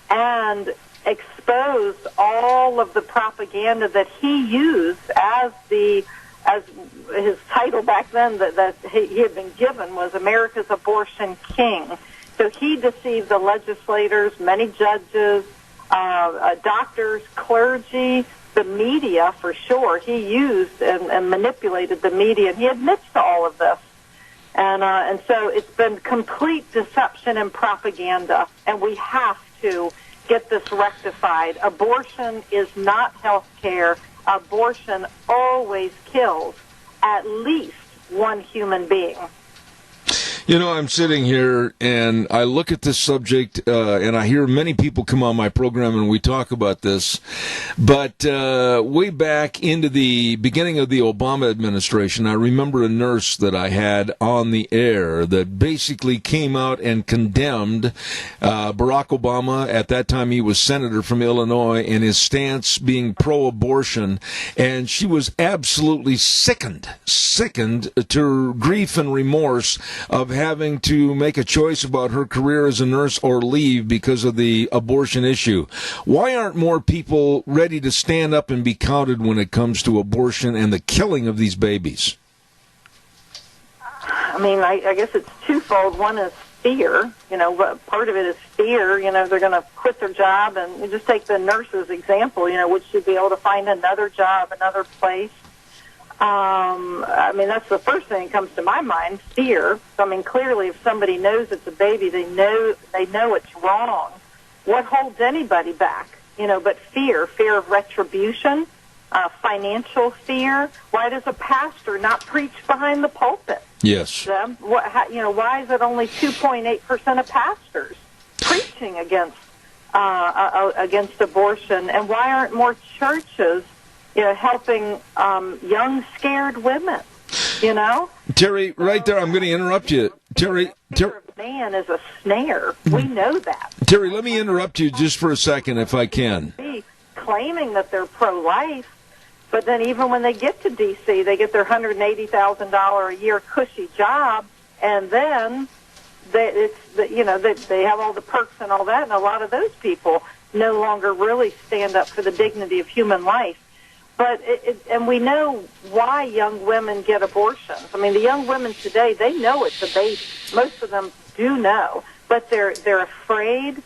and exposed all of the propaganda that he used as his title back then that he had been given was America's Abortion King. So he deceived the legislators, many judges, doctors, clergy, the media for sure. He used and manipulated the media, and he admits to all of this. And so it's been complete deception and propaganda, and we have to get this rectified. Abortion is not health care. Abortion always kills at least one human being. I'm sitting here and I look at this subject and I hear many people come on my program and we talk about this. But way back into the beginning of the Obama administration, I remember a nurse that I had on the air that basically came out and condemned Barack Obama. At that time, he was senator from Illinois, and his stance being pro-abortion. And she was absolutely sickened to grief and remorse of having to make a choice about her career as a nurse or leave because of the abortion issue. Why aren't more people ready to stand up and be counted when it comes to abortion and the killing of these babies? I mean, I guess it's twofold. One is fear. Part of it is fear. They're going to quit their job, and you just take the nurse's example. Would she be able to find another job, another place? I mean, that's the first thing that comes to my mind, fear. I mean, clearly, if somebody knows it's a baby, they know it's wrong. What holds anybody back? But fear of retribution, financial fear. Why does a pastor not preach behind the pulpit? Yes. Why is it only 2.8% of pastors preaching against abortion? And why aren't more churches helping young, scared women, Terry, right there, I'm going to interrupt you. Terry, man is a snare. We know that. Terry, let me interrupt you just for a second, if I can. Claiming that they're pro-life, but then even when they get to D.C., they get their $180,000 a year cushy job, and then they have all the perks and all that, and a lot of those people no longer really stand up for the dignity of human life. But and we know why young women get abortions. I mean, the young women today, they know it's a baby. Most of them do know, but they're afraid.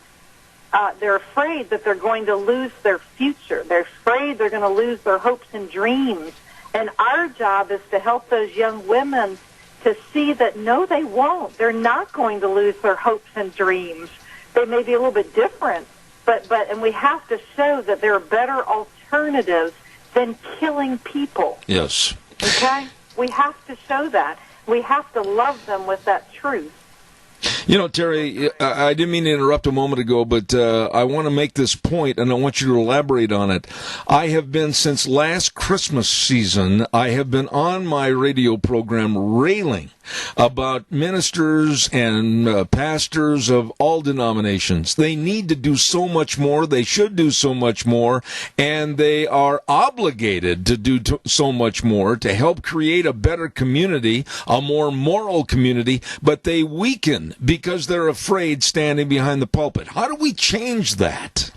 They're afraid that they're going to lose their future. They're afraid they're going to lose their hopes and dreams. And our job is to help those young women to see that no, they won't. They're not going to lose their hopes and dreams. They may be a little bit different, but we have to show that there are better alternatives than killing people. Yes. Okay? We have to show that. We have to love them with that truth. You know, Terry, I didn't mean to interrupt a moment ago, but I want to make this point, and I want you to elaborate on it. I have been, since last Christmas season, I have been on my radio program railing about ministers and pastors of all denominations. They need to do so much more. They should do so much more, and they are obligated to do so much more to help create a better community, a more moral community, but they weaken because they're afraid standing behind the pulpit. How do we change that?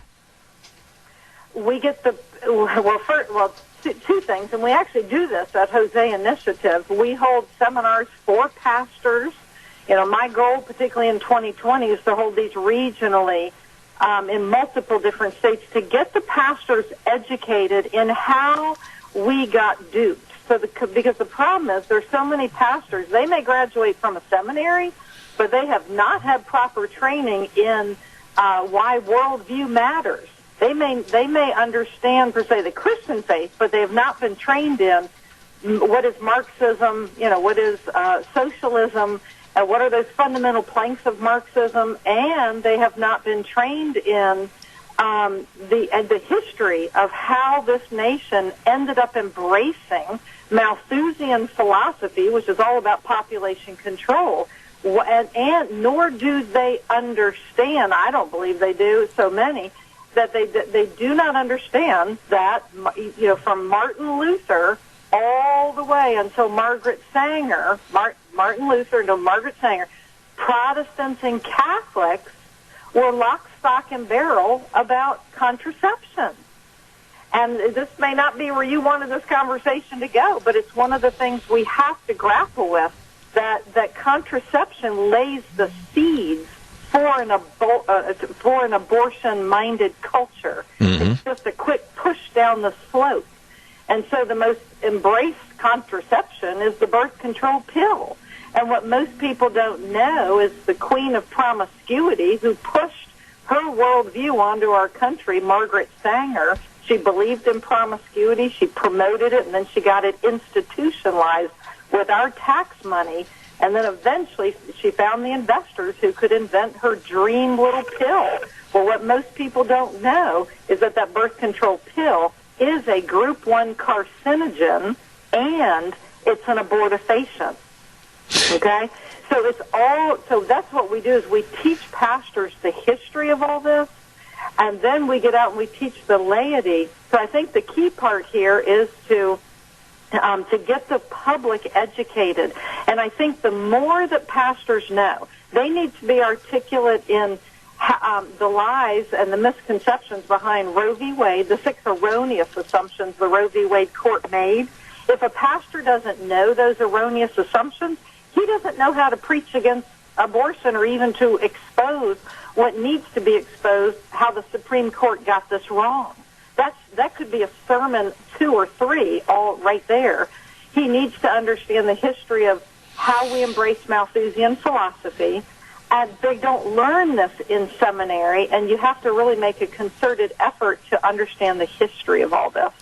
We get two things, and we actually do this at Jose Initiative. We hold seminars for pastors. You know, my goal, particularly in 2020, is to hold these regionally in multiple different states to get the pastors educated in how we got duped. Because the problem is there's so many pastors, they may graduate from a seminary, but they have not had proper training in why worldview matters. They may understand, per se, the Christian faith, but they have not been trained in what is Marxism, what is socialism, and what are those fundamental planks of Marxism, and they have not been trained in the history of how this nation ended up embracing Malthusian philosophy, which is all about population control. And nor do they understand, I don't believe they do, so many, that they do not understand that, from Martin Luther all the way until Margaret Sanger, Martin Luther until Margaret Sanger, Protestants and Catholics were lock, stock, and barrel about contraception. And this may not be where you wanted this conversation to go, but it's one of the things we have to grapple with, that contraception lays the seeds for an abortion-minded culture. Mm-hmm. It's just a quick push down the slope. And so the most embraced contraception is the birth control pill. And what most people don't know is the queen of promiscuity who pushed her worldview onto our country, Margaret Sanger. She believed in promiscuity, she promoted it, and then she got it institutionalized with our tax money. And then eventually she found the investors who could invent her dream little pill. Well, what most people don't know is that birth control pill is a group 1 carcinogen, and it's an abortifacient. Okay? So that's what we do, is we teach pastors the history of all this, and then we get out and we teach the laity. So I think the key part here is to get the public educated. And I think the more that pastors know, they need to be articulate in the lies and the misconceptions behind Roe v. Wade, the 6 erroneous assumptions the Roe v. Wade court made. If a pastor doesn't know those erroneous assumptions, he doesn't know how to preach against abortion or even to expose what needs to be exposed, how the Supreme Court got this wrong. That could be a sermon 2 or 3 all right there. He needs to understand the history of how we embrace Malthusian philosophy, and they don't learn this in seminary, and you have to really make a concerted effort to understand the history of all this.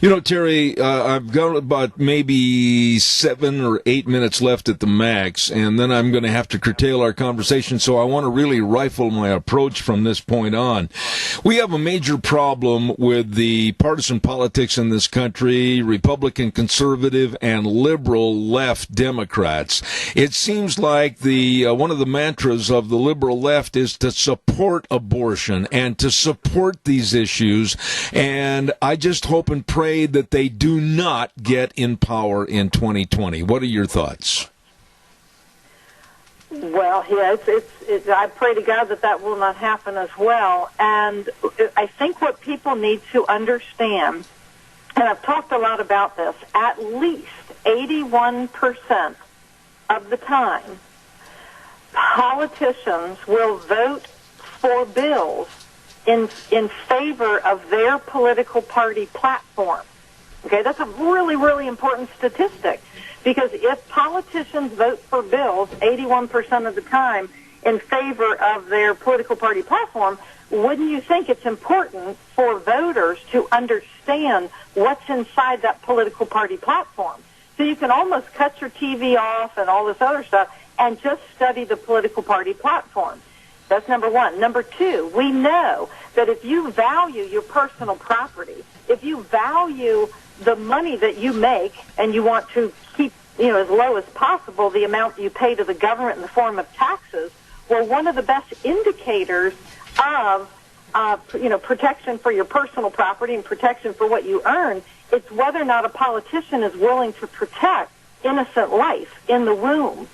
You know, Terry, I've got about maybe 7 or 8 minutes left at the max, and then I'm going to have to curtail our conversation, so I want to really rifle my approach from this point on. We have a major problem with the partisan politics in this country, Republican, conservative, and liberal left Democrats. It seems like one of the mantras of the liberal left is to support abortion and to support these issues, and I just hope and pray that they do not get in power in 2020. What are your thoughts? Well, yeah, I pray to God that will not happen as well. And I think what people need to understand, and I've talked a lot about this, at least 81% of the time, politicians will vote for bills in favor of their political party platform. Okay, that's a really, really important statistic, because if politicians vote for bills 81% of the time in favor of their political party platform, wouldn't you think it's important for voters to understand what's inside that political party platform? So you can almost cut your TV off and all this other stuff and just study the political party platform. That's number one. Number two, we know that if you value your personal property, if you value the money that you make and you want to keep, as low as possible the amount you pay to the government in the form of taxes, well, one of the best indicators of protection for your personal property and protection for what you earn, it's whether or not a politician is willing to protect innocent life in the womb.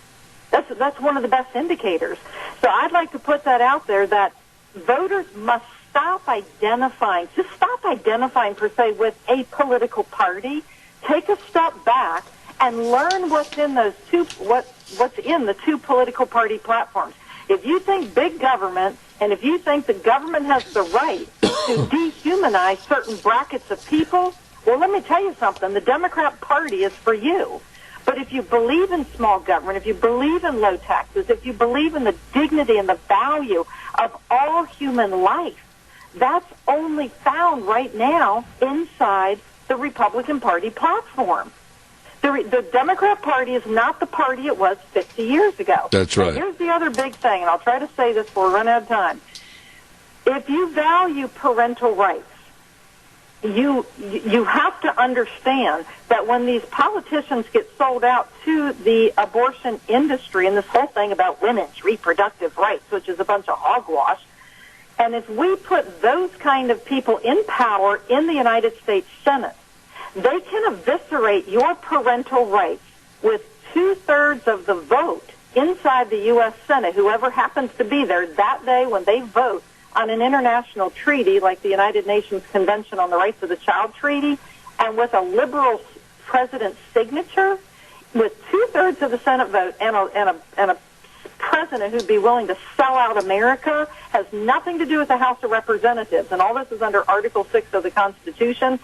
That's one of the best indicators. So I'd like to put that out there, that voters must stop identifying per se with a political party, take a step back and learn what's in the two political party platforms. If you think big government, and if you think the government has the right to dehumanize certain brackets of people, well, let me tell you something. The Democrat Party is for you. But if you believe in small government, if you believe in low taxes, if you believe in the dignity and the value of all human life, that's only found right now inside the Republican Party platform. The Democrat Party is not the party it was 50 years ago. That's right. And here's the other big thing, and I'll try to say this before we run out of time. If you value parental rights, you have to understand that when these politicians get sold out to the abortion industry and this whole thing about women's reproductive rights, which is a bunch of hogwash, and if we put those kind of people in power in the United States Senate, they can eviscerate your parental rights with 2/3 of the vote inside the U.S. Senate, whoever happens to be there that day when they vote on an international treaty like the United Nations Convention on the Rights of the Child Treaty, and with a liberal president's signature, with 2/3 of the Senate vote and a president who'd be willing to sell out America, has nothing to do with the House of Representatives, and all this is under Article 6 of the Constitution.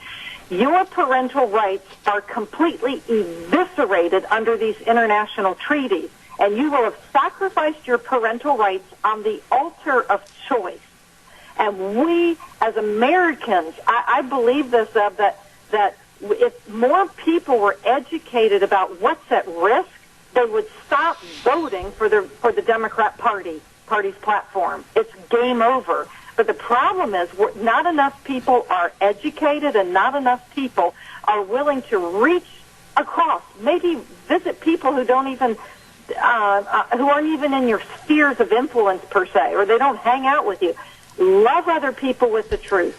Your parental rights are completely eviscerated under these international treaties, and you will have sacrificed your parental rights on the altar of choice. And we, as Americans, I believe this, that if more people were educated about what's at risk, they would stop voting for the Democrat Party's platform. It's game over. But the problem is not enough people are educated and not enough people are willing to reach across, maybe visit people who don't even who aren't even in your spheres of influence per se, or they don't hang out with you. Love other people with the truth.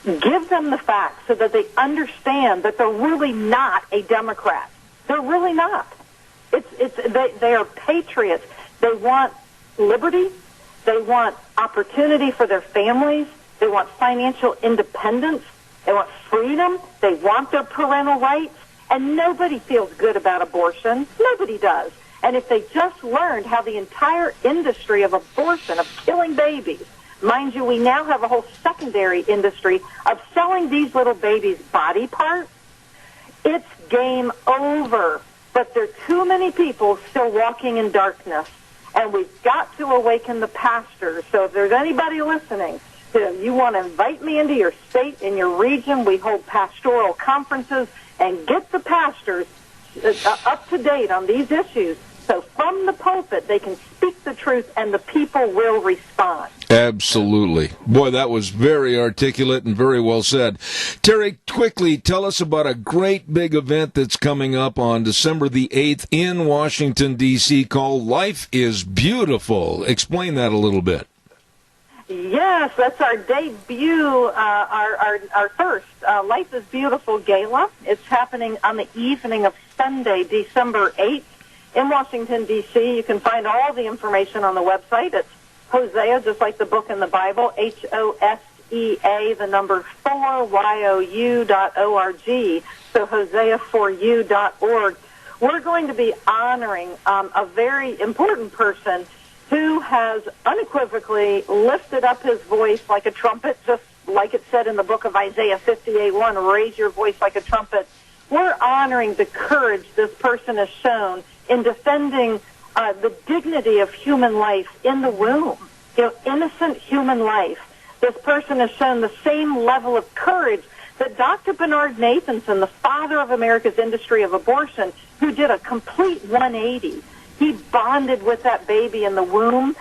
Give them the facts so that they understand that they're really not a Democrat. They're really not. They are patriots. They want liberty. They want opportunity for their families. They want financial independence. They want freedom. They want their parental rights. And nobody feels good about abortion. Nobody does. And if they just learned how the entire industry of abortion, of killing babies, mind you, we now have a whole secondary industry of selling these little babies' body parts, it's game over. But there are too many people still walking in darkness. And we've got to awaken the pastors. So if there's anybody listening, you want to invite me into your state, in your region, we hold pastoral conferences, and get the pastors up to date on these issues. So from the pulpit, they can speak the truth, and the people will respond. Absolutely. Boy, that was very articulate and very well said. Terry, quickly tell us about a great big event that's coming up on December the 8th in Washington, D.C. called Life is Beautiful. Explain that a little bit. Yes, that's our debut, our first Life is Beautiful Gala. It's happening on the evening of Sunday, December 8th. In Washington, D.C., you can find all the information on the website. It's Hosea, just like the book in the Bible, HOSEA, the number 4, YOU.org. So Hosea4U.org. We're going to be honoring a very important person who has unequivocally lifted up his voice like a trumpet, just like it said in the book of Isaiah 58:1, raise your voice like a trumpet. We're honoring the courage this person has shown in defending the dignity of human life in the womb, innocent human life. This person has shown the same level of courage that Dr. Bernard Nathanson, the father of America's industry of abortion, who did a complete 180, He bonded with that baby in the womb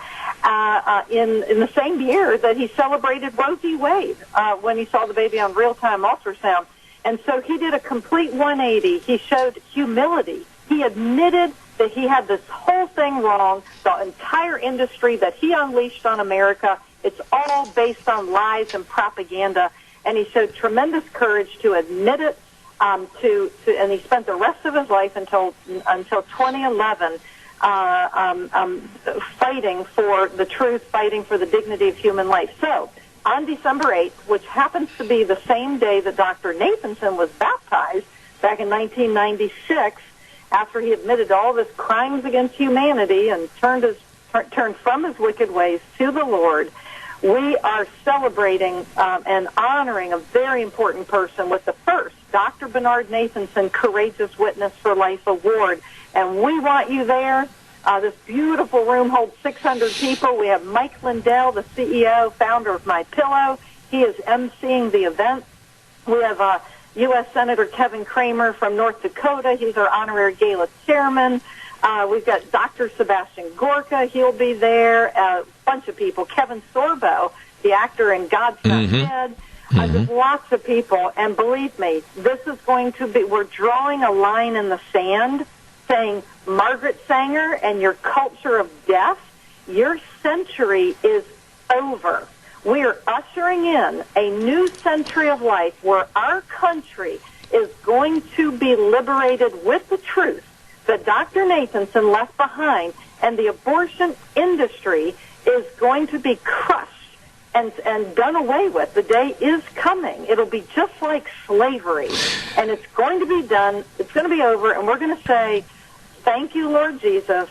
in the same year that he celebrated Rosie Wade when he saw the baby on real-time ultrasound. And so he did a complete 180. He showed humility. He admitted that he had this whole thing wrong, the entire industry that he unleashed on America. It's all based on lies and propaganda. And he showed tremendous courage to admit it, and he spent the rest of his life until 2011 fighting for the truth, fighting for the dignity of human life. So on December 8th, which happens to be the same day that Dr. Nathanson was baptized back in 1996, after he admitted all of his crimes against humanity and turned from his wicked ways to the Lord, we are celebrating and honoring a very important person with the first Dr. Bernard Nathanson Courageous Witness for Life Award. And we want you there. This beautiful room holds 600 people. We have Mike Lindell, the CEO, founder of My Pillow. He is emceeing the event. We have U.S. Senator Kevin Kramer from North Dakota. He's our honorary gala chairman. We've got Dr. Sebastian Gorka. He'll be there. A bunch of people. Kevin Sorbo, the actor in God's Not Dead. Just lots of people. And believe me, this is going to be, we're drawing a line in the sand saying, Margaret Sanger and your culture of death, your century is over. We are ushering in a new century of life where our country is going to be liberated with the truth that Dr. Nathanson left behind, and the abortion industry is going to be crushed and done away with. The day is coming. It'll be just like slavery, and it's going to be done. It's going to be over, and we're going to say, thank you, Lord Jesus.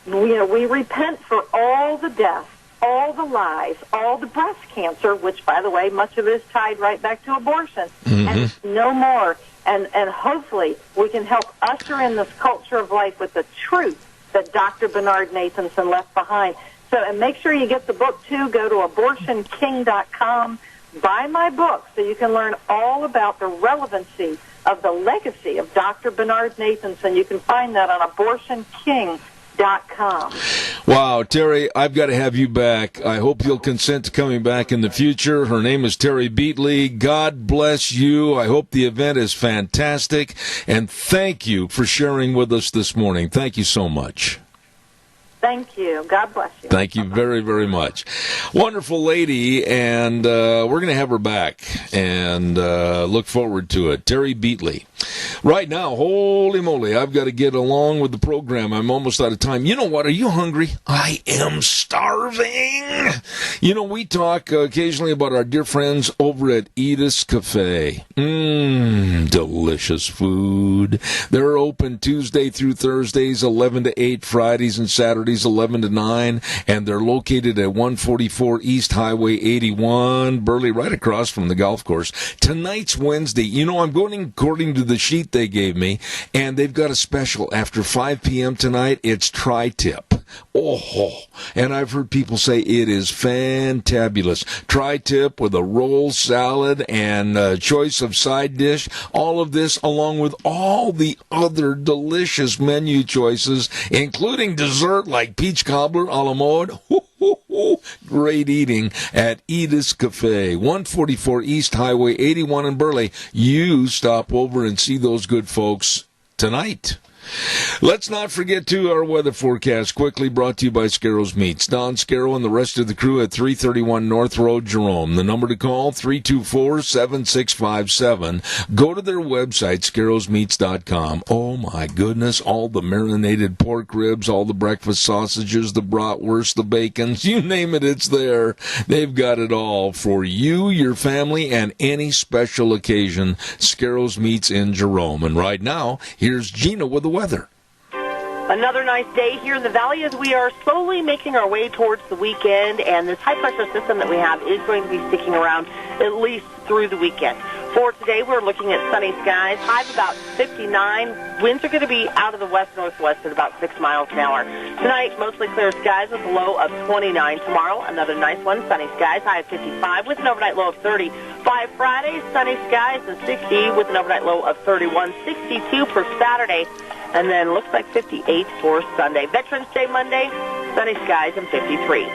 We repent for all the death, all the lies, all the breast cancer, which, by the way, much of it is tied right back to abortion, and no more. And hopefully we can help usher in this culture of life with the truth that Dr. Bernard Nathanson left behind. So, and make sure you get the book, too. Go to abortionking.com. Buy my book so you can learn all about the relevancy of the legacy of Dr. Bernard Nathanson. You can find that on abortionking.com. Wow, Terry, I've got to have you back. I hope you'll consent to coming back in the future. Her name is Terry Beatley. God bless you. I hope the event is fantastic. And thank you for sharing with us this morning. Thank you so much. Thank you. God bless you. Thank you very, very much. Wonderful lady, and we're going to have her back, and look forward to it. Terry Beatley. Right now, holy moly, I've got to get along with the program. I'm almost out of time. You know what? Are you hungry? I am starving. You know, we talk occasionally about our dear friends over at Edith's Cafe. Delicious food. They're open Tuesday through Thursdays, 11 to 8, Fridays and Saturdays, 11 to 9, and they're located at 144 East Highway 81, Burley, right across from the golf course. Tonight's Wednesday. You know, I'm going according to the sheet they gave me, and they've got a special after 5 p.m. tonight. It's tri-tip. Oh, and I've heard people say it is fantabulous. Tri-tip with a roll, salad, and a choice of side dish. All of this along with all the other delicious menu choices, including dessert like peach cobbler a la mode. Great eating at Edith's Cafe, 144 East Highway 81 in Burley. You stop over and see those good folks tonight. Let's not forget, too, our weather forecast, quickly brought to you by Scarrows Meats. Don Scarrow and the rest of the crew at 331 North Road, Jerome. The number to call, 324-7657. Go to their website, scarrowsmeats.com. Oh, my goodness, all the marinated pork ribs, all the breakfast sausages, the bratwurst, the bacons, you name it, it's there. They've got it all for you, your family, and any special occasion. Scarrows Meats in Jerome. And right now, here's Gina with the weather. Another nice day here in the valley as we are slowly making our way towards the weekend, and this high-pressure system that we have is going to be sticking around at least through the weekend. For today, we're looking at sunny skies, high of about 59. Winds are going to be out of the west-northwest at about 6 miles an hour. Tonight, mostly clear skies with a low of 29. Tomorrow, another nice one, sunny skies, high of 55 with an overnight low of 30. By Friday, sunny skies and 60 with an overnight low of 31. 62 for Saturday, and then looks like 58 for Sunday. Veterans Day Monday, sunny skies and 53.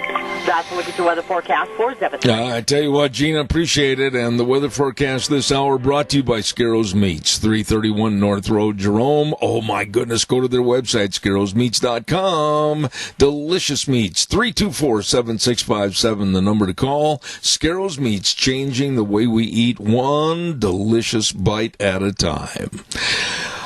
That's a look at your weather forecast for Zebeth. I tell you what, Gina, appreciate it. And the weather forecast this hour brought to you by Scarrows Meats, 331 North Road, Jerome. Oh, my goodness, go to their website, scarrowsmeats.com. Delicious meats, 324-7657, the number to call. Scarrows Meats, changing the way we eat one delicious bite at a time.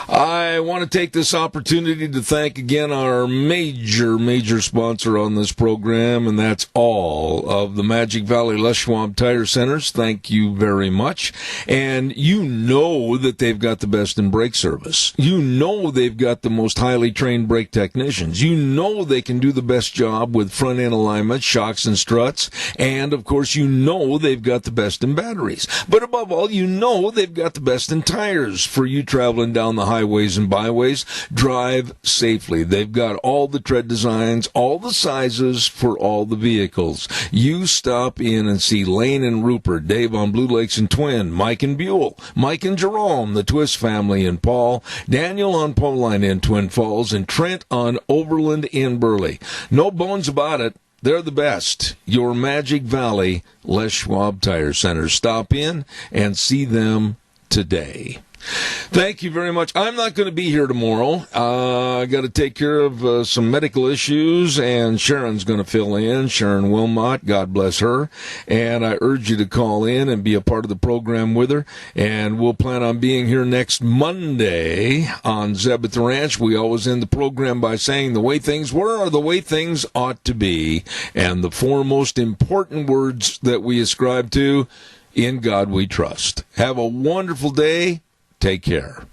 I want to take this opportunity to thank again our major sponsor on this program, and that's all of the Magic Valley Les Schwab Tire Centers. Thank you very much. And you know that they've got the best in brake service. You know they've got the most highly trained brake technicians. You know they can do the best job with front end alignment, shocks and struts. And, of course, you know they've got the best in batteries. But above all, you know they've got the best in tires for you traveling down the highways and byways. Drive safely. They've got all the tread designs, all the sizes for all the vehicles. You stop in and see Lane and Rupert, Dave on Blue Lakes and Twin, Mike and Buell, Mike and Jerome, the Twist family and Paul, Daniel on Poline in Twin Falls, and Trent on Overland in Burley. No bones about it. They're the best. Your Magic Valley Les Schwab Tire Center. Stop in and see them today. Thank you very much. I'm not going to be here tomorrow. I got to take care of some medical issues, and Sharon's going to fill in. Sharon Wilmot, God bless her. And I urge you to call in and be a part of the program with her. And we'll plan on being here next Monday on Zeb at the Ranch. We always end the program by saying the way things were are the way things ought to be. And the four most important words that we ascribe to: in God we trust. Have a wonderful day. Take care.